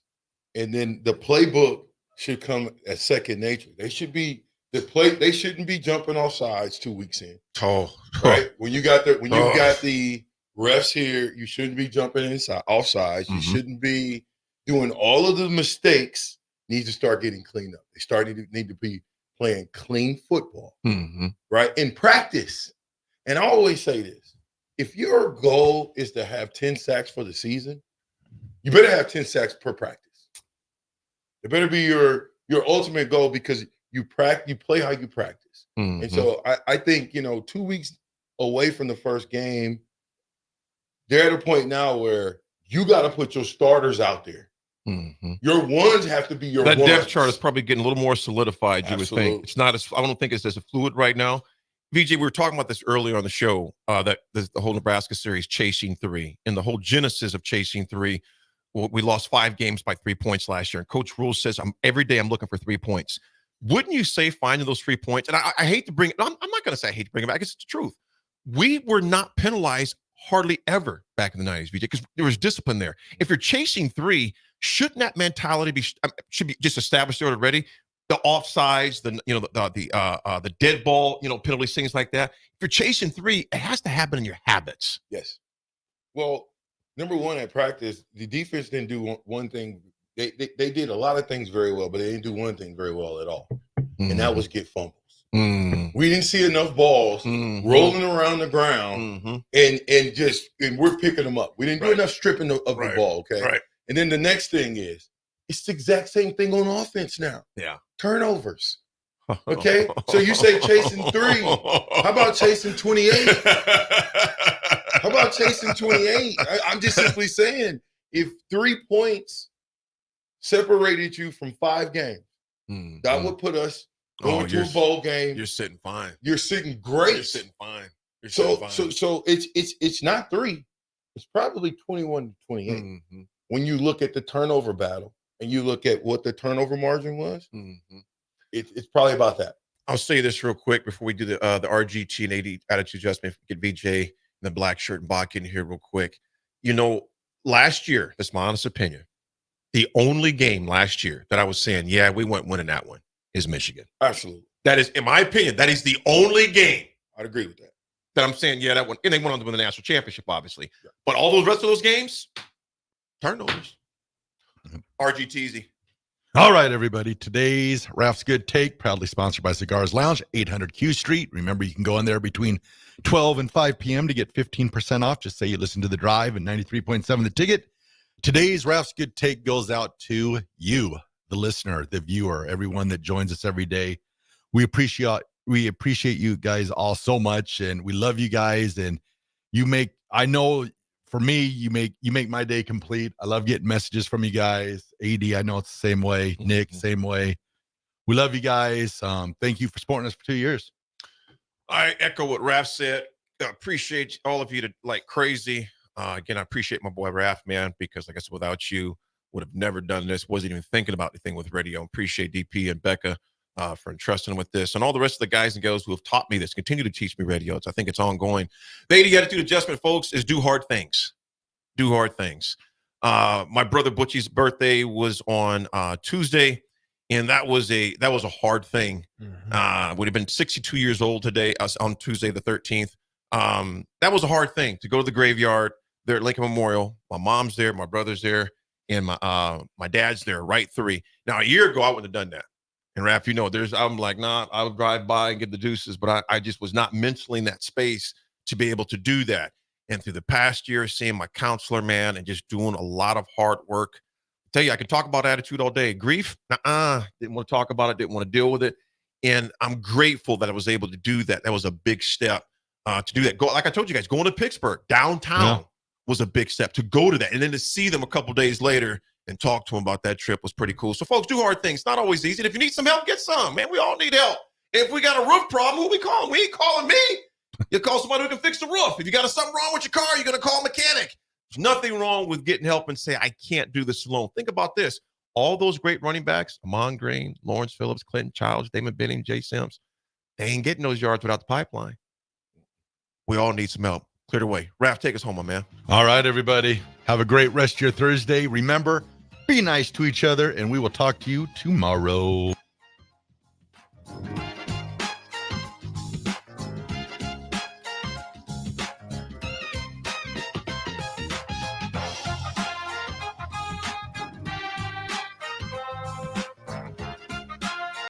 and then the playbook should come as second nature. They shouldn't be jumping off sides 2 weeks in. Right? When you got the refs here, you shouldn't be jumping off sides. You shouldn't be doing all of the mistakes. Need to start getting cleaned up. They need to be playing clean football, right? In practice. And I always say this, if your goal is to have 10 sacks for the season, you better have 10 sacks per practice. It better be your ultimate goal because you play how you practice. And so I think, 2 weeks away from the first game, they're at a point now where you got to put your starters out there
Mm-hmm.
Your ones have to be your
that
ones.
depth chart is probably getting a little more solidified. You would think it's not as. I don't think it's as fluid right now. VJ, we were talking about this earlier on the show. That the whole Nebraska series chasing 3 and the whole genesis of chasing 3. Well, we lost 5 games by 3 points last year, and Coach Rule says every day I'm looking for 3 points. Wouldn't you say finding those 3 points? And I hate to bring it. I'm not going to say I hate to bring it back. It's the truth. We were not penalized hardly ever back in the 90s, VJ, because there was discipline there. If you're chasing 3, shouldn't that mentality should be just established there already? The offsides, the dead ball, penalties, things like that. If you're chasing 3, it has to happen in your habits.
Yes. Well, number one, at practice, the defense didn't do one thing. They did a lot of things very well, but they didn't do one thing very well at all, and that was get fumbles. We didn't see enough balls rolling around the ground, and we're picking them up. We didn't do enough stripping of the ball, okay? Right. And then the next thing is, it's the exact same thing on offense now.
Yeah.
Turnovers. Okay? So you say chasing 3. How about chasing 28? How about chasing 28? I'm just simply saying, if 3 points separated you from 5 games, that would put us going to a bowl game.
You're sitting fine.
You're sitting great.
You're sitting fine.
So it's not 3. It's probably 21 to 28. When you look at the turnover battle and you look at what the turnover margin was, it's probably about that.
I'll say this real quick before we do the RGT and AD attitude adjustment. Get VJ and the black shirt and Bach in here real quick. Last year, that's my honest opinion, the only game last year that I was saying, yeah, we weren't winning that one is Michigan.
Absolutely.
That is, in my opinion, that is the only game.
I'd agree with that.
That I'm saying, yeah, that one. And they went on to win the national championship, obviously. Yeah. But all those rest of those games, turnovers. RGTZ.
All right, everybody. Today's Raff's Good Take, proudly sponsored by Cigars Lounge, 800 Q Street. Remember, you can go in there between 12 and 5 p.m. to get 15% off. Just say you listen to The Drive and 93.7 The Ticket. Today's Raff's Good Take goes out to you, the listener, the viewer, everyone that joins us every day. We appreciate you guys all so much, and we love you guys. And I know for me, you make my day complete. I love getting messages from you guys. AD, I know it's the same way. Nick, same way. We love you guys. Thank you for supporting us for 2 years.
I echo what Raff said. I appreciate all of you like crazy. Again, I appreciate my boy Raff, man, because like I said, without you, would have never done this. Wasn't even thinking about anything with radio. Appreciate DP and Becca for entrusting with this, and all the rest of the guys and girls who have taught me this, continue to teach me radio. I think it's ongoing. The AD attitude adjustment, folks, is do hard things. Do hard things. My brother Butchie's birthday was on Tuesday, and that was a hard thing. Would have been 62 years old today, on Tuesday the 13th. That was a hard thing to go to the graveyard there at Lincoln Memorial. My mom's there, my brother's there, and my dad's there, right 3. Now, a year ago, I wouldn't have done that. And Raff, I'm like, nah, I'll drive by and get the deuces, but I just was not mentally in that space to be able to do that. And through the past year, seeing my counselor, man, and just doing a lot of hard work. I tell you, I can talk about attitude all day. Grief, didn't want to talk about it, didn't want to deal with it. And I'm grateful that I was able to do that. That was a big step to do that. Like I told you guys, going to Pittsburgh, downtown was a big step to go to that. And then to see them a couple days later and talk to them about that trip was pretty cool. So, folks, do hard things. Not always easy. And if you need some help, get some. Man, we all need help. If we got a roof problem, who we calling? We ain't calling me. You call somebody who can fix the roof. If you got something wrong with your car, you're going to call a mechanic. There's nothing wrong with getting help and say, I can't do this alone. Think about this. All those great running backs, Ahman Green, Lawrence Phillips, Clinton Childs, Damon Benning, Jay Sims, they ain't getting those yards without the pipeline. We all need some help. Clear the way. Raff, take us home, my man.
All right, everybody. Have a great rest of your Thursday. Remember, be nice to each other, and we will talk to you tomorrow.